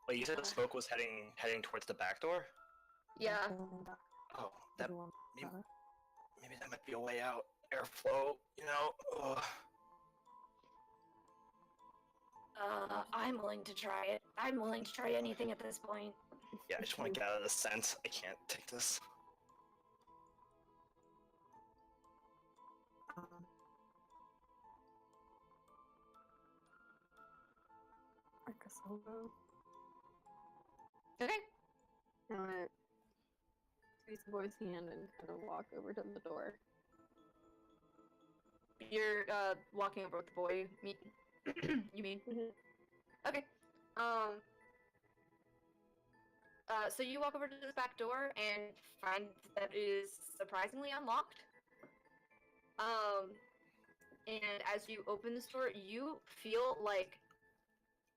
D: Wait, you said the smoke was heading towards the back door?
A: Yeah.
D: Oh,
C: The
D: that
C: door.
D: maybe that might be a way out. Airflow, you know. Ugh.
E: I'm willing to try it. I'm willing to try anything at this point.
D: Yeah, I just want to get out of the scent. I can't take this.
C: I guess I'll go.
A: Okay.
C: I'm gonna squeeze the boy's hand and kind of walk over to the door.
A: You're walking over with the boy. You mean? Okay. So you walk over to this back door and find that it is surprisingly unlocked. And as you open this door, you feel like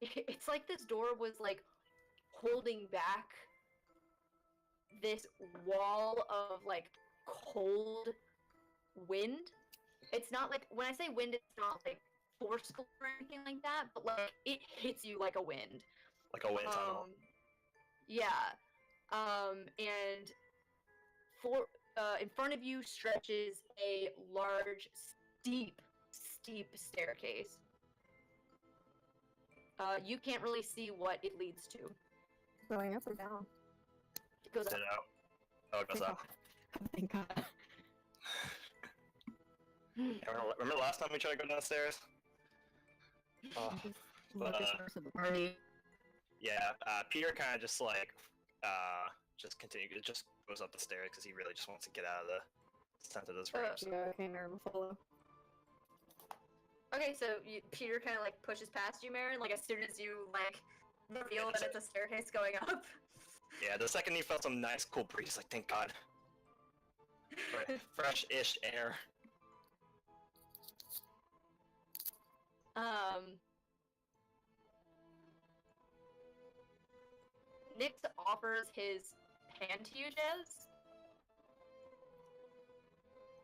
A: it's like this door was like holding back this wall of like cold wind. It's not like, when I say wind, it's not like forceful or anything like that, but like it hits you like a wind.
D: Like a wind tunnel.
A: Yeah. And in front of you stretches a large, steep staircase. You can't really see what it leads to.
C: Going up or down?
A: It goes
D: Sit
A: up.
D: out. Oh, it goes up.
C: Thank God.
D: Remember last time we tried to go downstairs? Oh,
C: Lucas
D: uh,
C: first of the party.
D: yeah. Peter kind of just like just goes up the stairs because he really just wants to get out of the scent of this room. So.
C: Yeah, okay, Mary will follow.
A: Okay, so Peter kind of like pushes past you, Marin, like as soon as you like reveal that it's a staircase going up.
D: Yeah, the second he felt some nice cool breeze, like thank God. Fresh-ish air.
A: Nyx offers his hand to you, Jez.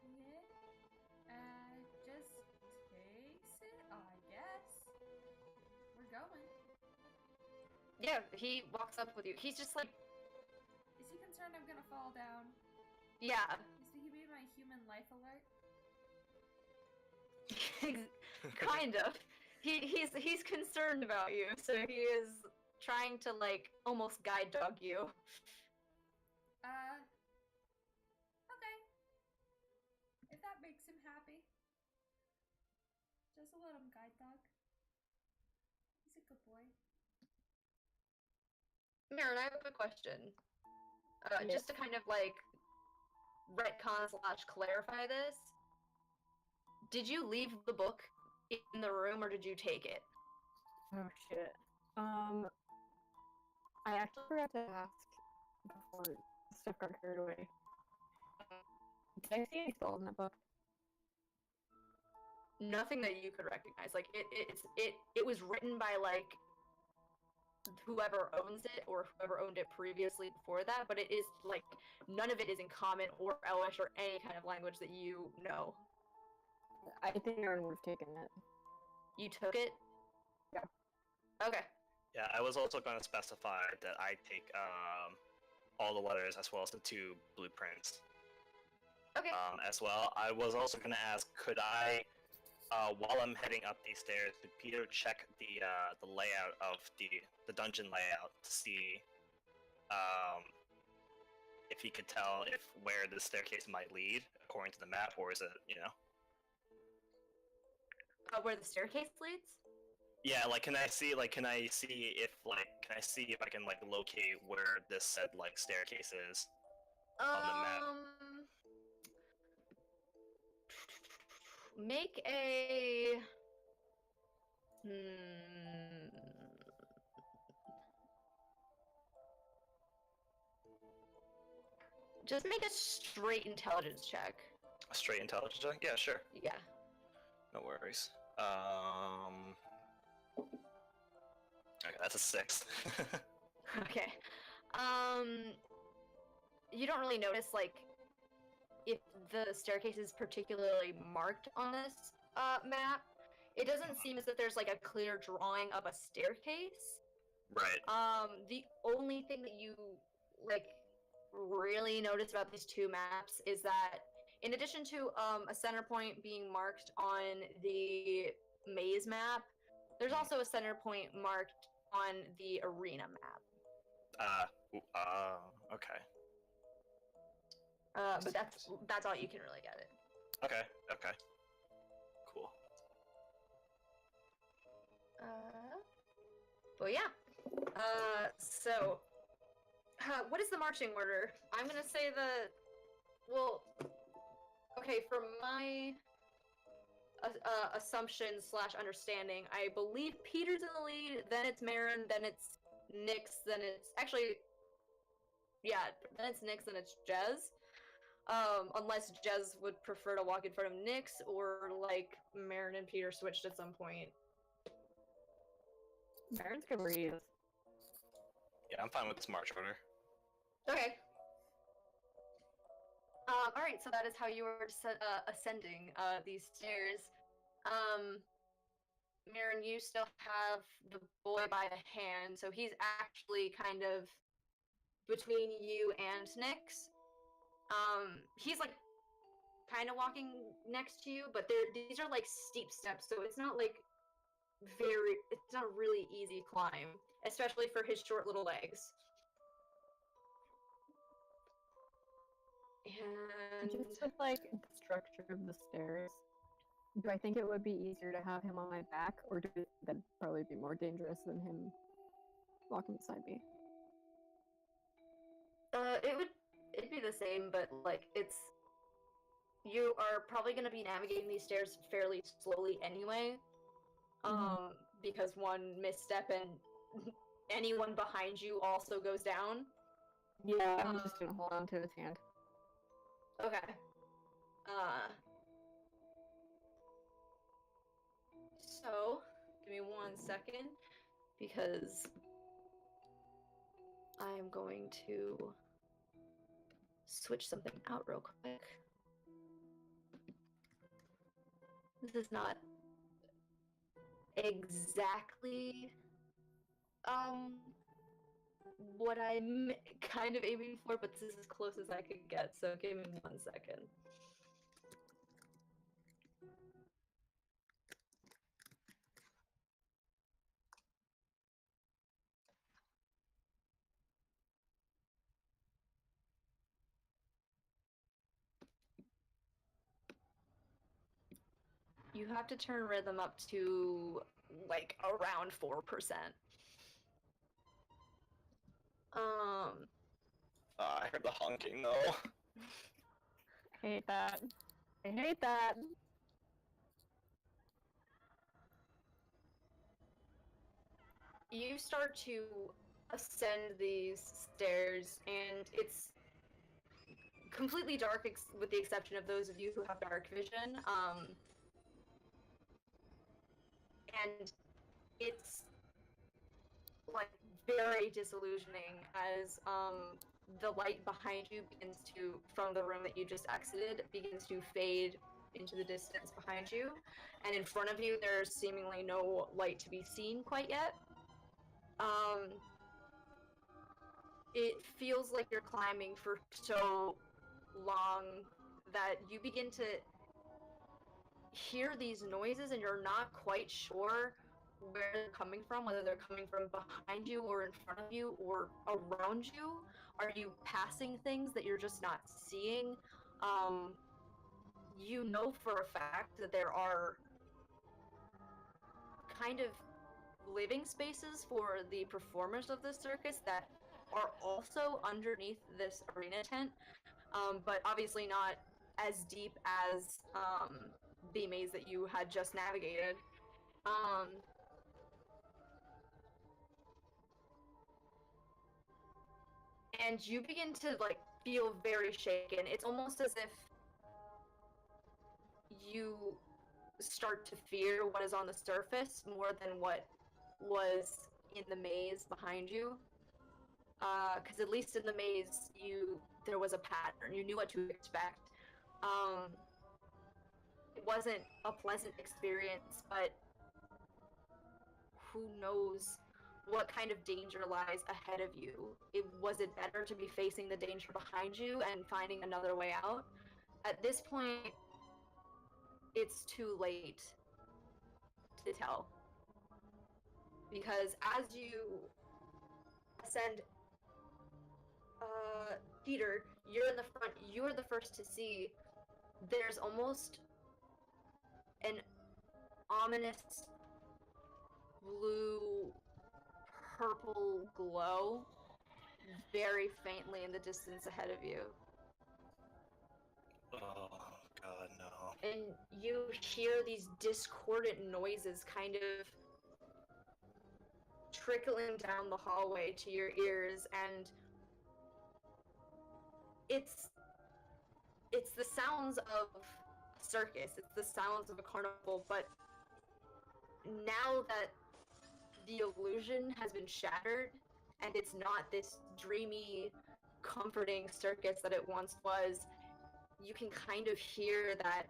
B: Yeah.
A: Yeah, he walks up with you. He's just like,
B: Is he concerned I'm gonna fall down?
A: yeah.
B: Is he be my human life alert?
A: Kind of. He's concerned about you, so he is trying to like almost guide dog you.
B: Okay. If that makes him happy. Just let him guide dog. He's a good boy.
A: Marin, I have a quick question.
C: Yes.
A: Just to kind of like retcon / clarify this. Did you leave the book in the room or did you take it?
C: Oh shit. I actually forgot to ask before stuff got carried away. Did I see any spells in that book?
A: Nothing that you could recognize. Like it was written by like whoever owns it or whoever owned it previously before that, but it is like none of it is in Common or Elvish or any kind of language that you know.
C: I think Aaron would have taken it.
A: You took it?
C: Yeah.
A: Okay.
D: Yeah, I was also going to specify that I take all the letters as well as the 2 blueprints.
A: Okay.
D: As well. I was also going to ask, could I, while I'm heading up these stairs, could Peter check the layout of the dungeon layout to see if he could tell where the staircase might lead according to the map, or is it, you know?
A: Where the staircase leads?
D: Yeah, like can I see if I can like locate where this said like staircase is on the map?
A: Make a just make a straight intelligence check.
D: A straight intelligence check? Yeah, sure.
A: Yeah.
D: No worries. Okay, that's a 6.
A: Okay. You don't really notice like if the staircase is particularly marked on this map. It doesn't seem as if there's like a clear drawing of a staircase.
D: Right.
A: The only thing that you like really notice about these 2 maps is that in addition to a center point being marked on the maze map, there's also a center point marked on the arena map.
D: Okay.
A: But that's all you can really get it.
D: Okay. Cool.
A: But yeah. So, what is the marching order? I'm gonna say okay, from my assumption / understanding, I believe Peter's in the lead, then it's Marin, then it's Nyx, then it's then it's Nyx, then it's Jez. Unless Jez would prefer to walk in front of Nyx, or like Marin and Peter switched at some point.
C: Marin's good where he is.
D: Yeah, I'm fine with this march order.
A: Okay. Alright, so that is how you are ascending these stairs. Marin, you still have the boy by the hand, so he's actually kind of between you and Nyx. He's like kind of walking next to you, but these are like steep steps, so it's not like it's not a really easy climb, especially for his short little legs. And
C: Just with like the structure of the stairs, do I think it would be easier to have him on my back, or that'd probably be more dangerous than him walking beside me?
A: It'd be the same, but like you are probably going to be navigating these stairs fairly slowly anyway. Because one misstep and anyone behind you also goes down.
C: Yeah, I'm just gonna hold on to his hand.
A: Okay. So, give me 1 second, because I'm going to switch something out real quick. This is not exactly what I'm kind of aiming for, but this is as close as I could get, so give me 1 second. You have to turn rhythm up to, like, around 4%.
D: I heard the honking though.
C: I hate that. I hate that.
A: You start to ascend these stairs, and it's completely dark with the exception of those of you who have dark vision. And it's like very disillusioning as the light behind you begins to, from the room that you just exited, begins to fade into the distance behind you, and in front of you there's seemingly no light to be seen quite yet. It feels like you're climbing for so long that you begin to hear these noises and you're not quite sure where they're coming from, whether they're coming from behind you or in front of you or around you. Are you passing things that you're just not seeing? You know for a fact that there are kind of living spaces for the performers of the circus that are also underneath this arena tent, but obviously not as deep as the maze that you had just navigated. And you begin to like feel very shaken. It's almost as if you start to fear what is on the surface more than what was in the maze behind you. Because at least in the maze, there was a pattern. You knew what to expect. It wasn't a pleasant experience, but who knows what kind of danger lies ahead of you. Was it better to be facing the danger behind you and finding another way out? At this point, it's too late to tell. Because as you ascend, Peter, you're in the front, you're the first to see there's almost an ominous blue purple glow very faintly in the distance ahead of you.
D: Oh god, no.
A: And you hear these discordant noises kind of trickling down the hallway to your ears, and it's the sounds of a circus, it's the sounds of a carnival, but now that the illusion has been shattered and it's not this dreamy, comforting circus that it once was, you can kind of hear that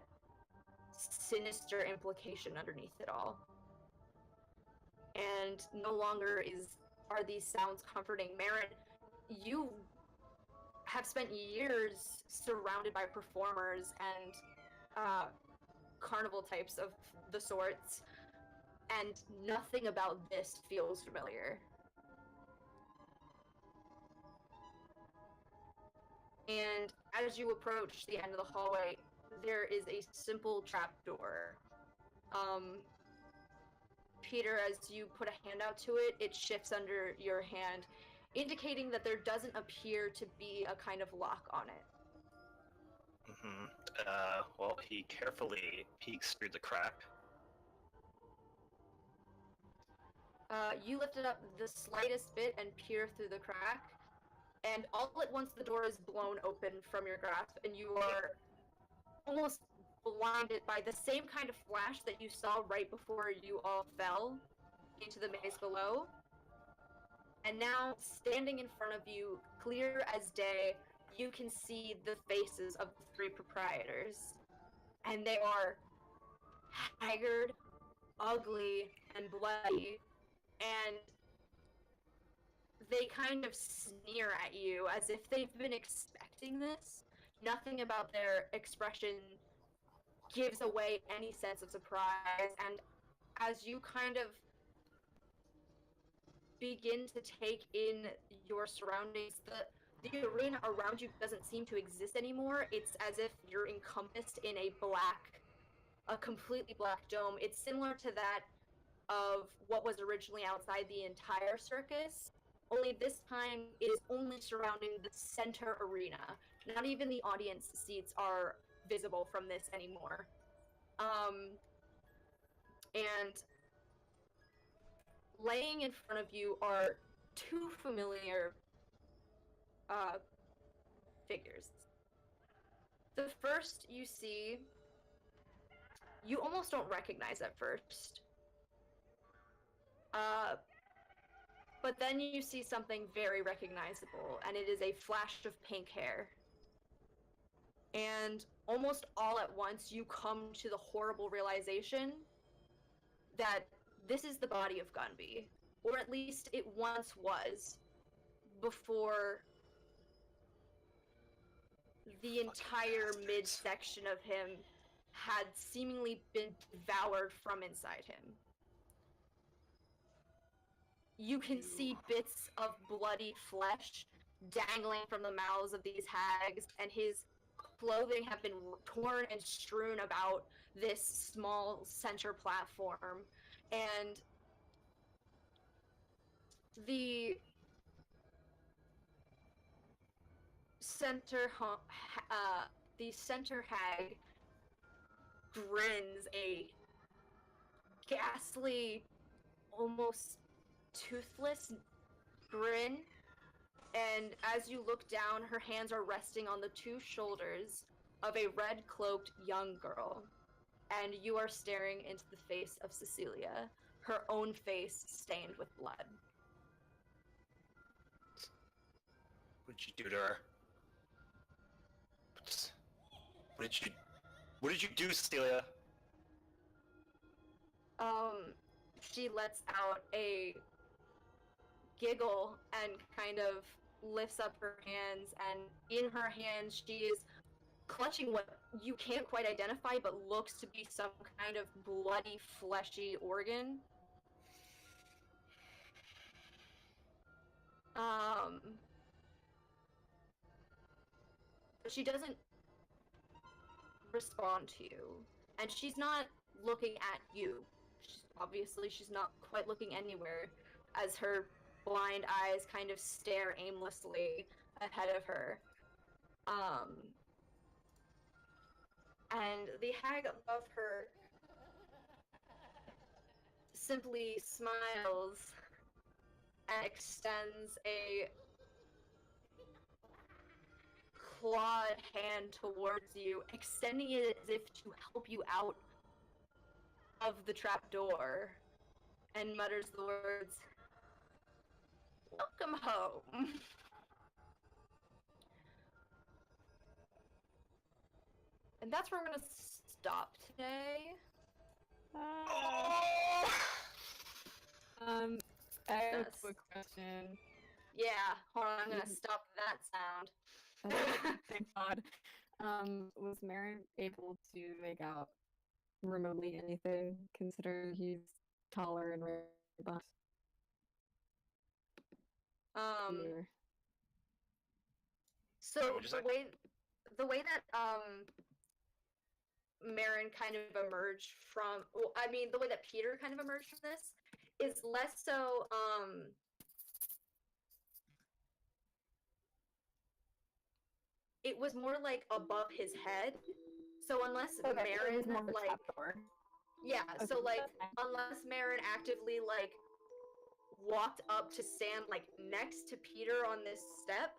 A: sinister implication underneath it all. And no longer are these sounds comforting. Marin, you have spent years surrounded by performers and carnival types of the sorts, and nothing about this feels familiar. And as you approach the end of the hallway, there is a simple trapdoor. Peter, as you put a hand out to it, it shifts under your hand, indicating that there doesn't appear to be a kind of lock on it.
D: Well, he carefully peeks through the crack.
A: You lift it up the slightest bit and peer through the crack, and all at once the door is blown open from your grasp, and you are almost blinded by the same kind of flash that you saw right before you all fell into the maze below. And now, standing in front of you, clear as day, you can see the faces of the three proprietors. And they are haggard, ugly, and bloody. And they kind of sneer at you as if they've been expecting this. Nothing about their expression gives away any sense of surprise, and as you kind of begin to take in your surroundings, the arena around you doesn't seem to exist anymore. It's as if you're encompassed in a completely black dome. It's similar to that of what was originally outside the entire circus, only this time it is only surrounding the center arena. Not even the audience seats are visible from this anymore. And laying in front of you are two familiar figures. The first you see, you almost don't recognize at first. But then you see something very recognizable, and it is a flash of pink hair. And almost all at once, you come to the horrible realization that this is the body of Gunby, or at least it once was, before the entire midsection of him had seemingly been devoured from inside him. You can see bits of bloody flesh dangling from the mouths of these hags, and his clothing have been torn and strewn about this small center platform. And the center hag grins a ghastly, almost toothless grin, and as you look down, her hands are resting on the two shoulders of a red-cloaked young girl, and you are staring into the face of Cecilia, her own face stained with blood.
D: What did you do to her? What did you do, Cecilia?
A: She lets out a giggle and kind of lifts up her hands, and in her hands she is clutching what you can't quite identify but looks to be some kind of bloody, fleshy organ. But she doesn't respond to you, and she's not looking at you. She's not quite looking anywhere, as her blind eyes kind of stare aimlessly ahead of her. And the hag above her simply smiles and extends a clawed hand towards you, extending it as if to help you out of the trapdoor, and mutters the words, "Welcome home." And that's where we're gonna stop today.
C: I have a quick question.
A: Yeah, hold on, I'm gonna stop that sound.
C: Thank God. Was Marin able to make out remotely anything, considering he's taller and robust?
A: So the way that Marin kind of emerged from, well, I mean, the way that Peter kind of emerged from this is less so it was more like above his head. So unless Marin like yeah,
C: Okay,
A: so like unless Marin actively like walked up to stand like next to Peter on this step,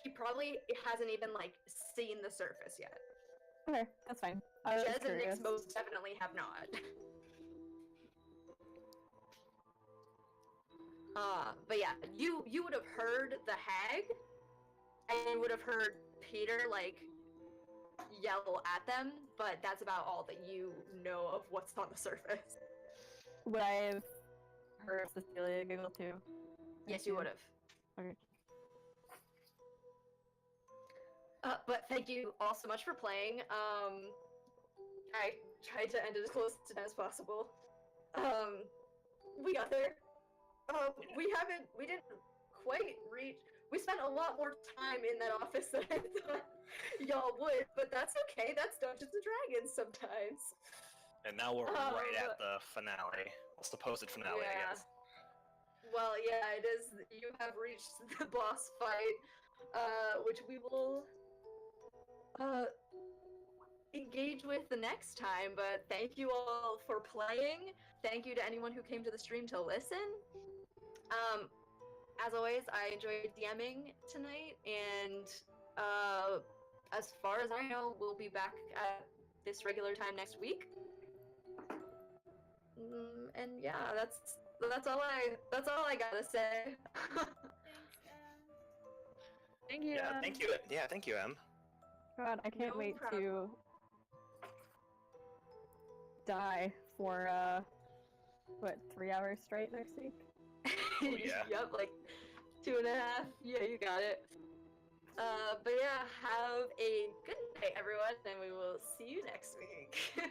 A: he probably hasn't even like seen the surface yet.
C: Okay, that's fine.
A: Jez and Nyx most definitely have not. But yeah, you would have heard the hag, and you would have heard Peter like yell at them, but that's about all that you know of what's on the surface.
C: Would I have heard Cecilia giggle too?
A: Yes, you would have.
C: Okay.
A: But thank you all so much for playing. I tried to end it as close to as possible. We got there. We didn't quite reach. We spent a lot more time in that office than I thought y'all would, but that's okay. That's Dungeons and Dragons sometimes.
D: And now we're right at the finale. Well, supposed finale, I guess.
A: Well, yeah, it is. You have reached the boss fight, which we will engage with the next time. But thank you all for playing. Thank you to anyone who came to the stream to listen. As always, I enjoyed DMing tonight, and as far as I know, we'll be back at this regular time next week. And yeah, that's all I gotta say.
B: Thanks,
C: Thank you.
D: Yeah, thank you. Yeah, thank you, Em.
C: God, I can't
A: No
C: wait
A: problem.
C: to die for 3 hours straight next week.
D: yeah.
A: Yep, like 2.5. Yeah, you got it. But yeah, have a good night, everyone, and we will see you next week.